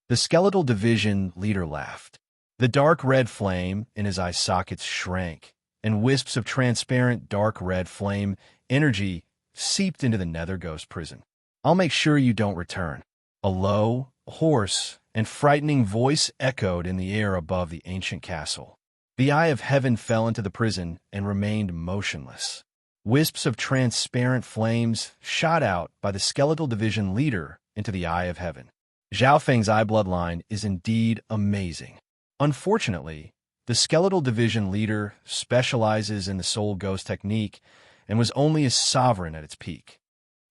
The skeletal division leader laughed. The dark red flame in his eye sockets shrank, and wisps of transparent dark red flame energy seeped into the nether ghost prison. I'll make sure you don't return. A low, hoarse, and frightening voice echoed in the air above the ancient castle. The Eye of Heaven fell into the prison and remained motionless. Wisps of transparent flames shot out by the skeletal division leader into the Eye of Heaven. Zhao Feng's eye bloodline is indeed amazing. Unfortunately, The skeletal division leader specializes in the soul ghost technique and was only a sovereign at its peak.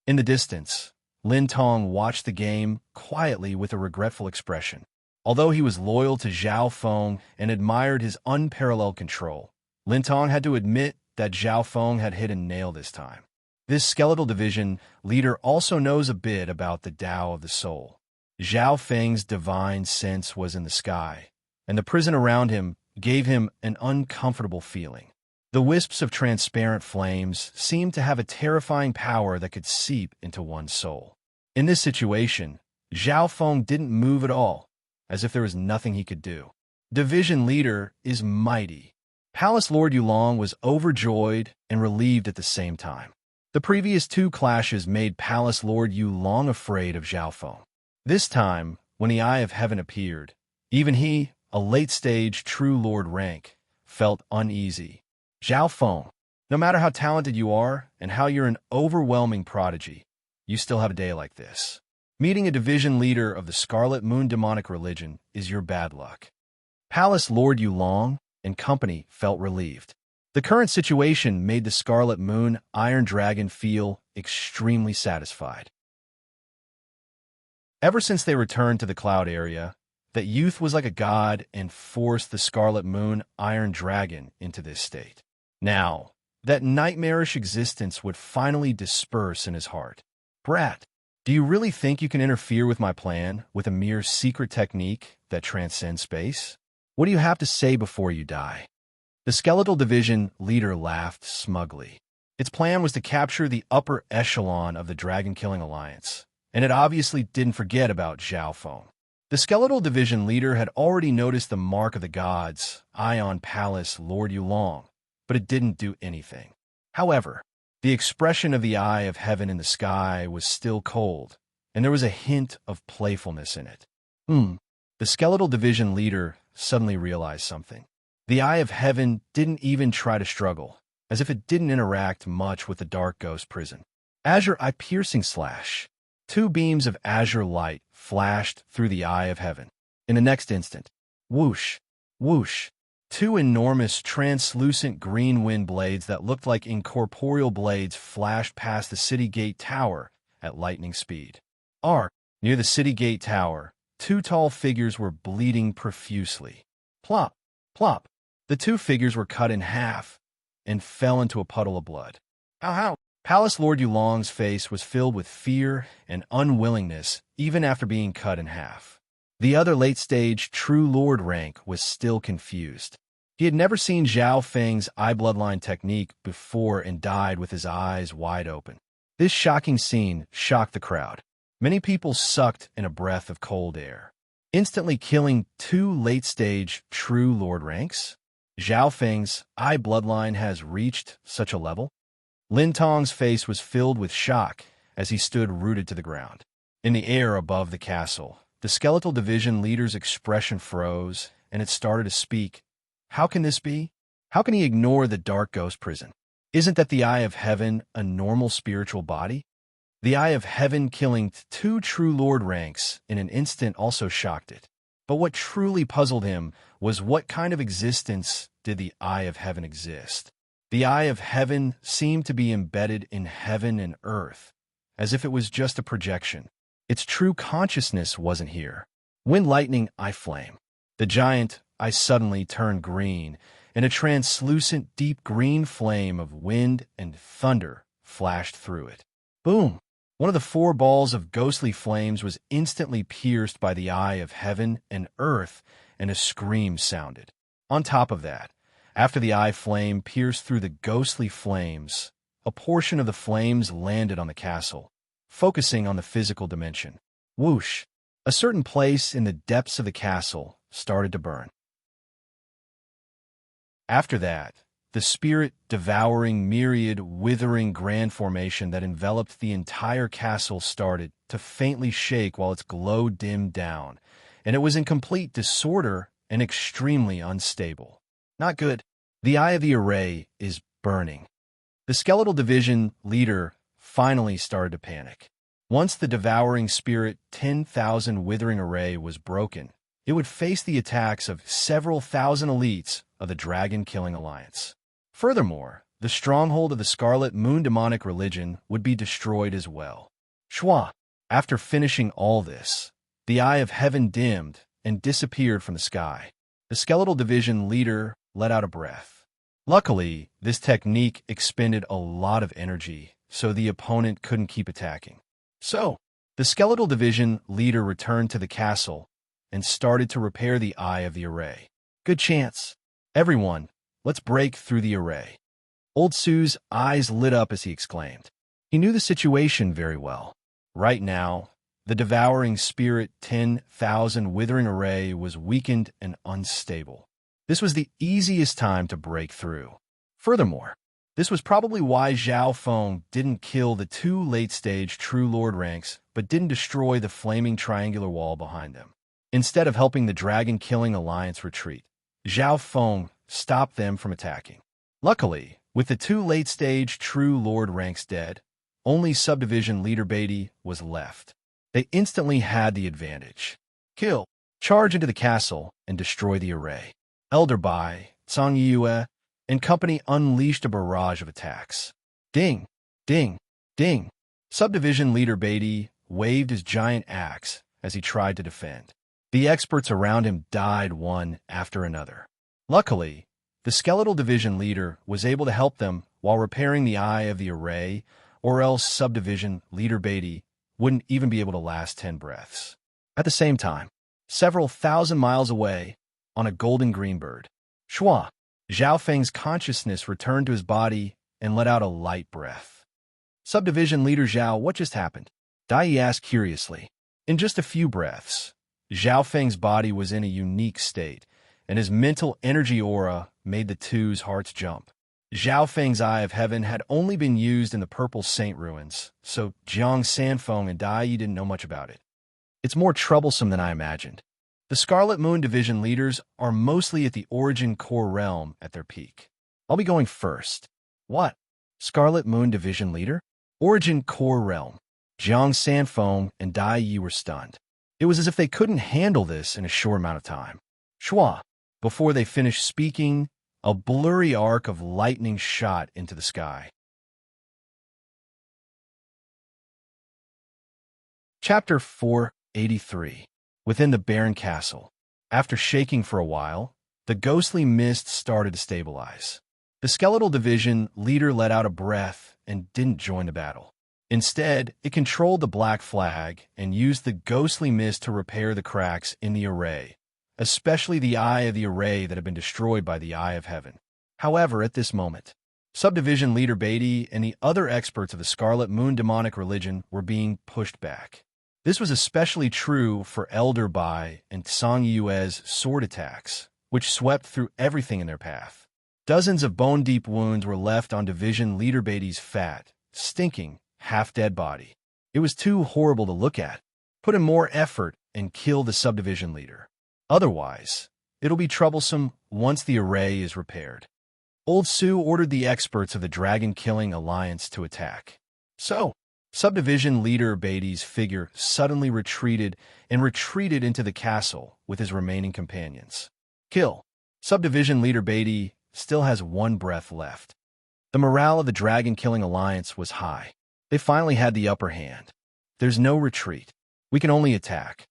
In the distance, Lin Tong watched the game quietly with a regretful expression. Although he was loyal to Zhao Feng and admired his unparalleled control, Lin Tong had to admit that Zhao Feng had hit a nail this time. This skeletal division leader also knows a bit about the Tao of the soul. Zhao Feng's divine sense was in the sky, and the prison around him gave him an uncomfortable feeling. The wisps of transparent flames seemed to have a terrifying power that could seep into one's soul. In this situation, Zhao Feng didn't move at all, as if there was nothing he could do. Division leader is mighty. Palace Lord Yulong was overjoyed and relieved at the same time. The previous two clashes made Palace Lord Yulong afraid of Zhao Feng. This time, when the Eye of Heaven appeared, even he, a late-stage true Lord rank, felt uneasy. Zhao Feng, no matter how talented you are and how you're an overwhelming prodigy, you still have a day like this. Meeting a division leader of the Scarlet Moon demonic religion is your bad luck. Palace Lord Yulong and company felt relieved. The current situation made the Scarlet Moon Iron Dragon feel extremely satisfied. Ever since they returned to the cloud area, that youth was like a god and forced the Scarlet Moon Iron Dragon into this state. Now, that nightmarish existence would finally disperse in his heart. Brat, do you really think you can interfere with my plan with a mere secret technique that transcends space? What do you have to say before you die? The skeletal division leader laughed smugly. Its plan was to capture the upper echelon of the dragon-killing alliance, and it obviously didn't forget about Zhao Feng. The skeletal division leader had already noticed the mark of the gods, Ion Palace Lord Yulong, but it didn't do anything. However, the expression of the Eye of Heaven in the sky was still cold, and there was a hint of playfulness in it. The skeletal division leader suddenly realized something. The Eye of Heaven didn't even try to struggle, as if it didn't interact much with the dark ghost prison. Azure Eye Piercing Slash. Two beams of azure light flashed through the Eye of Heaven. In the next instant, whoosh, whoosh, two enormous translucent green wind blades that looked like incorporeal blades flashed past the city gate tower at lightning speed. Near the city gate tower, two tall figures were bleeding profusely. Plop, plop. The two figures were cut in half and fell into a puddle of blood. Ow! Palace Lord Yulong's face was filled with fear and unwillingness even after being cut in half. The other late-stage true Lord rank was still confused. He had never seen Zhao Feng's eye bloodline technique before and died with his eyes wide open. This shocking scene shocked the crowd. Many people sucked in a breath of cold air. Instantly killing two late-stage true Lord ranks? Zhao Feng's eye bloodline has reached such a level? Lin Tong's face was filled with shock as he stood rooted to the ground. In the air above the castle, the skeletal division leader's expression froze, and it started to speak. How can this be? How can he ignore the dark ghost prison? Isn't that the Eye of Heaven a normal spiritual body? The Eye of Heaven killing two true Lord ranks in an instant also shocked it. But what truly puzzled him was what kind of existence did the Eye of Heaven exist? The Eye of Heaven seemed to be embedded in heaven and earth, as if it was just a projection. Its true consciousness wasn't here. Wind lightning, eye flame. The giant eye suddenly turned green, and a translucent deep green flame of wind and thunder flashed through it. Boom! One of the four balls of ghostly flames was instantly pierced by the Eye of Heaven and earth, and a scream sounded. On top of that, after the eye flame pierced through the ghostly flames, a portion of the flames landed on the castle, focusing on the physical dimension. Whoosh! A certain place in the depths of the castle started to burn. After that, the spirit-devouring, myriad, withering grand formation that enveloped the entire castle started to faintly shake while its glow dimmed down, and it was in complete disorder and extremely unstable. Not good. The eye of the array is burning. The skeletal division leader finally started to panic. Once the devouring spirit 10,000 withering array was broken, it would face the attacks of several thousand elites of the Dragon-Killing Alliance. Furthermore, the stronghold of the Scarlet Moon demonic religion would be destroyed as well. Shwa. After finishing all this, the eye of heaven dimmed and disappeared from the sky. The skeletal division leader let out a breath. Luckily, this technique expended a lot of energy, so the opponent couldn't keep attacking. So, the skeletal division leader returned to the castle and started to repair the eye of the array. Good chance. Everyone, let's break through the array. Old Su's eyes lit up as he exclaimed. He knew the situation very well. Right now, the devouring spirit 10,000 withering array was weakened and unstable. This was the easiest time to break through. Furthermore, this was probably why Zhao Feng didn't kill the two late-stage True Lord ranks but didn't destroy the flaming triangular wall behind them. Instead of helping the Dragon-Killing Alliance retreat, Zhao Feng stopped them from attacking. Luckily, with the two late-stage True Lord ranks dead, only subdivision leader Beatty was left. They instantly had the advantage. Kill, charge into the castle, and destroy the array. Elder Bai, Zhang Yue, and company unleashed a barrage of attacks. Ding, ding, ding. Subdivision leader Beatty waved his giant axe as he tried to defend. The experts around him died one after another. Luckily, the skeletal division leader was able to help them while repairing the eye of the array, or else subdivision leader Beatty wouldn't even be able to last 10 breaths. At the same time, several thousand miles away, on a golden green bird, Shua, Zhao Feng's consciousness returned to his body and let out a light breath. Subdivision leader Zhao, what just happened? Dai asked curiously. In just a few breaths, Zhao Feng's body was in a unique state, and his mental energy aura made the two's hearts jump. Zhao Feng's Eye of Heaven had only been used in the Purple Saint ruins, so Jiang Sanfeng and Dai didn't know much about it. It's more troublesome than I imagined. The Scarlet Moon Division leaders are mostly at the Origin Core realm at their peak. I'll be going first. What? Scarlet Moon Division leader? Origin Core realm. Jiang Sanfeng and Dai Yi were stunned. It was as if they couldn't handle this in a short amount of time. Shua. Before they finished speaking, a blurry arc of lightning shot into the sky. Chapter 483. Within the barren castle. After shaking for a while, the ghostly mist started to stabilize. The skeletal division leader let out a breath and didn't join the battle. Instead, it controlled the black flag and used the ghostly mist to repair the cracks in the array, especially the eye of the array that had been destroyed by the Eye of Heaven. However, at this moment, subdivision leader Beatty and the other experts of the Scarlet Moon demonic religion were being pushed back. This was especially true for Elder Bai and Zhang Yue's sword attacks, which swept through everything in their path. Dozens of bone-deep wounds were left on division leader Beatty's fat, stinking, half-dead body. It was too horrible to look at. Put in more effort and kill the subdivision leader. Otherwise, it'll be troublesome once the array is repaired. Old Su ordered the experts of the Dragon-Killing Alliance to attack. So, subdivision leader Beatty's figure suddenly retreated into the castle with his remaining companions. Kill. Subdivision leader Beatty still has one breath left. The morale of the Dragon-Killing Alliance was high. They finally had the upper hand. There's no retreat. We can only attack.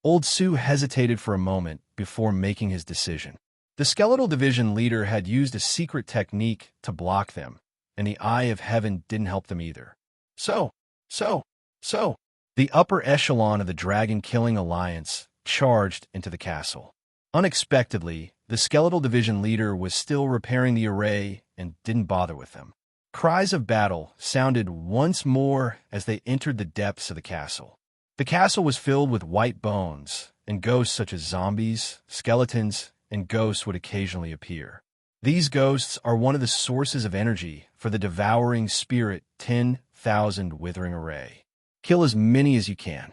Old Su hesitated for a moment before making his decision. The skeletal division leader had used a secret technique to block them, and the Eye of Heaven didn't help them either. So, the upper echelon of the Dragon-Killing Alliance charged into the castle. Unexpectedly, the skeletal division leader was still repairing the array and didn't bother with them. Cries of battle sounded once more as they entered the depths of the castle. The castle was filled with white bones, and ghosts such as zombies, skeletons, and ghosts would occasionally appear. These ghosts are one of the sources of energy for the devouring spirit 10,000 withering array. Kill as many as you can.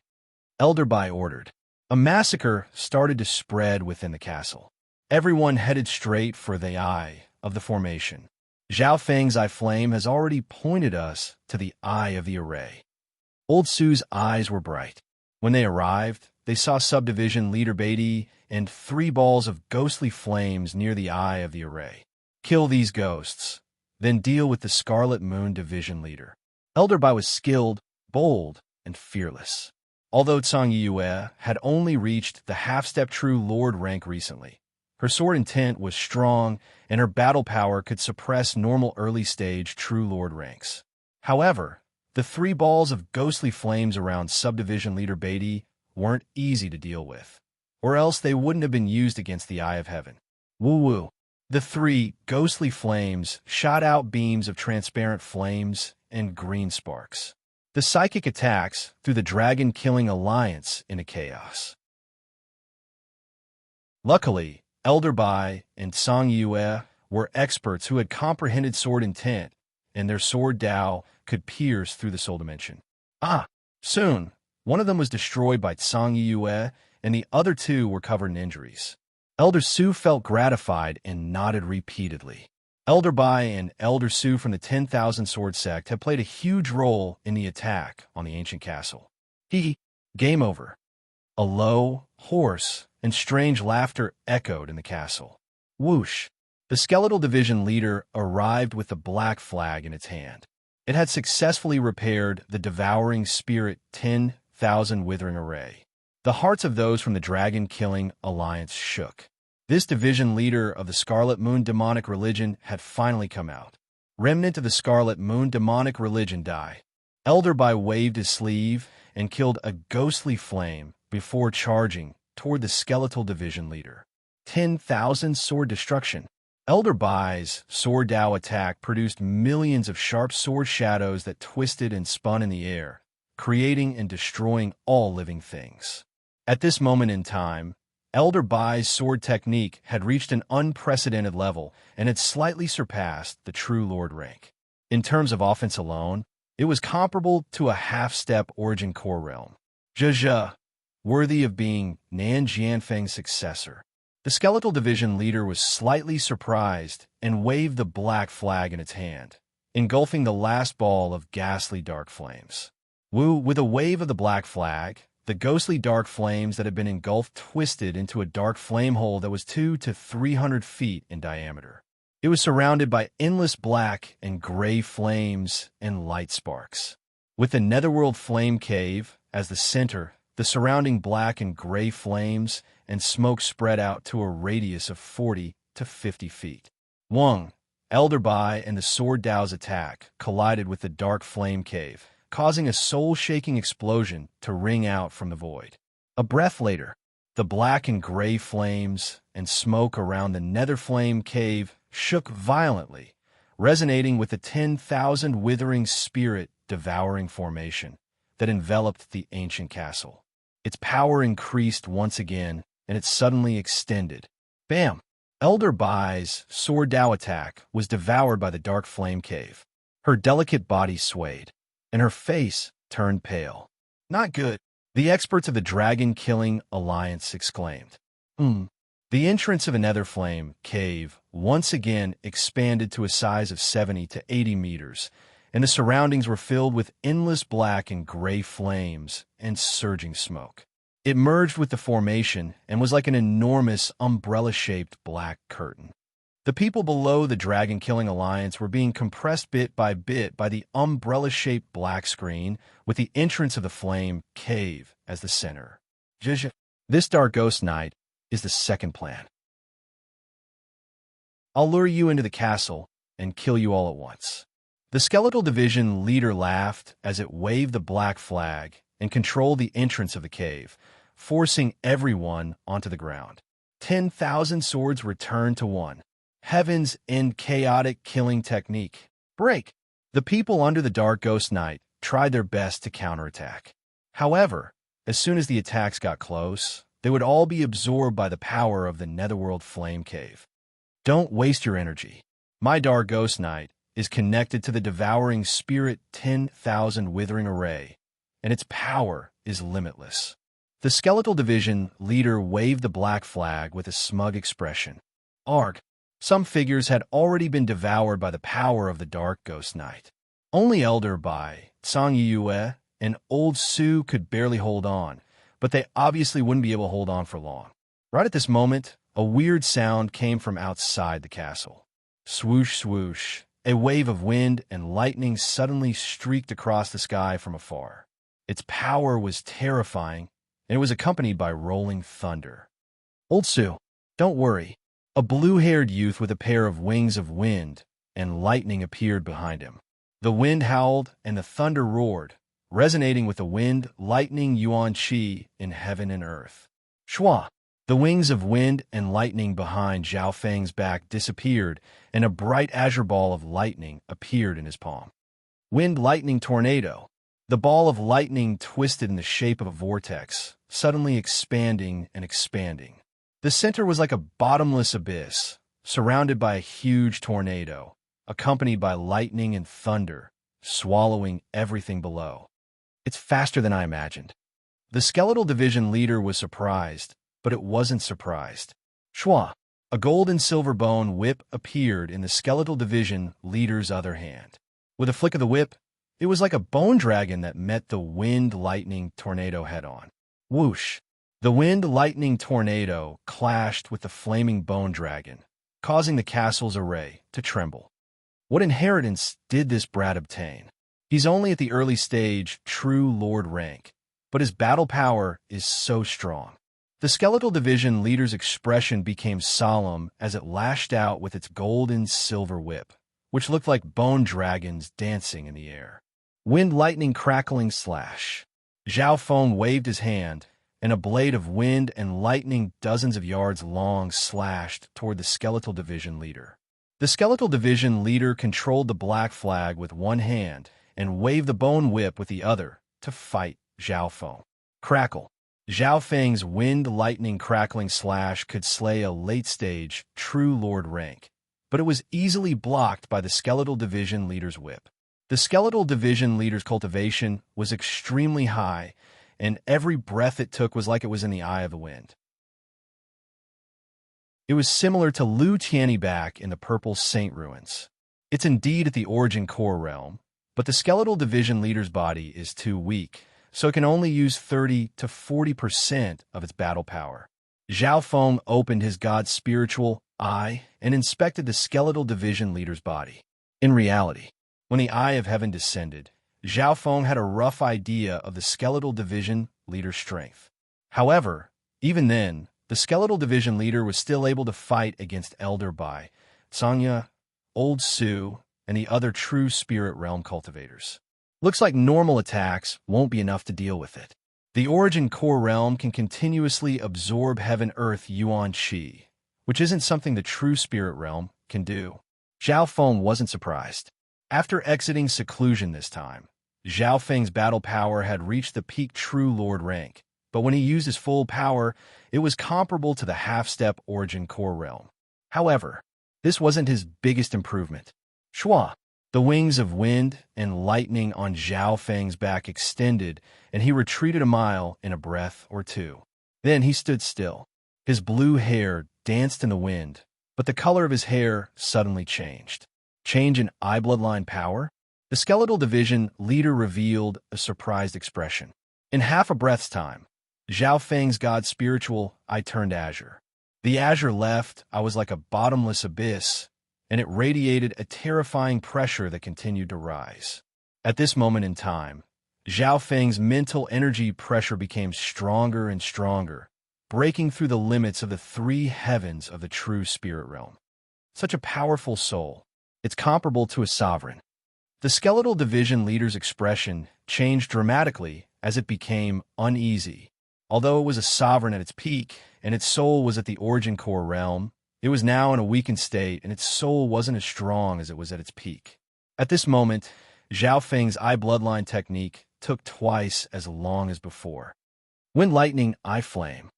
Elder Bai ordered. A massacre started to spread within the castle. Everyone headed straight for the eye of the formation. Zhao Feng's eye flame has already pointed us to the eye of the array. Old Su's eyes were bright. When they arrived, they saw subdivision leader Beatty and 3 balls of ghostly flames near the eye of the array. Kill these ghosts, then deal with the Scarlet Moon Division leader. Elder Bai was skilled, bold, and fearless. Although Tsang Yue had only reached the half-step True Lord rank recently, her sword intent was strong, and her battle power could suppress normal early-stage True Lord ranks. However, the 3 balls of ghostly flames around Subdivision Leader Beatty weren't easy to deal with, or else they wouldn't have been used against the Eye of Heaven. Woo-woo. The 3 ghostly flames shot out beams of transparent flames and green sparks. The psychic attacks threw the dragon-killing alliance into chaos. Luckily, Elder Bai and Tsang Yue were experts who had comprehended sword intent, and their sword Dao could pierce through the soul dimension. Soon, one of them was destroyed by Tsang Yue, and the other 2 were covered in injuries. Elder Su felt gratified and nodded repeatedly. Elder Bai and Elder Su from the 10,000 Sword Sect had played a huge role in the attack on the ancient castle. Game over. A low, hoarse, and strange laughter echoed in the castle. Whoosh! The Skeletal Division leader arrived with the black flag in its hand. It had successfully repaired the Devouring Spirit 10,000 Withering Array. The hearts of those from the Dragon-Killing Alliance shook. This division leader of the Scarlet Moon demonic religion had finally come out. Remnant of the Scarlet Moon demonic religion die. Elder Bai waved his sleeve and killed a ghostly flame before charging toward the Skeletal Division leader. 10,000 sword destruction. Elder Bai's sword Dao attack produced millions of sharp sword shadows that twisted and spun in the air, creating and destroying all living things. At this moment in time, Elder Bai's sword technique had reached an unprecedented level and had slightly surpassed the True Lord rank. In terms of offense alone, it was comparable to a half-step Origin Core realm. Zhe, worthy of being Nan Jianfeng's successor. The Skeletal Division leader was slightly surprised and waved the black flag in its hand, engulfing the last ball of ghastly dark flames. With a wave of the black flag, the ghostly dark flames that had been engulfed twisted into a dark flame hole that was 200 to 300 feet in diameter. It was surrounded by endless black and gray flames and light sparks. With the Netherworld Flame Cave as the center, the surrounding black and gray flames and smoke spread out to a radius of 40 to 50 feet. Elder Bai and the Sword Dao's attack collided with the dark flame cave, causing a soul-shaking explosion to ring out from the void. A breath later, the black and gray flames and smoke around the Nether Flame Cave shook violently, resonating with the 10,000 withering spirit devouring formation that enveloped the ancient castle. Its power increased once again, and it suddenly extended. Bam! Elder Bai's Sword Dao attack was devoured by the dark flame cave. Her delicate body swayed, and her face turned pale. Not good, the experts of the Dragon-Killing Alliance exclaimed. The entrance of a Nether Flame Cave once again expanded to a size of 70 to 80 meters, and the surroundings were filled with endless black and gray flames and surging smoke. It merged with the formation and was like an enormous umbrella-shaped black curtain. The people below the Dragon-Killing Alliance were being compressed bit by the umbrella-shaped black screen with the entrance of the Flame Cave as the center. This Dark Ghost Night is the second plan. I'll lure you into the castle and kill you all at once. The Skeletal Division leader laughed as it waved the black flag and controlled the entrance of the cave, forcing everyone onto the ground. 10,000 swords returned to one. Heaven's end chaotic killing technique. Break! The people under the Dark Ghost Knight tried their best to counterattack. However, as soon as the attacks got close, they would all be absorbed by the power of the Netherworld Flame Cave. Don't waste your energy. My Dark Ghost Knight is connected to the Devouring Spirit 10,000 Withering Array, and its power is limitless. The Skeletal Division leader waved the black flag with a smug expression. Arg! Some figures had already been devoured by the power of the Dark Ghost Knight. Only Elder Bai, Tsang Yue, and Old Su could barely hold on, but they obviously wouldn't be able to hold on for long. Right at this moment, a weird sound came from outside the castle. Swoosh, swoosh. A wave of wind and lightning suddenly streaked across the sky from afar. Its power was terrifying, and it was accompanied by rolling thunder. Old Sue, don't worry. A blue-haired youth with a pair of wings of wind and lightning appeared behind him. The wind howled and the thunder roared, resonating with the wind, lightning, yuan qi in heaven and earth. Shua! The wings of wind and lightning behind Zhao Feng's back disappeared, and a bright azure ball of lightning appeared in his palm. Wind lightning tornado. The ball of lightning twisted in the shape of a vortex, suddenly expanding and expanding. The center was like a bottomless abyss, surrounded by a huge tornado, accompanied by lightning and thunder, swallowing everything below. It's faster than I imagined. The skeletal division leader was surprised, but it wasn't surprised. Shua! A gold and silver bone whip appeared in the skeletal division leader's other hand. With a flick of the whip, it was like a bone dragon that met the wind-lightning tornado head-on. Whoosh! The wind-lightning tornado clashed with the flaming bone dragon, causing the castle's array to tremble. What inheritance did this brat obtain? He's only at the early stage true lord rank, but his battle power is so strong. The skeletal division leader's expression became solemn as it lashed out with its gold and silver whip, which looked like bone dragons dancing in the air. Wind lightning crackling slash. Zhao Feng waved his hand, and a blade of wind and lightning dozens of yards long slashed toward the skeletal division leader. The skeletal division leader controlled the black flag with one hand and waved the bone whip with the other to fight Zhao Feng. Crackle. Zhao Feng's wind lightning crackling slash could slay a late-stage true lord rank, but it was easily blocked by the skeletal division leader's whip. The skeletal division leader's cultivation was extremely high, and every breath it took was like it was in the eye of the wind. It was similar to Lu Tianibak in the Purple Saint ruins. It's indeed at the origin core realm, but the skeletal division leader's body is too weak, so it can only use 30 to 40% of its battle power. Zhao Feng opened his god's spiritual eye and inspected the skeletal division leader's body. In reality, when the eye of heaven descended, Zhao Feng had a rough idea of the skeletal division leader's strength. However, even then, the skeletal division leader was still able to fight against Elder Bai, Sanya, Old Su, and the other true spirit realm cultivators. Looks like normal attacks won't be enough to deal with it. The origin core realm can continuously absorb heaven-earth yuan qi, which isn't something the true spirit realm can do. Zhao Feng wasn't surprised. After exiting seclusion this time, Zhao Feng's battle power had reached the peak true lord rank, but when he used his full power, it was comparable to the half-step origin core realm. However, this wasn't his biggest improvement. Shua! The wings of wind and lightning on Zhao Feng's back extended, and he retreated a mile in a breath or two. Then he stood still. His blue hair danced in the wind, but the color of his hair suddenly changed. Change in eye bloodline power? The skeletal division leader revealed a surprised expression. In half a breath's time, Zhao Feng's god spiritual eye turned azure. The azure left, I was like a bottomless abyss, and it radiated a terrifying pressure that continued to rise. At this moment in time, Zhao Feng's mental energy pressure became stronger and stronger, breaking through the limits of the three heavens of the true spirit realm. Such a powerful soul. It's comparable to a sovereign. The skeletal division leader's expression changed dramatically as it became uneasy. Although it was a sovereign at its peak, and its soul was at the origin core realm, it was now in a weakened state, and its soul wasn't as strong as it was at its peak. At this moment, Zhao Feng's eye bloodline technique took twice as long as before. Wind lightning eye flame.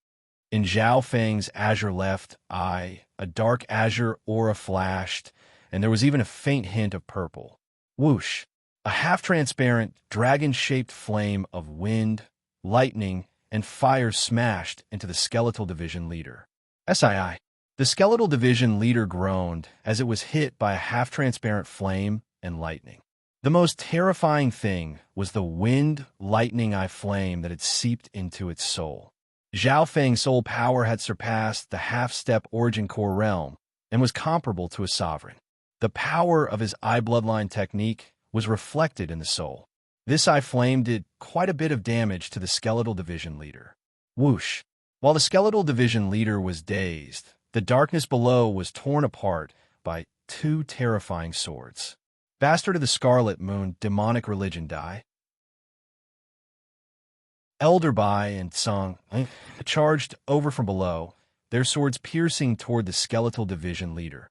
In Zhao Feng's azure left eye, a dark azure aura flashed, and there was even a faint hint of purple. Whoosh! A half-transparent, dragon-shaped flame of wind, lightning, and fire smashed into the skeletal division leader. SII. The skeletal division leader groaned as it was hit by a half-transparent flame and lightning. The most terrifying thing was the wind, lightning eye flame that had seeped into its soul. Zhao Feng's soul power had surpassed the half-step origin core realm and was comparable to a sovereign. The power of his eye bloodline technique was reflected in the soul. This eye flame did quite a bit of damage to the skeletal division leader. Whoosh! While the skeletal division leader was dazed, the darkness below was torn apart by two terrifying swords. Bastard of the Scarlet Moon, demonic religion die. Elder Bai and Song charged over from below, their swords piercing toward the skeletal division leader.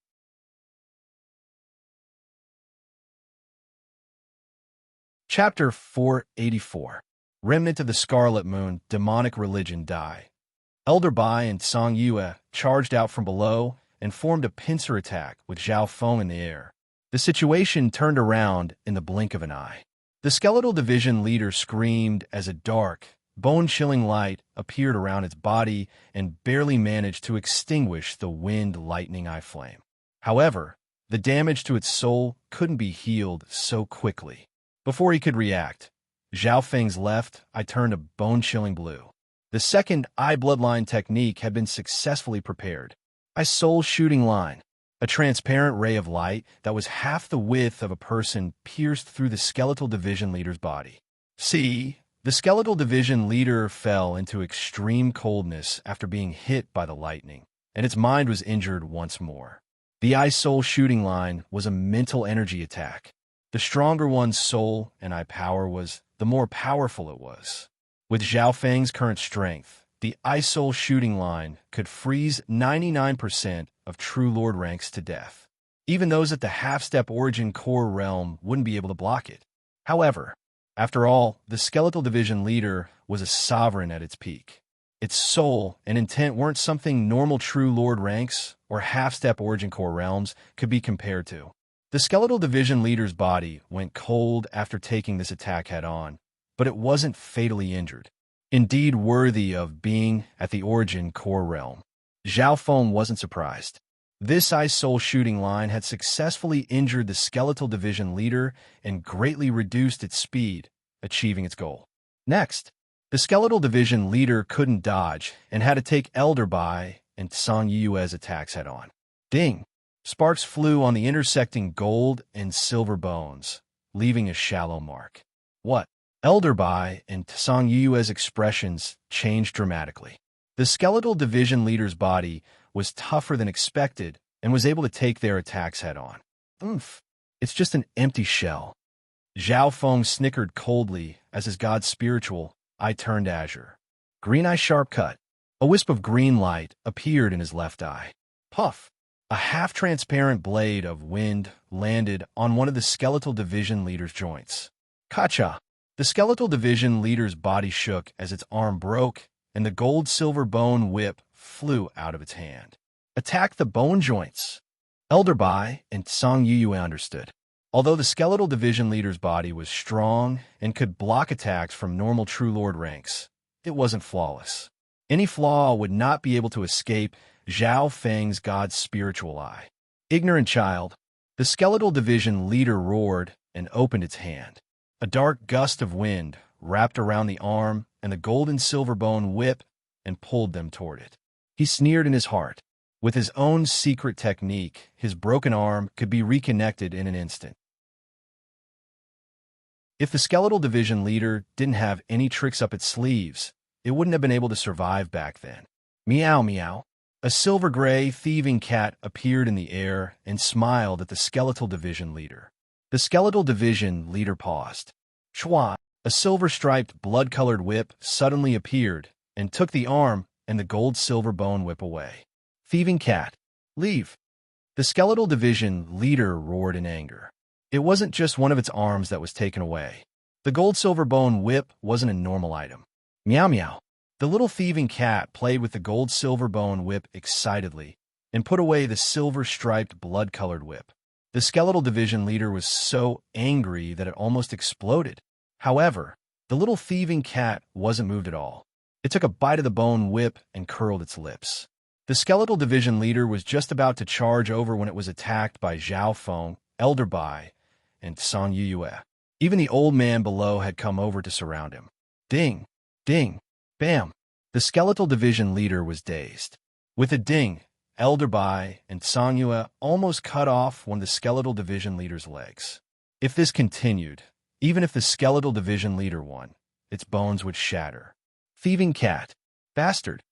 Chapter 484. Remnant of the Scarlet Moon, demonic religion die. Elder Bai and Song Yue charged out from below and formed a pincer attack with Zhao Feng in the air. The situation turned around in the blink of an eye. The skeletal division leader screamed as a dark, bone-chilling light appeared around its body and barely managed to extinguish the wind-lightning eye flame. However, the damage to its soul couldn't be healed so quickly. Before he could react, Zhao Feng's left eye turned a bone-chilling blue. The second eye bloodline technique had been successfully prepared. A soul shooting line, a transparent ray of light that was half the width of a person pierced through the skeletal division leader's body. The skeletal division leader fell into extreme coldness after being hit by the lightning, and its mind was injured once more. The eye soul shooting line was a mental energy attack. The stronger one's soul and eye power was, the more powerful it was. With Zhao Feng's current strength, the eye soul shooting line could freeze 99% of true lord ranks to death. Even those at the half-step origin core realm wouldn't be able to block it. However, after all, the skeletal division leader was a sovereign at its peak. Its soul and intent weren't something normal true lord ranks or half-step origin core realms could be compared to. The skeletal division leader's body went cold after taking this attack head-on, but it wasn't fatally injured. Indeed worthy of being at the origin core realm. Zhao Feng wasn't surprised. This eye soul shooting line had successfully injured the skeletal division leader and greatly reduced its speed, achieving its goal. Next, the skeletal division leader couldn't dodge and had to take Elder Bai and Song Yue's attacks head-on. Ding! Sparks flew on the intersecting gold and silver bones, leaving a shallow mark. What? Elder Bai and Song Yue's expressions changed dramatically. The skeletal division leader's body was tougher than expected and was able to take their attacks head-on. Oomph! It's just an empty shell. Zhao Feng snickered coldly as his god's spiritual eye turned azure. Green eye sharp cut. A wisp of green light appeared in his left eye. Puff! A half-transparent blade of wind landed on one of the skeletal division leader's joints. Kacha! The skeletal division leader's body shook as its arm broke, and the gold-silver bone whip flew out of its hand. Attack the bone joints! Elder Bai and Song Yue understood. Although the skeletal division leader's body was strong and could block attacks from normal True Lord ranks, it wasn't flawless. Any flaw would not be able to escape Zhao Feng's god's spiritual eye. Ignorant child, the skeletal division leader roared and opened its hand. A dark gust of wind wrapped around the arm and the gold and silver bone whip and pulled them toward it. He sneered in his heart. With his own secret technique, his broken arm could be reconnected in an instant. If the skeletal division leader didn't have any tricks up its sleeves, it wouldn't have been able to survive back then. Meow meow. A silver-gray thieving cat appeared in the air and smiled at the skeletal division leader. The skeletal division leader paused. Chua! A silver-striped, blood-colored whip suddenly appeared and took the arm and the gold-silver bone whip away. Thieving cat, leave! The skeletal division leader roared in anger. It wasn't just one of its arms that was taken away. The gold-silver bone whip wasn't a normal item. Meow meow. The little thieving cat played with the gold-silver bone whip excitedly and put away the silver-striped, blood-colored whip. The skeletal division leader was so angry that it almost exploded. However, the little thieving cat wasn't moved at all. It took a bite of the bone whip and curled its lips. The skeletal division leader was just about to charge over when it was attacked by Zhao Feng, Elder Bai, and Song Yue. Even the old man below had come over to surround him. Ding! Ding! Bam! The skeletal division leader was dazed. With a ding, Elder Bai and Songyue almost cut off one of the skeletal division leader's legs. If this continued, even if the skeletal division leader won, its bones would shatter. Thieving cat. Bastard.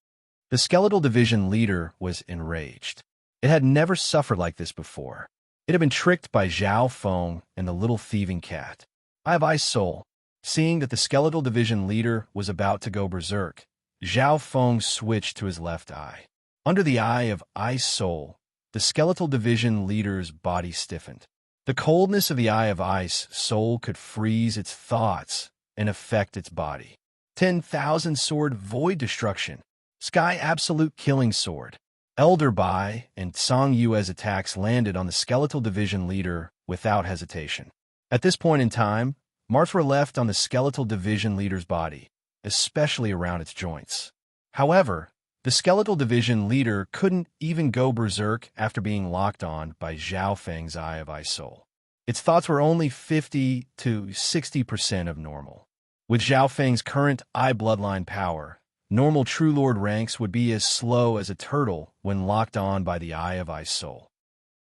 The skeletal division leader was enraged. It had never suffered like this before. It had been tricked by Zhao Feng and the little thieving cat. Eye of Ice Soul. Seeing that the skeletal division leader was about to go berserk, Zhao Feng switched to his left eye. Under the Eye of Ice Soul, the skeletal division leader's body stiffened. The coldness of the Eye of Ice Soul could freeze its thoughts and affect its body. 10,000 Sword Void Destruction. Sky Absolute Killing Sword. Elder Bai and Song Yue's attacks landed on the skeletal division leader without hesitation. At this point in time, marks were left on the skeletal division leader's body, especially around its joints. However, the skeletal division leader couldn't even go berserk after being locked on by Zhao Feng's Eye of Ice Soul. Its thoughts were only 50 to 60% of normal. With Zhao Feng's current eye bloodline power, normal True Lord ranks would be as slow as a turtle when locked on by the Eye of Ice Soul.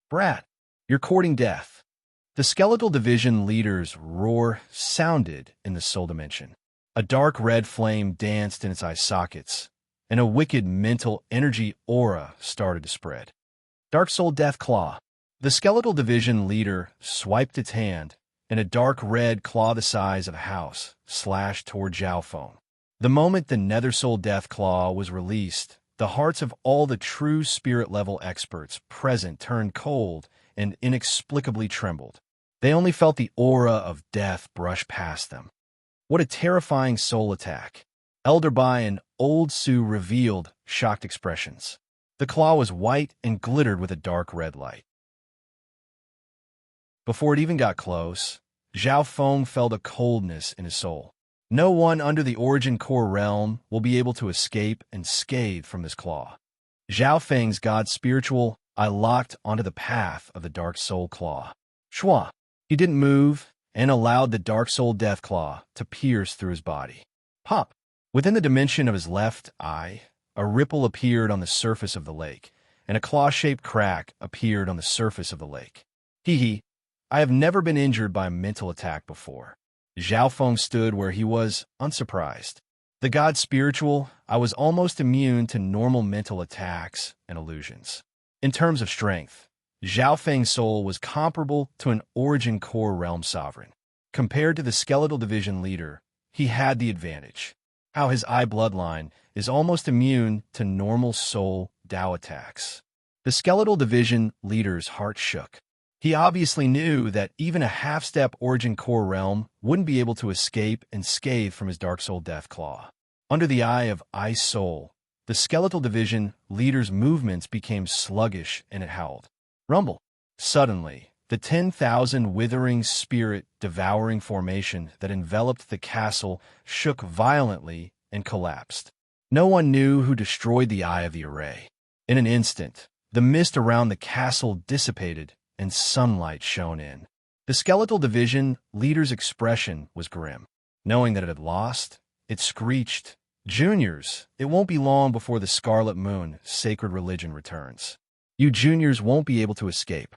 Brat, you're courting death. The skeletal division leader's roar sounded in the soul dimension. A dark red flame danced in its eye sockets, and a wicked mental energy aura started to spread. Dark Soul Death Claw. The skeletal division leader swiped its hand, and a dark red claw the size of a house slashed toward Zhao Feng. The moment the Nether Soul Death Claw was released, the hearts of all the true spirit-level experts present turned cold and inexplicably trembled. They only felt the aura of death brush past them. What a terrifying soul attack. Elder Bai and Old Su revealed shocked expressions. The claw was white and glittered with a dark red light. Before it even got close, Zhao Feng felt a coldness in his soul. No one under the Origin Core realm will be able to escape unscathed from this claw. Zhao Feng's God Spiritual Eye locked onto the path of the Dark Soul Claw. Shua. He didn't move and allowed the Dark Soul Death Claw to pierce through his body. Pop. Within the dimension of his left eye, a ripple appeared on the surface of the lake, and a claw-shaped crack appeared on the surface of the lake. Hee. I have never been injured by a mental attack before. Zhao Feng stood where he was, unsurprised. The God Spiritual, I was almost immune to normal mental attacks and illusions. In terms of strength, Zhao Feng's soul was comparable to an Origin Core realm sovereign. Compared to the skeletal division leader, he had the advantage. How his eye bloodline is almost immune to normal soul Dao attacks. The skeletal division leader's heart shook. He obviously knew that even a half-step Origin Core realm wouldn't be able to escape unscathed from his Dark Soul Death Claw. Under the Eye of Ice Soul, the skeletal division leader's movements became sluggish and it howled. Rumble. Suddenly, the 10,000 withering spirit devouring formation that enveloped the castle shook violently and collapsed. No one knew who destroyed the Eye of the Array. In an instant, the mist around the castle dissipated and sunlight shone in. The skeletal division leader's expression was grim. Knowing that it had lost, it screeched, "Juniors, it won't be long before the Scarlet Moon sacred religion returns. You juniors won't be able to escape."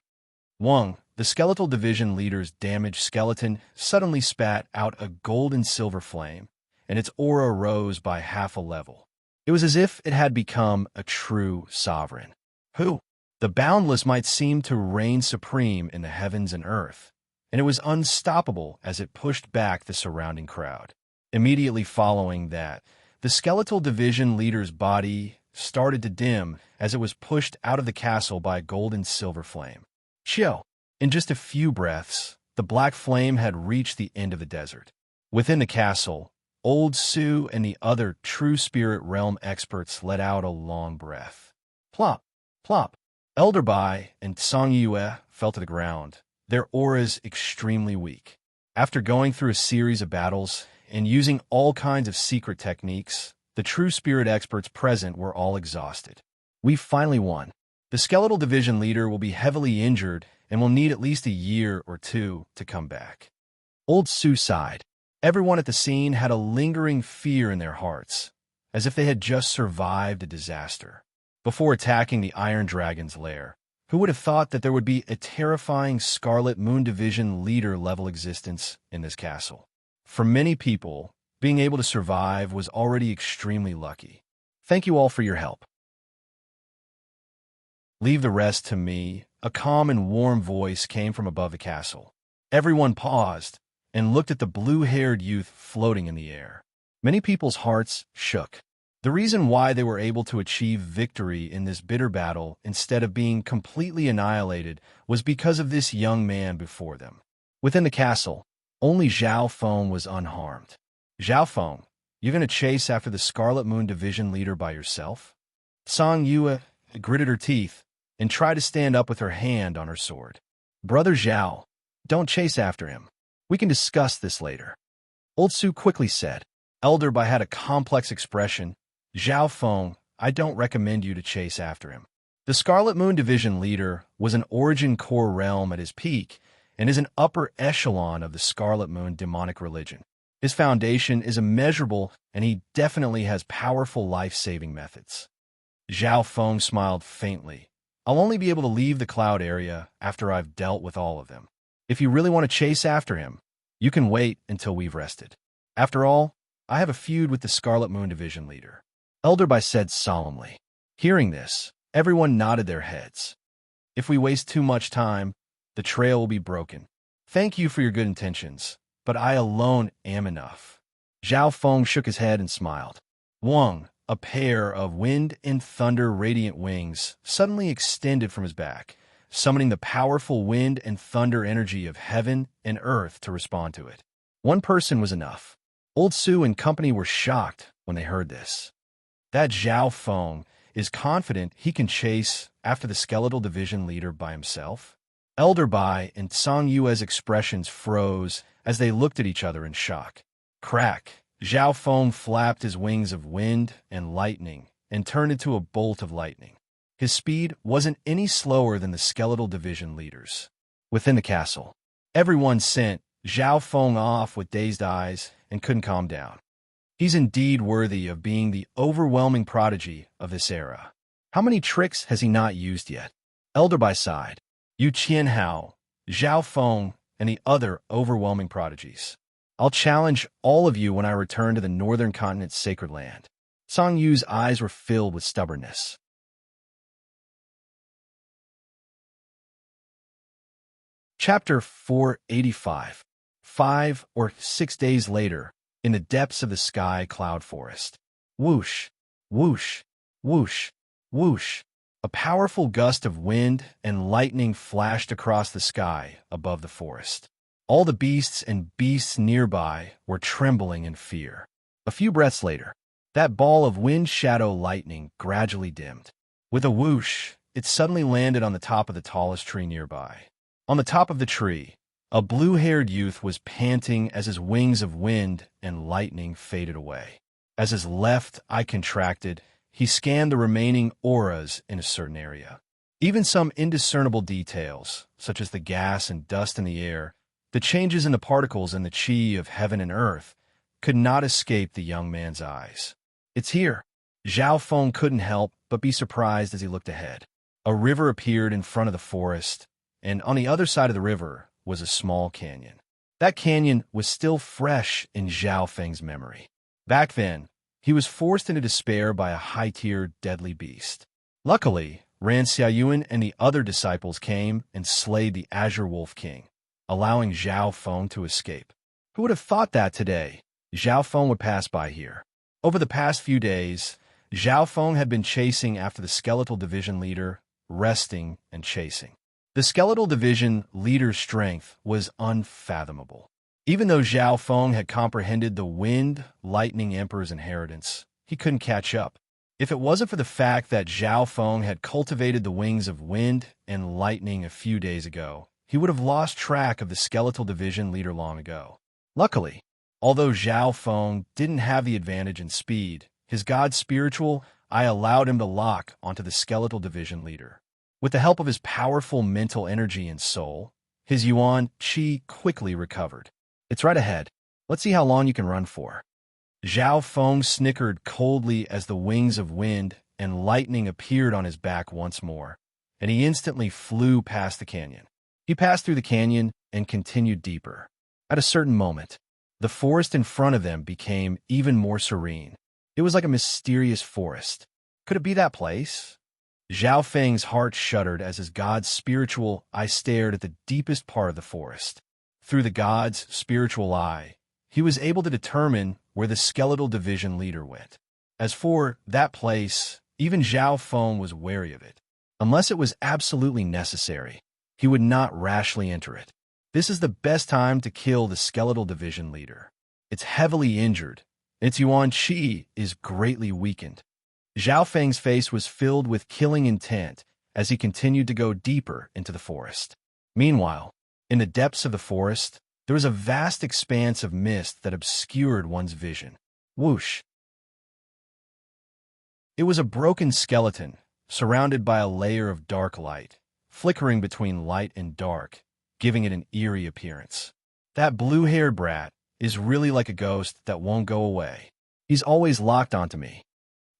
Wang, the skeletal division leader's damaged skeleton, suddenly spat out a gold and silver flame, and its aura rose by half a level. It was as if it had become a true sovereign. Who? The boundless might seem to reign supreme in the heavens and earth, and it was unstoppable as it pushed back the surrounding crowd. Immediately following that, the skeletal division leader's body started to dim as it was pushed out of the castle by a gold and silver flame. Chill. In just a few breaths, the black flame had reached the end of the desert. Within the castle, Old Su and the other true spirit realm experts let out a long breath. Plop, plop. Elder Bai and Song Yue fell to the ground, their auras extremely weak. After going through a series of battles and using all kinds of secret techniques, the true spirit experts present were all exhausted. We finally won. The skeletal division leader will be heavily injured and will need at least a year or two to come back. Old Su sighed. Everyone at the scene had a lingering fear in their hearts, as if they had just survived a disaster. Before attacking the Iron Dragon's lair, who would have thought that there would be a terrifying Scarlet Moon Division leader-level existence in this castle? For many people, being able to survive was already extremely lucky. Thank you all for your help. Leave the rest to me. A calm and warm voice came from above the castle. Everyone paused and looked at the blue-haired youth floating in the air. Many people's hearts shook. The reason why they were able to achieve victory in this bitter battle instead of being completely annihilated was because of this young man before them. Within the castle, only Zhao Feng was unharmed. Zhao Feng, you're going to chase after the Scarlet Moon Division leader by yourself? Song Yue gritted her teeth and tried to stand up with her hand on her sword. Brother Zhao, don't chase after him. We can discuss this later. Old Su quickly said. Elder Bai had a complex expression. Zhao Feng, I don't recommend you to chase after him. The Scarlet Moon Division leader was an origin core realm at his peak and is an upper echelon of the Scarlet Moon demonic religion. His foundation is immeasurable, and he definitely has powerful life-saving methods. Zhao Feng smiled faintly. I'll only be able to leave the cloud area after I've dealt with all of them. If you really want to chase after him, you can wait until we've rested. After all, I have a feud with the Scarlet Moon Division leader. Elder Bai said solemnly. Hearing this, everyone nodded their heads. If we waste too much time, the trail will be broken. Thank you for your good intentions, but I alone am enough. Zhao Feng shook his head and smiled. Wang, a pair of wind and thunder radiant wings, suddenly extended from his back, summoning the powerful wind and thunder energy of heaven and earth to respond to it. One person was enough. Old Su and company were shocked when they heard this. That Zhao Feng is confident he can chase after the Skeletal Division leader by himself? Elder Bai and Song Yue's expressions froze as they looked at each other in shock. Crack! Zhao Feng flapped his wings of wind and lightning and turned into a bolt of lightning. His speed wasn't any slower than the Skeletal Division leaders. Within the castle, everyone sent Zhao Feng off with dazed eyes and couldn't calm down. He's indeed worthy of being the overwhelming prodigy of this era. How many tricks has he not used yet? Elder Bai sighed. Yu Qianhao, Zhao Feng, and the other overwhelming prodigies. I'll challenge all of you when I return to the northern continent's sacred land. Song Yu's eyes were filled with stubbornness. Chapter 485. 5 or 6 days later, in the depths of the sky cloud forest. Whoosh, whoosh, whoosh, whoosh. A powerful gust of wind and lightning flashed across the sky above the forest. All the beasts and beasts nearby were trembling in fear. A few breaths later, that ball of wind shadow lightning gradually dimmed. With a whoosh, it suddenly landed on the top of the tallest tree nearby. On the top of the tree, a blue-haired youth was panting as his wings of wind and lightning faded away. As his left eye contracted, he scanned the remaining auras in a certain area. Even some indiscernible details, such as the gas and dust in the air, the changes in the particles in the chi of heaven and earth, could not escape the young man's eyes. It's here. Zhao Feng couldn't help but be surprised as he looked ahead. A river appeared in front of the forest, and on the other side of the river was a small canyon. That canyon was still fresh in Zhao Feng's memory. Back then, he was forced into despair by a high-tier deadly beast. Luckily, Ran Xiaoyuan and the other disciples came and slayed the Azure Wolf King, allowing Zhao Feng to escape. Who would have thought that today Zhao Feng would pass by here? Over the past few days, Zhao Feng had been chasing after the Skeletal Division leader, resting and chasing. The Skeletal Division leader's strength was unfathomable. Even though Zhao Feng had comprehended the Wind Lightning Emperor's inheritance, he couldn't catch up. If it wasn't for the fact that Zhao Feng had cultivated the wings of wind and lightning a few days ago, he would have lost track of the Skeletal Division leader long ago. Luckily, although Zhao Feng didn't have the advantage in speed, his god spiritual eye allowed him to lock onto the Skeletal Division leader. With the help of his powerful mental energy and soul, his Yuan Qi quickly recovered. It's right ahead. Let's see how long you can run for. Zhao Feng snickered coldly as the wings of wind and lightning appeared on his back once more, and he instantly flew past the canyon. He passed through the canyon and continued deeper. At a certain moment, the forest in front of them became even more serene. It was like a mysterious forest. Could it be that place? Zhao Feng's heart shuddered as his god's spiritual eye stared at the deepest part of the forest. Through the god's spiritual eye, he was able to determine where the skeletal division leader went. As for that place, even Zhao Feng was wary of it. Unless it was absolutely necessary, he would not rashly enter it. This is the best time to kill the skeletal division leader. It's heavily injured, and its yuan qi is greatly weakened. Zhao Feng's face was filled with killing intent as he continued to go deeper into the forest. Meanwhile, in the depths of the forest, there was a vast expanse of mist that obscured one's vision. Whoosh! It was a broken skeleton, surrounded by a layer of dark light, flickering between light and dark, giving it an eerie appearance. That blue-haired brat is really like a ghost that won't go away. He's always locked onto me.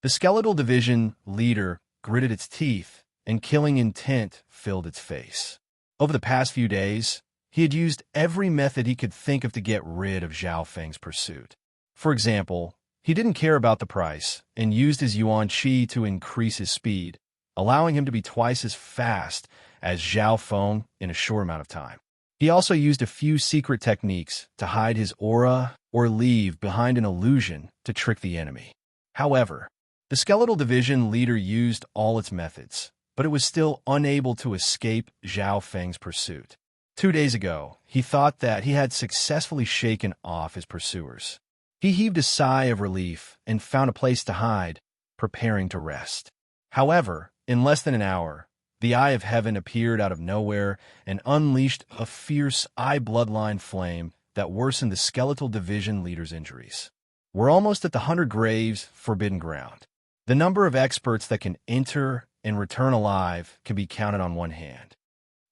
The skeletal division leader gritted its teeth, and killing intent filled its face. Over the past few days, he had used every method he could think of to get rid of Zhao Feng's pursuit. For example, he didn't care about the price and used his yuan qi to increase his speed, allowing him to be twice as fast as Zhao Feng in a short amount of time. He also used a few secret techniques to hide his aura or leave behind an illusion to trick the enemy. However, the skeletal division leader used all its methods, but it was still unable to escape Zhao Feng's pursuit. 2 days ago, he thought that he had successfully shaken off his pursuers. He heaved a sigh of relief and found a place to hide, preparing to rest. However, in less than an hour, the Eye of Heaven appeared out of nowhere and unleashed a fierce eye bloodline flame that worsened the skeletal division leader's injuries. We're almost at the 100 Graves forbidden ground. The number of experts that can enter and return alive can be counted on one hand.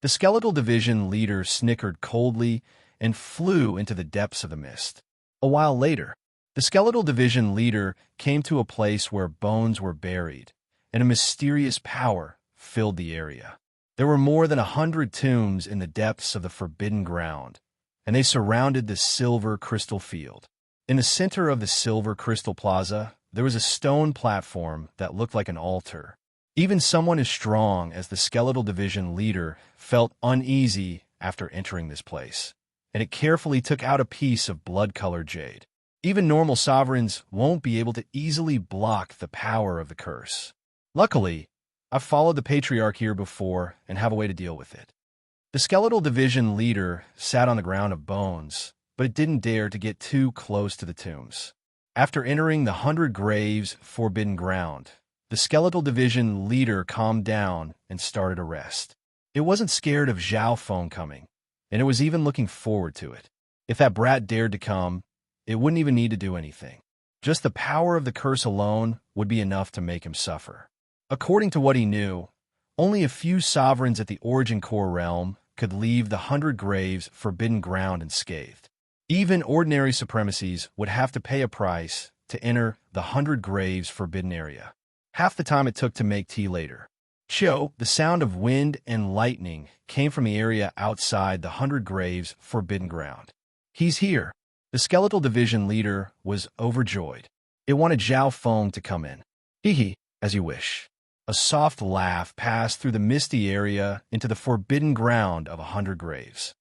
The skeletal division leader snickered coldly and flew into the depths of the mist. A while later, the skeletal division leader came to a place where bones were buried, and a mysterious power filled the area. There were more than 100 tombs in the depths of the forbidden ground, and they surrounded the silver crystal field. In the center of the silver crystal plaza, there was a stone platform that looked like an altar. Even someone as strong as the skeletal division leader felt uneasy after entering this place, and it carefully took out a piece of blood-colored jade. Even normal sovereigns won't be able to easily block the power of the curse. Luckily, I've followed the patriarch here before and have a way to deal with it. The skeletal division leader sat on the ground of bones, but it didn't dare to get too close to the tombs. After entering the 100 Graves forbidden ground, the skeletal division leader calmed down and started a rest. It wasn't scared of Zhao Feng coming, and it was even looking forward to it. If that brat dared to come, it wouldn't even need to do anything. Just the power of the curse alone would be enough to make him suffer. According to what he knew, only a few sovereigns at the Origin Core realm could leave the 100 Graves forbidden ground unscathed. Even ordinary supremacies would have to pay a price to enter the 100 Graves forbidden area. Half the time it took to make tea later. The sound of wind and lightning came from the area outside the 100 Graves forbidden ground. He's here. The skeletal division leader was overjoyed. It wanted Zhao Feng to come in. Hee, as you wish. A soft laugh passed through the misty area into the forbidden ground of 100 Graves.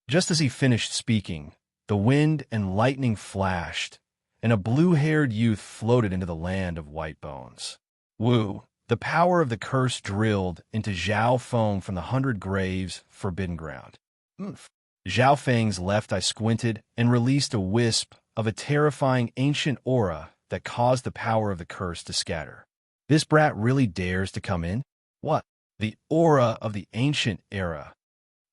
Just as he finished speaking, the wind and lightning flashed, and a blue-haired youth floated into the land of white bones. Woo! The power of the curse drilled into Zhao Feng from the 100 Graves forbidden ground. Zhao Feng's left eye squinted and released a wisp of a terrifying ancient aura that caused the power of the curse to scatter. This brat really dares to come in? What? The aura of the ancient era.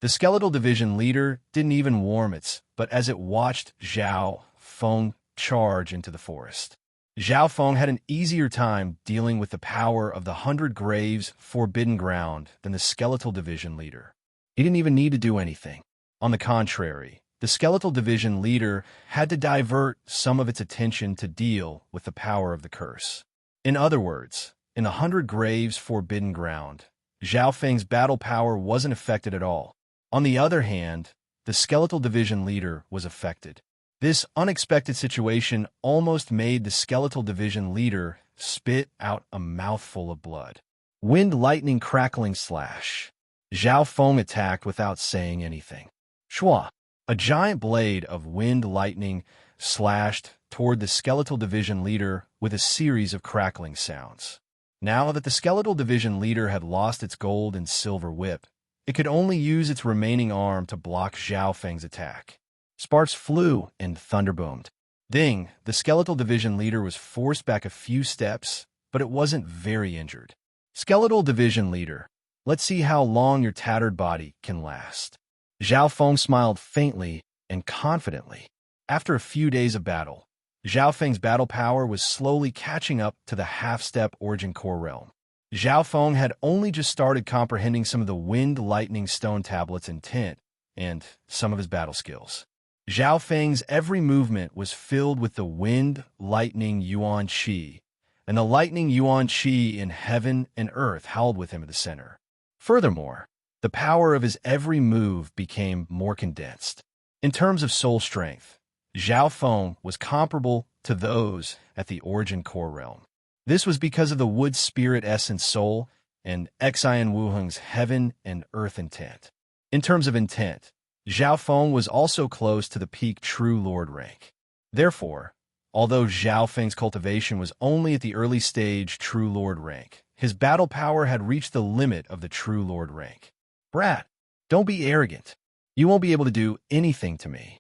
The skeletal division leader didn't even warm its, but as it watched Zhao Feng charge into the forest. Zhao Feng had an easier time dealing with the power of the 100 Graves forbidden ground than the skeletal division leader. He didn't even need to do anything. On the contrary, the the Skeletal Division leader had to divert some of its attention to deal with the power of the curse. In other words, in the 100 Graves Forbidden Ground, Zhao Feng's battle power wasn't affected at all. On the other hand, the Skeletal Division leader was affected. This unexpected situation almost made the Skeletal Division leader spit out a mouthful of blood. Wind lightning crackling slash. Zhao Feng attacked without saying anything. Shua. A giant blade of wind lightning slashed toward the Skeletal Division leader with a series of crackling sounds. Now that the Skeletal Division leader had lost its gold and silver whip, it could only use its remaining arm to block Zhao Feng's attack. Sparks flew and thunder boomed. Ding! The Skeletal Division leader was forced back a few steps, but it wasn't very injured. Skeletal Division leader, let's see how long your tattered body can last. Zhao Feng smiled faintly and confidently. After a few days of battle, Zhao Feng's battle power was slowly catching up to the half-step Origin Core realm. Zhao Feng had only just started comprehending some of the Wind Lightning Stone Tablet's intent and some of his battle skills. Zhao Feng's every movement was filled with the Wind Lightning Yuan Qi, and the Lightning Yuan Qi in heaven and earth howled with him at the center. Furthermore, the power of his every move became more condensed. In terms of soul strength, Zhao Feng was comparable to those at the Origin Core realm. This was because of the Wood Spirit Essence Soul and Xian Wuheng's Heaven and Earth intent. In terms of intent, Zhao Feng was also close to the peak True Lord rank. Therefore, although Zhao Feng's cultivation was only at the early stage True Lord rank, his battle power had reached the limit of the True Lord rank. Brat, don't be arrogant. You won't be able to do anything to me.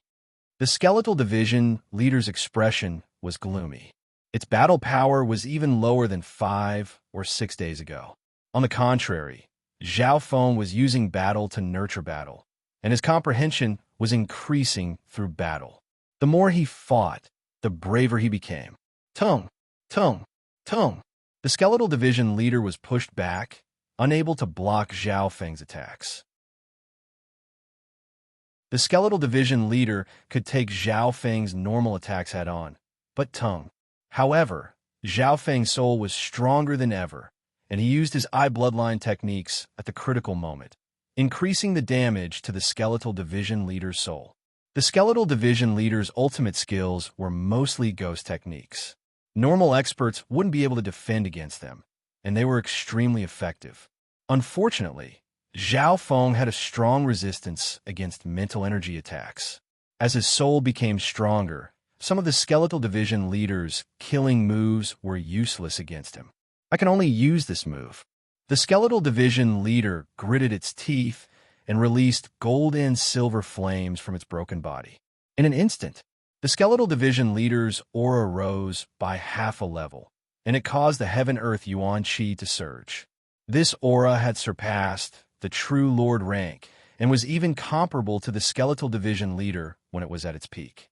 The Skeletal Division leader's expression was gloomy. Its battle power was even lower than 5 or 6 days ago. On the contrary, Zhao Feng was using battle to nurture battle, and his comprehension was increasing through battle. The more he fought, the braver he became. Tung, tung, tung. The Skeletal Division leader was pushed back, unable to block Zhao Feng's attacks. The Skeletal Division leader could take Zhao Feng's normal attacks head-on, but Tung. However, Zhao Feng's soul was stronger than ever, and he used his eye bloodline techniques at the critical moment, increasing the damage to the Skeletal Division leader's soul. The Skeletal Division leader's ultimate skills were mostly ghost techniques. Normal experts wouldn't be able to defend against them, and they were extremely effective. Unfortunately, Zhao Feng had a strong resistance against mental energy attacks. As his soul became stronger, some of the Skeletal Division leader's killing moves were useless against him. I can only use this move. The Skeletal Division leader gritted its teeth and released gold and silver flames from its broken body. In an instant, the Skeletal Division leader's aura rose by half a level, and it caused the Heaven-Earth Yuan Qi to surge. This aura had surpassed the True Lord rank and was even comparable to the Skeletal Division leader when it was at its peak.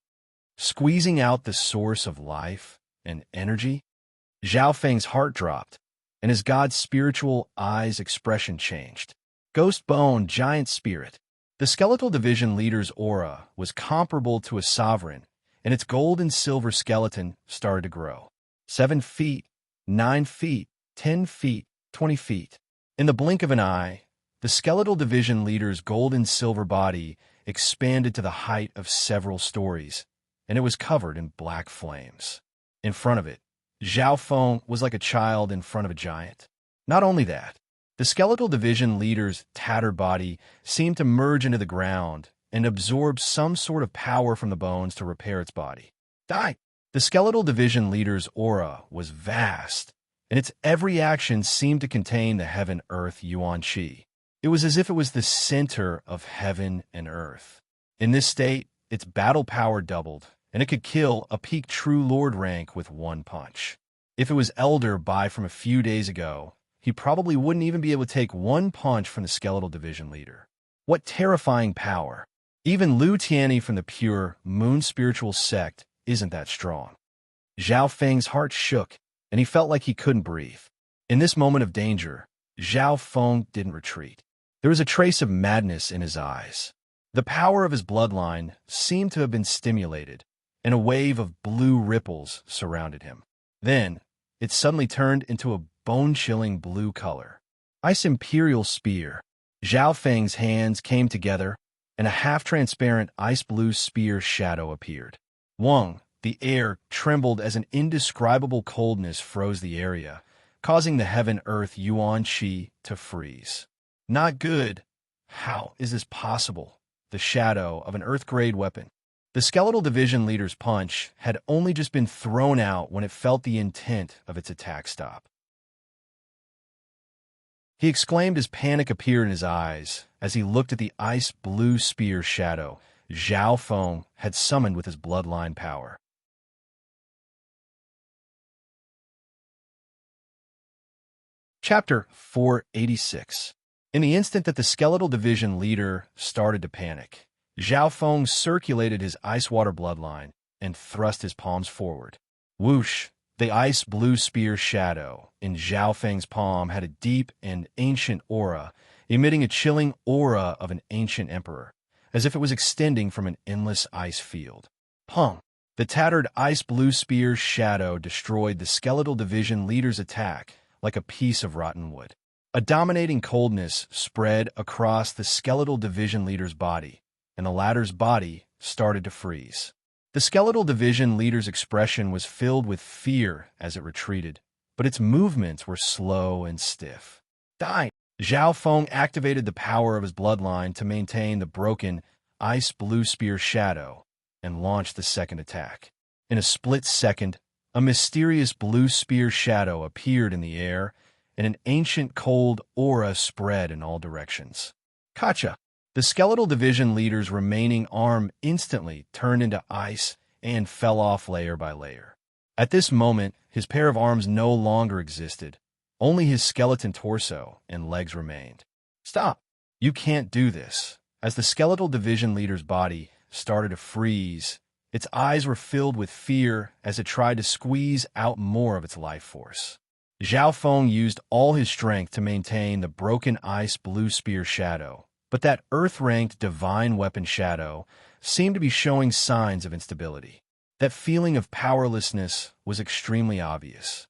Squeezing out the source of life and energy, Zhao Feng's heart dropped, and his god's spiritual eyes' expression changed. Ghost Bone Giant Spirit. The Skeletal Division leader's aura was comparable to a sovereign, and its gold and silver skeleton started to grow. 7 feet, 9 feet, 10 feet, 20 feet. In the blink of an eye, the Skeletal Division leader's gold and silver body expanded to the height of several stories, and it was covered in black flames. In front of it, Zhao Feng was like a child in front of a giant. Not only that, the Skeletal Division leader's tattered body seemed to merge into the ground and absorb some sort of power from the bones to repair its body. Die! The Skeletal Division leader's aura was vast, and its every action seemed to contain the Heaven-Earth Yuan Qi. It was as if it was the center of heaven and earth. In this state, its battle power doubled, and it could kill a peak True Lord rank with one punch. If it was Elder Bai from a few days ago, he probably wouldn't even be able to take one punch from the Skeletal Division leader. What terrifying power! Even Lu Tianyi from the pure Moon Spiritual Sect isn't that strong. Zhao Feng's heart shook, and he felt like he couldn't breathe. In this moment of danger, Zhao Feng didn't retreat. There was a trace of madness in his eyes. The power of his bloodline seemed to have been stimulated, and a wave of blue ripples surrounded him. Then, it suddenly turned into a bone-chilling blue color. Ice Imperial Spear. Zhao Feng's hands came together, and a half-transparent ice blue spear shadow appeared. Wang, the air trembled as an indescribable coldness froze the area, causing the heaven-earth Yuan Qi to freeze. Not good. How is this possible? The shadow of an Earth-grade weapon. The Skeletal Division leader's punch had only just been thrown out when it felt the intent of its attack stop. He exclaimed as panic appeared in his eyes as he looked at the ice-blue spear shadow Zhao Feng had summoned with his bloodline power. Chapter 486. In the instant that the Skeletal Division leader started to panic, Zhao Feng circulated his ice-water bloodline and thrust his palms forward. Whoosh! The ice-blue spear shadow in Zhao Feng's palm had a deep and ancient aura, emitting a chilling aura of an ancient emperor, as if it was extending from an endless ice field. Pong! The tattered ice-blue spear's shadow destroyed the Skeletal Division leader's attack like a piece of rotten wood. A dominating coldness spread across the Skeletal Division leader's body, and the latter's body started to freeze. The Skeletal Division leader's expression was filled with fear as it retreated, but its movements were slow and stiff. Die! Zhao Feng activated the power of his bloodline to maintain the broken ice-blue spear shadow and launched the second attack. In a split second, a mysterious blue spear shadow appeared in the air, and an ancient cold aura spread in all directions. Kacha! The Skeletal Division leader's remaining arm instantly turned into ice and fell off layer by layer. At this moment, his pair of arms no longer existed. Only his skeleton torso and legs remained. Stop! You can't do this. As the Skeletal Division leader's body started to freeze, its eyes were filled with fear as it tried to squeeze out more of its life force. Zhao Feng used all his strength to maintain the broken ice-blue spear shadow, but that Earth-ranked divine weapon shadow seemed to be showing signs of instability. That feeling of powerlessness was extremely obvious.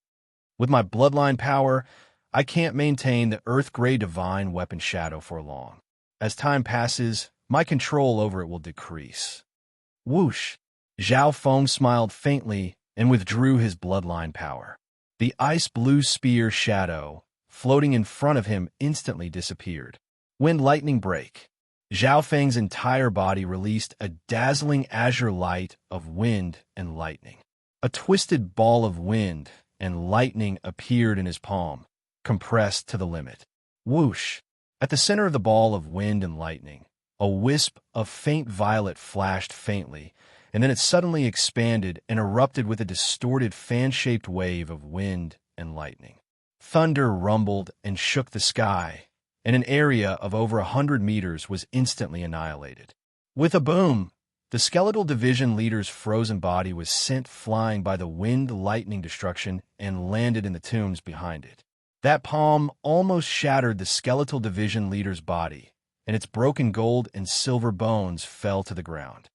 With my bloodline power, I can't maintain the Earth-grade divine weapon shadow for long. As time passes, my control over it will decrease. Whoosh! Zhao Feng smiled faintly and withdrew his bloodline power. The ice-blue spear shadow, floating in front of him, instantly disappeared. Wind lightning break. Zhao Feng's entire body released a dazzling azure light of wind and lightning. A twisted ball of wind and lightning appeared in his palm, compressed to the limit. Whoosh! At the center of the ball of wind and lightning, a wisp of faint violet flashed faintly, and then it suddenly expanded and erupted with a distorted fan-shaped wave of wind and lightning. Thunder rumbled and shook the sky, and an area of over 100 meters was instantly annihilated. With a boom, the Skeletal Division leader's frozen body was sent flying by the wind-lightning destruction and landed in the tombs behind it. That palm almost shattered the Skeletal Division leader's body, and its broken gold and silver bones fell to the ground.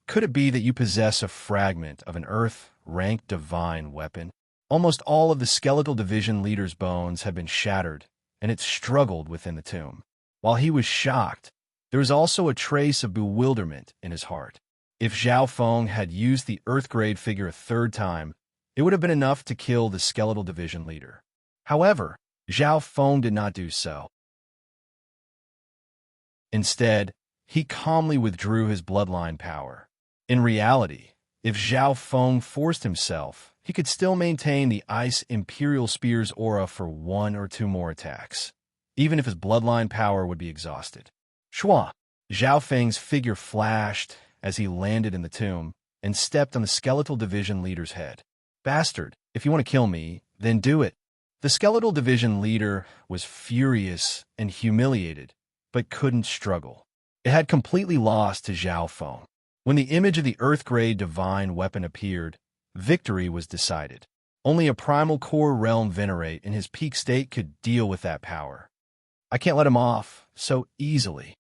Could it be that you possess a fragment of an Earth-ranked divine weapon? Almost all of the Skeletal Division leader's bones had been shattered, and it struggled within the tomb. While he was shocked, there was also a trace of bewilderment in his heart. If Zhao Feng had used the Earth-grade figure a third time, it would have been enough to kill the Skeletal Division leader. However, Zhao Feng did not do so. Instead, he calmly withdrew his bloodline power. In reality, if Zhao Feng forced himself, he could still maintain the Ice Imperial Spear's aura for 1 or 2 more attacks, even if his bloodline power would be exhausted. Shua! Zhao Feng's figure flashed as he landed in the tomb and stepped on the Skeletal Division leader's head. Bastard, if you want to kill me, then do it. The Skeletal Division leader was furious and humiliated, but couldn't struggle. It had completely lost to Zhao Feng. When the image of the Earth-grade divine weapon appeared, victory was decided. Only a primal core realm venerate in his peak state could deal with that power. I can't let him off so easily.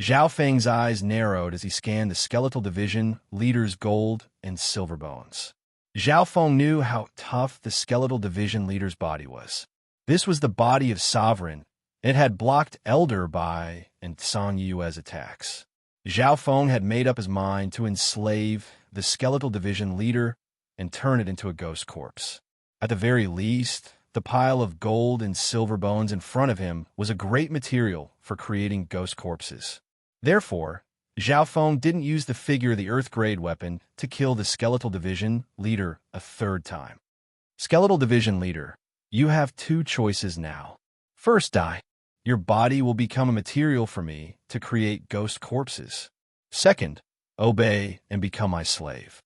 Zhao Feng's eyes narrowed as he scanned the skeletal division leader's gold and silver bones. Zhao Feng knew how tough the skeletal division leader's body was. This was the body of Sovereign. It had blocked Elder Bai and Song Yue's attacks. Zhao Feng had made up his mind to enslave the skeletal division leader and turn it into a ghost corpse. At the very least, the pile of gold and silver bones in front of him was a great material for creating ghost corpses. Therefore, Zhao Feng didn't use the figure of the Earth-grade weapon to kill the skeletal division leader a third time. Skeletal division leader, you have two choices now. First, die. Your body will become a material for me to create ghost corpses. Second, obey and become my slave.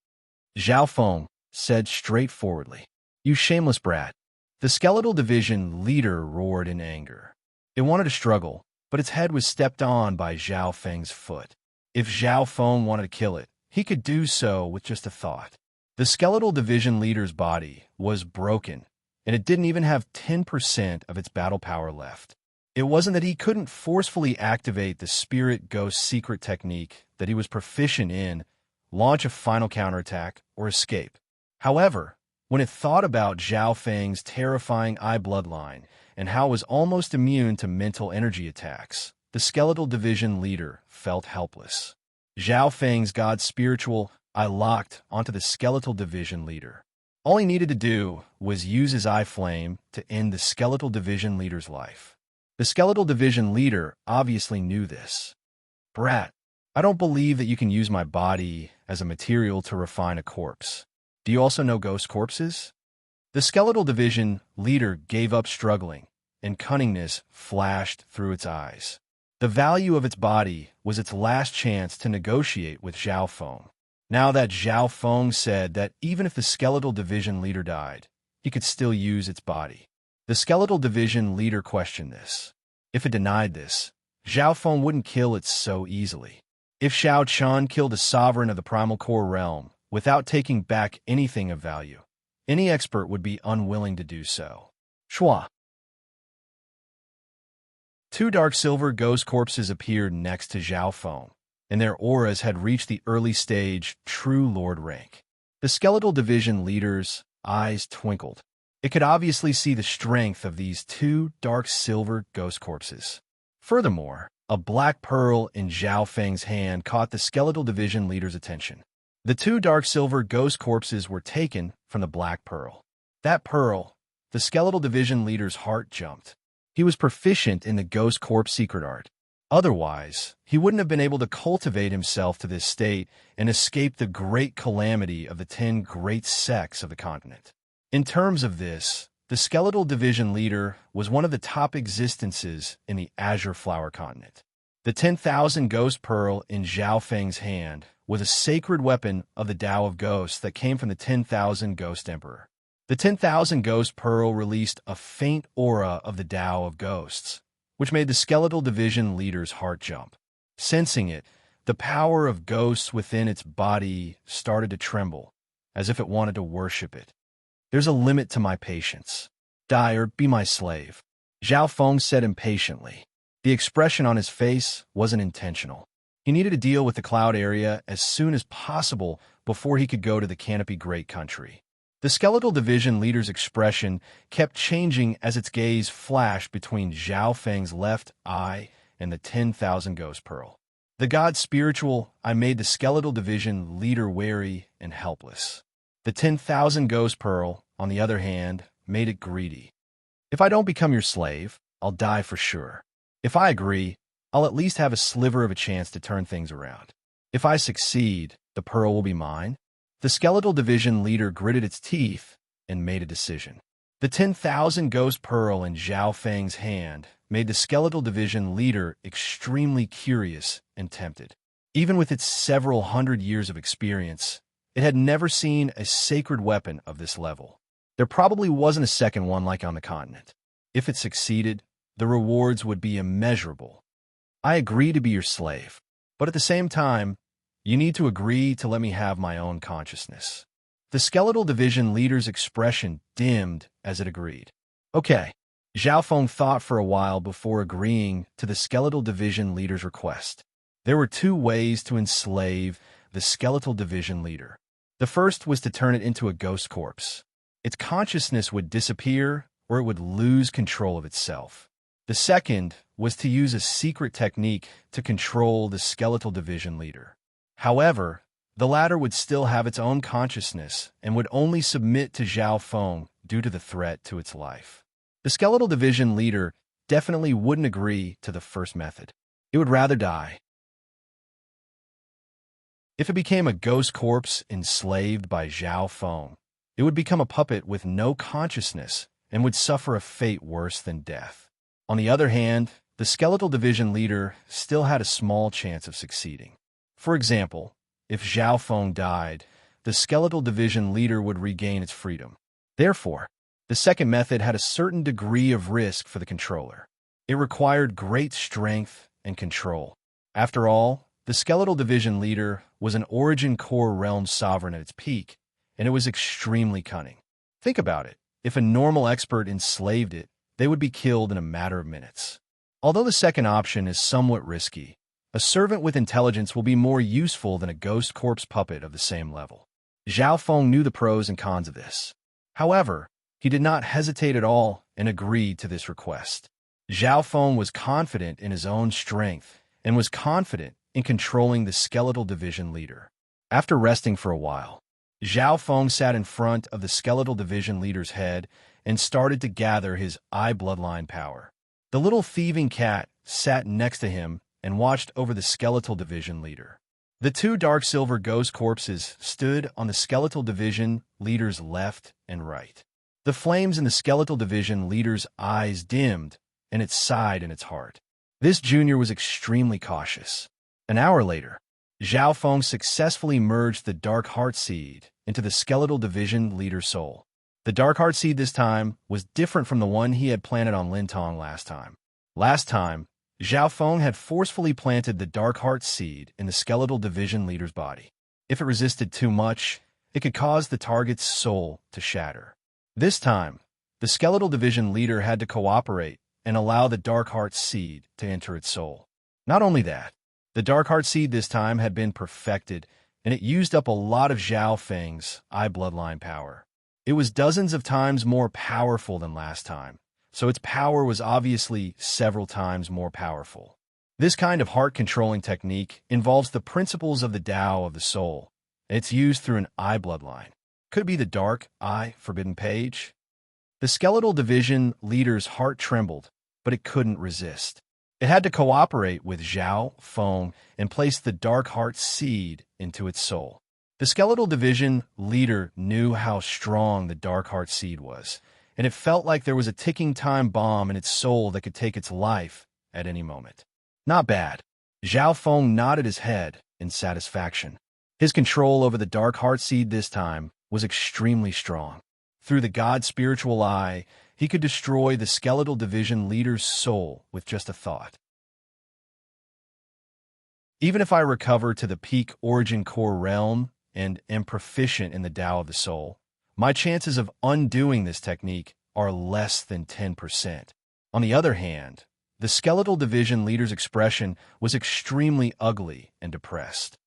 Zhao Feng said straightforwardly. You shameless brat. The skeletal division leader roared in anger. It wanted to struggle, but its head was stepped on by Zhao Feng's foot. If Zhao Feng wanted to kill it, he could do so with just a thought. The skeletal division leader's body was broken, and it didn't even have 10% of its battle power left. It wasn't that he couldn't forcefully activate the spirit ghost secret technique that he was proficient in, launch a final counterattack, or escape. However, when it thought about Zhao Feng's terrifying eye bloodline and how it was almost immune to mental energy attacks, the skeletal division leader felt helpless. Zhao Feng's god spiritual eye locked onto the skeletal division leader. All he needed to do was use his eye flame to end the skeletal division leader's life. The skeletal division leader obviously knew this. Brat, I don't believe that you can use my body as a material to refine a corpse. Do you also know ghost corpses? The skeletal division leader gave up struggling, and cunningness flashed through its eyes. The value of its body was its last chance to negotiate with Zhao Feng. Now that Zhao Feng said that even if the skeletal division leader died, he could still use its body. The skeletal division leader questioned this. If it denied this, Zhao Feng wouldn't kill it so easily. If Shao Chun killed a sovereign of the primal core realm without taking back anything of value, any expert would be unwilling to do so. Shua. Two dark silver ghost corpses appeared next to Zhao Feng, and their auras had reached the early stage True Lord rank. The skeletal division leader's eyes twinkled. It could obviously see the strength of these two dark silver ghost corpses. Furthermore, a black pearl in Zhao Feng's hand caught the skeletal division leader's attention. The two dark silver ghost corpses were taken from the black pearl. That pearl, the skeletal division leader's heart jumped. He was proficient in the ghost corpse secret art. Otherwise, he wouldn't have been able to cultivate himself to this state and escape the great calamity of the 10 great sects of the continent. In terms of this, the skeletal division leader was one of the top existences in the Azure Flower continent. The 10,000 Ghost Pearl in Zhao Feng's hand was a sacred weapon of the Tao of Ghosts that came from the 10,000 Ghost Emperor. The 10,000 Ghost Pearl released a faint aura of the Tao of Ghosts, which made the skeletal division leader's heart jump. Sensing it, the power of ghosts within its body started to tremble, as if it wanted to worship it. There's a limit to my patience. Die or be my slave, Zhao Feng said impatiently. The expression on his face wasn't intentional. He needed to deal with the cloud area as soon as possible before he could go to the Canopy Great Country. The skeletal division leader's expression kept changing as its gaze flashed between Zhao Feng's left eye and the 10,000 Ghost Pearl. The god spiritual eye made the skeletal division leader wary and helpless. The 10,000 Ghost Pearl, on the other hand, made it greedy. If I don't become your slave, I'll die for sure. If I agree, I'll at least have a sliver of a chance to turn things around. If I succeed, the pearl will be mine. The skeletal division leader gritted its teeth and made a decision. The 10,000 Ghost Pearl in Zhao Feng's hand made the skeletal division leader extremely curious and tempted. Even with its several hundred years of experience, it had never seen a sacred weapon of this level. There probably wasn't a second one like on the continent. If it succeeded, the rewards would be immeasurable. I agree to be your slave, but at the same time, you need to agree to let me have my own consciousness. The skeletal division leader's expression dimmed as it agreed. Okay. Zhao Feng thought for a while before agreeing to the skeletal division leader's request. There were two ways to enslave the skeletal division leader. The first was to turn it into a ghost corpse. Its consciousness would disappear, or it would lose control of itself. The second was to use a secret technique to control the skeletal division leader. However, the latter would still have its own consciousness and would only submit to Zhao Feng due to the threat to its life. The skeletal division leader definitely wouldn't agree to the first method. It would rather die. If it became a ghost corpse enslaved by Zhao Feng, it would become a puppet with no consciousness and would suffer a fate worse than death. On the other hand, the skeletal division leader still had a small chance of succeeding. For example, if Zhao Feng died, the skeletal division leader would regain its freedom. Therefore, the second method had a certain degree of risk for the controller. It required great strength and control. After all, the skeletal division leader was an origin core realm sovereign at its peak, and it was extremely cunning. Think about it. If a normal expert enslaved it, they would be killed in a matter of minutes. Although the second option is somewhat risky, a servant with intelligence will be more useful than a ghost corpse puppet of the same level. Zhao Feng knew the pros and cons of this. However, he did not hesitate at all and agreed to this request. Zhao Feng was confident in his own strength and was confident in controlling the skeletal division leader. After resting for a while, Zhao Feng sat in front of the skeletal division leader's head and started to gather his eye bloodline power. The little thieving cat sat next to him and watched over the skeletal division leader. The two dark silver ghost corpses stood on the skeletal division leader's left and right. The flames in the skeletal division leader's eyes dimmed, and it sighed in its heart. This junior was extremely cautious. An hour later, Zhao Feng successfully merged the dark heart seed into the skeletal division leader's soul. The dark heart seed this time was different from the one he had planted on Lintong last time. Last time, Zhao Feng had forcefully planted the dark heart seed in the skeletal division leader's body. If it resisted too much, it could cause the target's soul to shatter. This time, the skeletal division leader had to cooperate and allow the dark heart seed to enter its soul. Not only that, the dark heart seed this time had been perfected, and it used up a lot of Zhao Feng's eye bloodline power. It was dozens of times more powerful than last time, so its power was obviously several times more powerful. This kind of heart-controlling technique involves the principles of the Tao of the soul, and it's used through an eye bloodline. Could it be the dark eye forbidden page? The skeletal division leader's heart trembled, but it couldn't resist. It had to cooperate with Zhao Feng and place the dark heart seed into its soul. The skeletal division leader knew how strong the dark heart seed was, and it felt like there was a ticking time bomb in its soul that could take its life at any moment. Not bad. Zhao Feng nodded his head in satisfaction. His control over the dark heart seed this time was extremely strong. Through the god spiritual eye, he could destroy the skeletal division leader's soul with just a thought. Even if I recover to the peak origin core realm and am proficient in the Tao of the soul, my chances of undoing this technique are less than 10%. On the other hand, the skeletal division leader's expression was extremely ugly and depressed.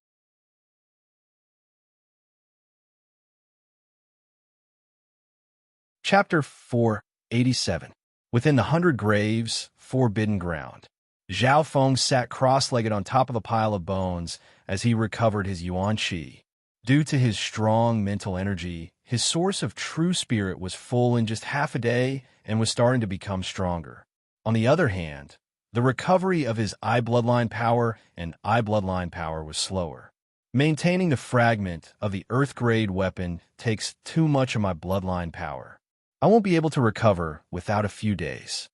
Chapter 487. Within the 100 Graves, Forbidden Ground. Zhao Feng sat cross-legged on top of a pile of bones as he recovered his yuan qi. Due to his strong mental energy, his source of true spirit was full in just half a day and was starting to become stronger. On the other hand, the recovery of his eye bloodline power was slower. Maintaining the fragment of the earth-grade weapon takes too much of my bloodline power. I won't be able to recover without a few days.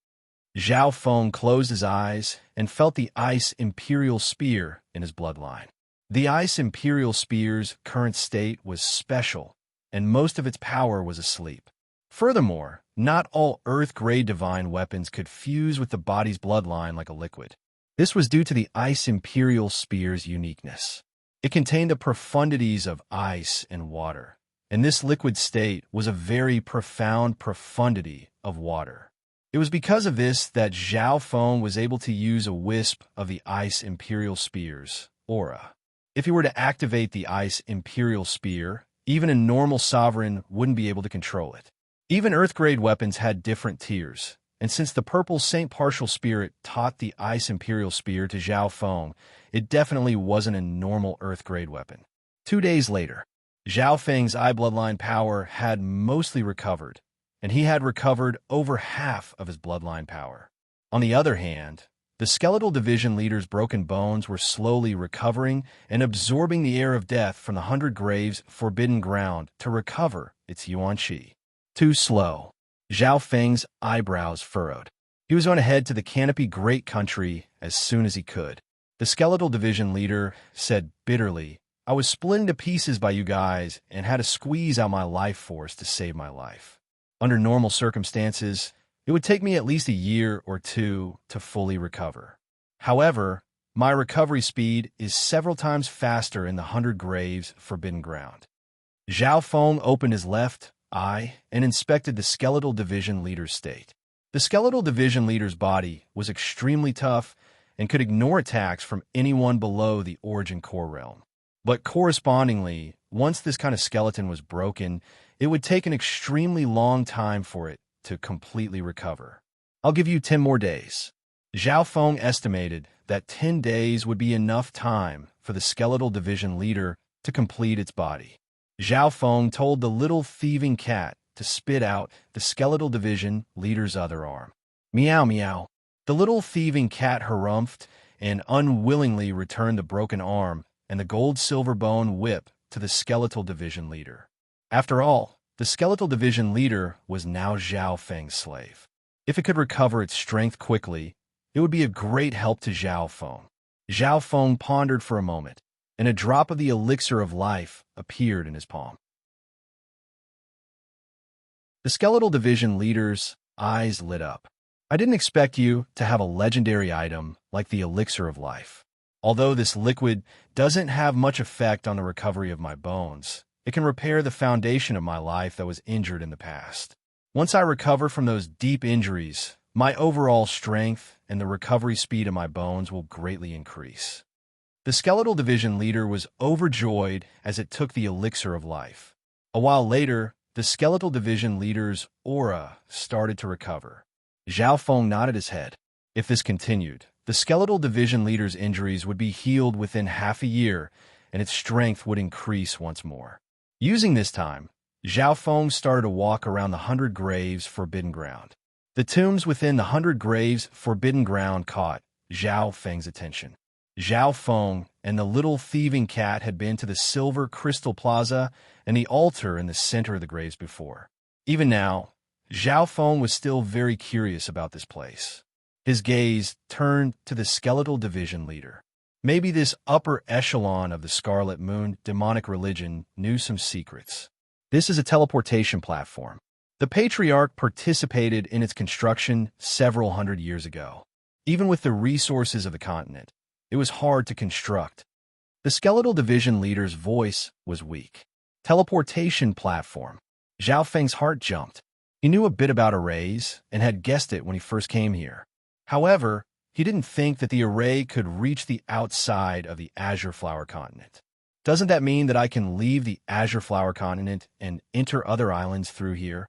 Zhao Feng closed his eyes and felt the Ice Imperial Spear in his bloodline. The Ice Imperial Spear's current state was special, and most of its power was asleep. Furthermore, not all Earth-grade divine weapons could fuse with the body's bloodline like a liquid. This was due to the Ice Imperial Spear's uniqueness. It contained the profundities of ice and water, and this liquid state was a very profound profundity of water. It was because of this that Zhao Feng was able to use a wisp of the Ice Imperial Spear's aura. If he were to activate the Ice Imperial Spear, even a normal sovereign wouldn't be able to control it. Even Earth-grade weapons had different tiers, and since the purple Saint Partial Spirit taught the Ice Imperial Spear to Zhao Feng, it definitely wasn't a normal Earth-grade weapon. 2 days later, Zhao Feng's eye bloodline power had mostly recovered, and he had recovered over half of his bloodline power. On the other hand, the skeletal division leader's broken bones were slowly recovering and absorbing the air of death from the 100 Graves' forbidden ground to recover its yuan qi. Too slow. Zhao Feng's eyebrows furrowed. He was going to head to the Canopy Great Country as soon as he could. The skeletal division leader said bitterly, "I was split into pieces by you guys and had to squeeze out my life force to save my life. Under normal circumstances, it would take me at least a year or two to fully recover. However, my recovery speed is several times faster in the 100 Graves' forbidden ground." Zhao Feng opened his left eye and inspected the skeletal division leader's state. The skeletal division leader's body was extremely tough and could ignore attacks from anyone below the origin core realm. But correspondingly, once this kind of skeleton was broken, it would take an extremely long time for it to completely recover. "I'll give you 10 more days." Zhao Feng estimated that 10 days would be enough time for the skeletal division leader to complete its body. Zhao Feng told the little thieving cat to spit out the skeletal division leader's other arm. Meow meow. The little thieving cat harumphed and unwillingly returned the broken arm and the gold-silver bone whip to the skeletal division leader. After all, the skeletal division leader was now Zhao Feng's slave. If it could recover its strength quickly, it would be a great help to Zhao Feng. Zhao Feng pondered for a moment, and a drop of the elixir of life appeared in his palm. The skeletal division leader's eyes lit up. "I didn't expect you to have a legendary item like the elixir of life. Although this liquid doesn't have much effect on the recovery of my bones, it can repair the foundation of my life that was injured in the past. Once I recover from those deep injuries, my overall strength and the recovery speed of my bones will greatly increase." The skeletal division leader was overjoyed as it took the elixir of life. A while later, the skeletal division leader's aura started to recover. Zhao Feng nodded his head. If this continued, the skeletal division leader's injuries would be healed within half a year, and its strength would increase once more. Using this time, Zhao Feng started to walk around the 100 Graves' forbidden ground. The tombs within the 100 Graves' forbidden ground caught Zhao Feng's attention. Zhao Feng and the little thieving cat had been to the Silver Crystal Plaza and the altar in the center of the graves before. Even now, Zhao Feng was still very curious about this place. His gaze turned to the skeletal division leader. Maybe this upper echelon of the Scarlet Moon demonic religion knew some secrets. This is a teleportation platform. The Patriarch participated in its construction several hundred years ago. Even with the resources of the continent, it was hard to construct. The skeletal division leader's voice was weak. Teleportation platform. Zhao Feng's heart jumped. He knew a bit about arrays and had guessed it when he first came here. However, he didn't think that the array could reach the outside of the Azure Flower Continent. "Doesn't that mean that I can leave the Azure Flower Continent and enter other islands through here?"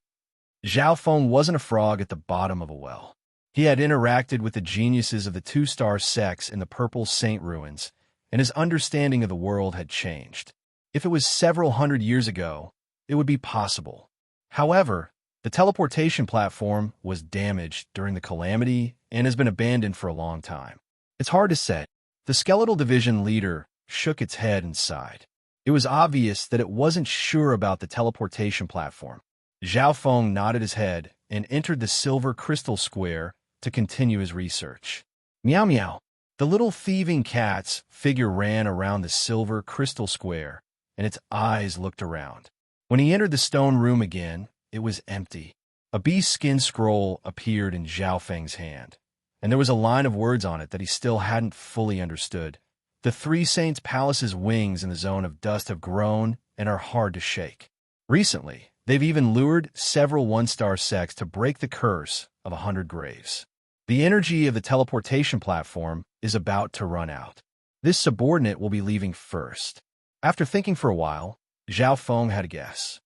Zhao Feng wasn't a frog at the bottom of a well. He had interacted with the geniuses of the two-star sects in the Purple Saint Ruins, and his understanding of the world had changed. If it was several hundred years ago, it would be possible. However, the teleportation platform was damaged during the calamity and has been abandoned for a long time. It's hard to say. The skeletal division leader shook its head and sighed. It was obvious that it wasn't sure about the teleportation platform. Zhao Feng nodded his head and entered the Silver Crystal Square to continue his research. Meow meow. The little thieving cat's figure ran around the Silver Crystal Square, and its eyes looked around. When he entered the stone room again, it was empty. A bee-skin scroll appeared in Zhao Feng's hand, and there was a line of words on it that he still hadn't fully understood. "The Three Saints' Palace's wings in the zone of dust have grown and are hard to shake. Recently, They've even lured several one-star sects to break the curse of 100 graves. The energy of the teleportation platform is about to run out. This subordinate will be leaving first. After thinking for a while, Zhao Feng had a guess.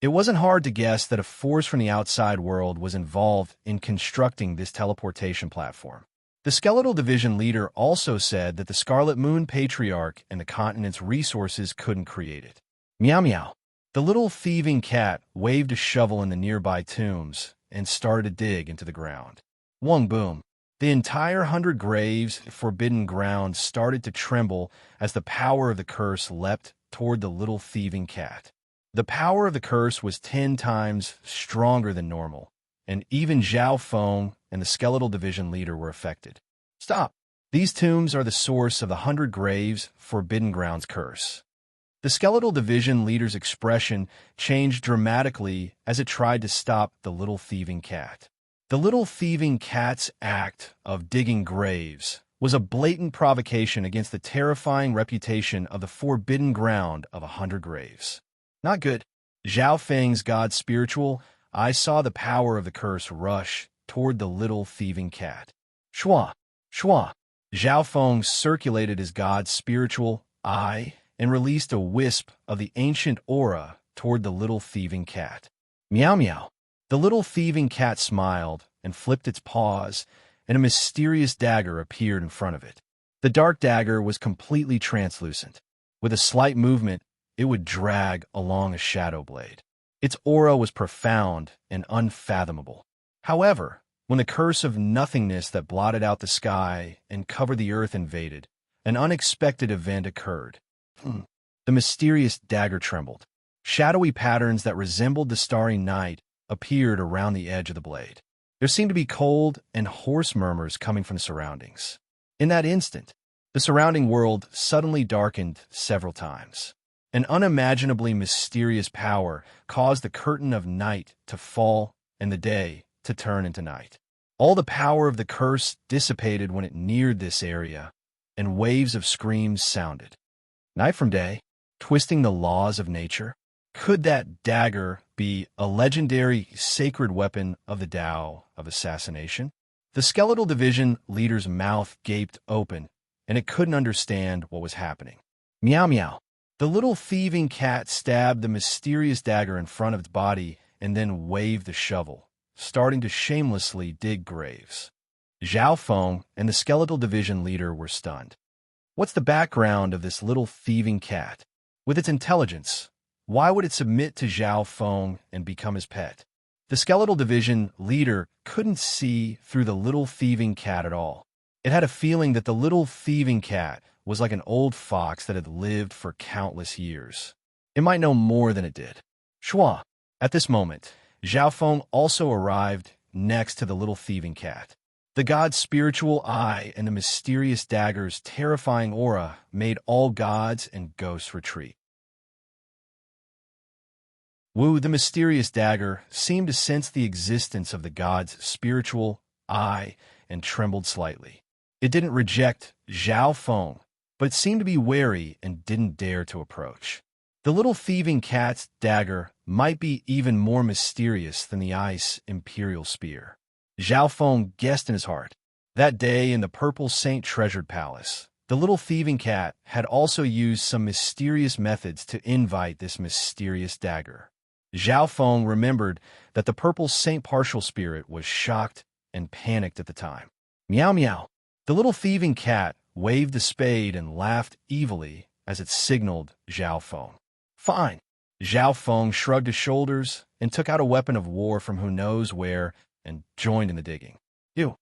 It wasn't hard to guess that a force from the outside world was involved in constructing this teleportation platform. The Skeletal Division leader also said that the Scarlet Moon Patriarch and the continent's resources couldn't create it. Meow meow. The little thieving cat waved a shovel in the nearby tombs and started to dig into the ground. Wong boom. The entire 100 graves, forbidden ground, started to tremble as the power of the curse leapt toward the little thieving cat. The power of the curse was 10 times stronger than normal, and even Zhao Feng and the Skeletal Division leader were affected. Stop! These tombs are the source of the 100 graves, forbidden grounds curse. The Skeletal Division leader's expression changed dramatically as it tried to stop the little thieving cat. The little thieving cat's act of digging graves was a blatant provocation against the terrifying reputation of the forbidden ground of 100 graves. Not good. Zhao Feng's god spiritual, I saw the power of the curse rush toward the little thieving cat. Shua, shua. Zhao Feng circulated his god's spiritual eye and released a wisp of the ancient aura toward the little thieving cat. Meow meow. The little thieving cat smiled and flipped its paws, and a mysterious dagger appeared in front of it. The dark dagger was completely translucent. With a slight movement, it would drag along a shadow blade. Its aura was profound and unfathomable. However, when the curse of nothingness that blotted out the sky and covered the earth invaded, an unexpected event occurred. The mysterious dagger trembled. Shadowy patterns that resembled the starry night appeared around the edge of the blade. There seemed to be cold and hoarse murmurs coming from the surroundings. In that instant, the surrounding world suddenly darkened several times. An unimaginably mysterious power caused the curtain of night to fall and the day to turn into night. All the power of the curse dissipated when it neared this area, and waves of screams sounded. Night from day, twisting the laws of nature. Could that dagger be a legendary sacred weapon of the Tao of assassination? The Skeletal Division leader's mouth gaped open, and it couldn't understand what was happening. Meow meow. The little thieving cat stabbed the mysterious dagger in front of its body and then waved the shovel, starting to shamelessly dig graves. Zhao Feng and the Skeletal Division leader were stunned. What's the background of this little thieving cat? With its intelligence, why would it submit to Zhao Feng and become his pet? The Skeletal Division leader couldn't see through the little thieving cat at all. It had a feeling that the little thieving cat was like an old fox that had lived for countless years. It might know more than it did. Shua. At this moment, Zhao Feng also arrived next to the little thieving cat. The god's spiritual eye and the mysterious dagger's terrifying aura made all gods and ghosts retreat. Wu, the mysterious dagger, seemed to sense the existence of the god's spiritual eye and trembled slightly. It didn't reject Zhao Feng, but it seemed to be wary and didn't dare to approach. The little thieving cat's dagger might be even more mysterious than the ice imperial spear. Zhao Feng guessed in his heart. That day in the Purple Saint Treasured Palace, the little thieving cat had also used some mysterious methods to invite this mysterious dagger. Zhao Feng remembered that the Purple Saint Partial Spirit was shocked and panicked at the time. Meow meow. The little thieving cat waved the spade and laughed evilly as it signaled Zhao Feng. Fine. Zhao Feng shrugged his shoulders and took out a weapon of war from who knows where and joined in the digging. You,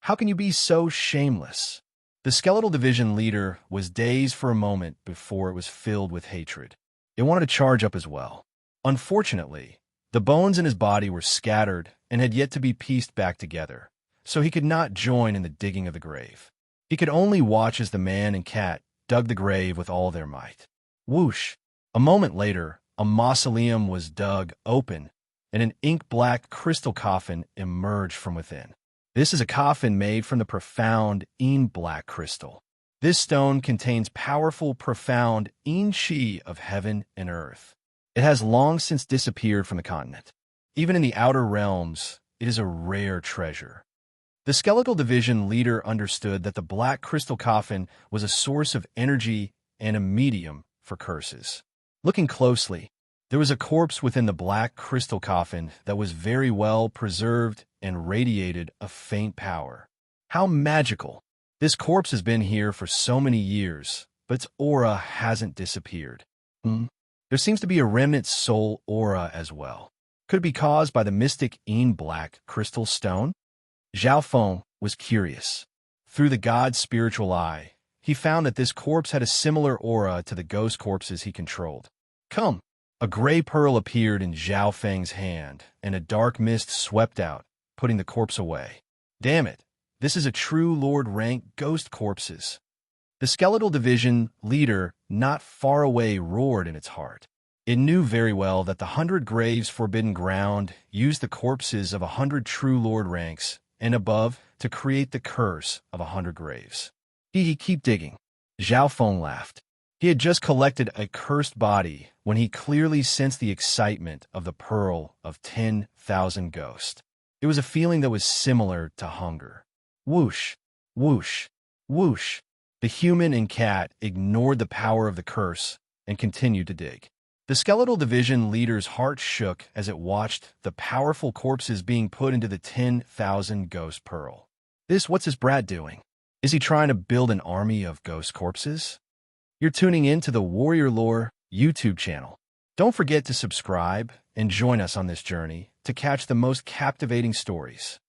how can you be so shameless? The Skeletal Division leader was dazed for a moment before it was filled with hatred. It wanted to charge up as well. Unfortunately, the bones in his body were scattered and had yet to be pieced back together, so he could not join in the digging of the grave. He could only watch as the man and cat dug the grave with all their might. Whoosh! A moment later, a mausoleum was dug open, and an ink-black crystal coffin emerged from within. This is a coffin made from the profound black crystal. This stone contains powerful, profound yin-chi of heaven and earth. It has long since disappeared from the continent. Even in the outer realms, it is a rare treasure. The skeletal division leader understood that the black crystal coffin was a source of energy and a medium for curses. Looking closely, there was a corpse within the black crystal coffin that was very well preserved and radiated a faint power. How magical! This corpse has been here for so many years, but its aura hasn't disappeared. There seems to be a remnant soul aura as well. Could it be caused by the mystic black crystal stone? Zhao Feng was curious. Through the god's spiritual eye, he found that this corpse had a similar aura to the ghost corpses he controlled. Come! A gray pearl appeared in Zhao Feng's hand, and a dark mist swept out, putting the corpse away. Damn it! This is a true Lord rank ghost corpses. The skeletal division leader not far away roared in its heart. It knew very well that the 100 Graves Forbidden Ground used the corpses of 100 true Lord ranks and above to create the curse of 100 graves. Keep digging. Zhao Feng laughed. He had just collected a cursed body when he clearly sensed the excitement of the pearl of 10,000 ghosts. It was a feeling that was similar to hunger. Whoosh, whoosh, whoosh. The human and cat ignored the power of the curse and continued to dig. The skeletal division leader's heart shook as it watched the powerful corpses being put into the 10,000 ghost pearl. What's this brat doing? Is he trying to build an army of ghost corpses? You're tuning in to the Warrior Lore YouTube channel. Don't forget to subscribe and join us on this journey to catch the most captivating stories.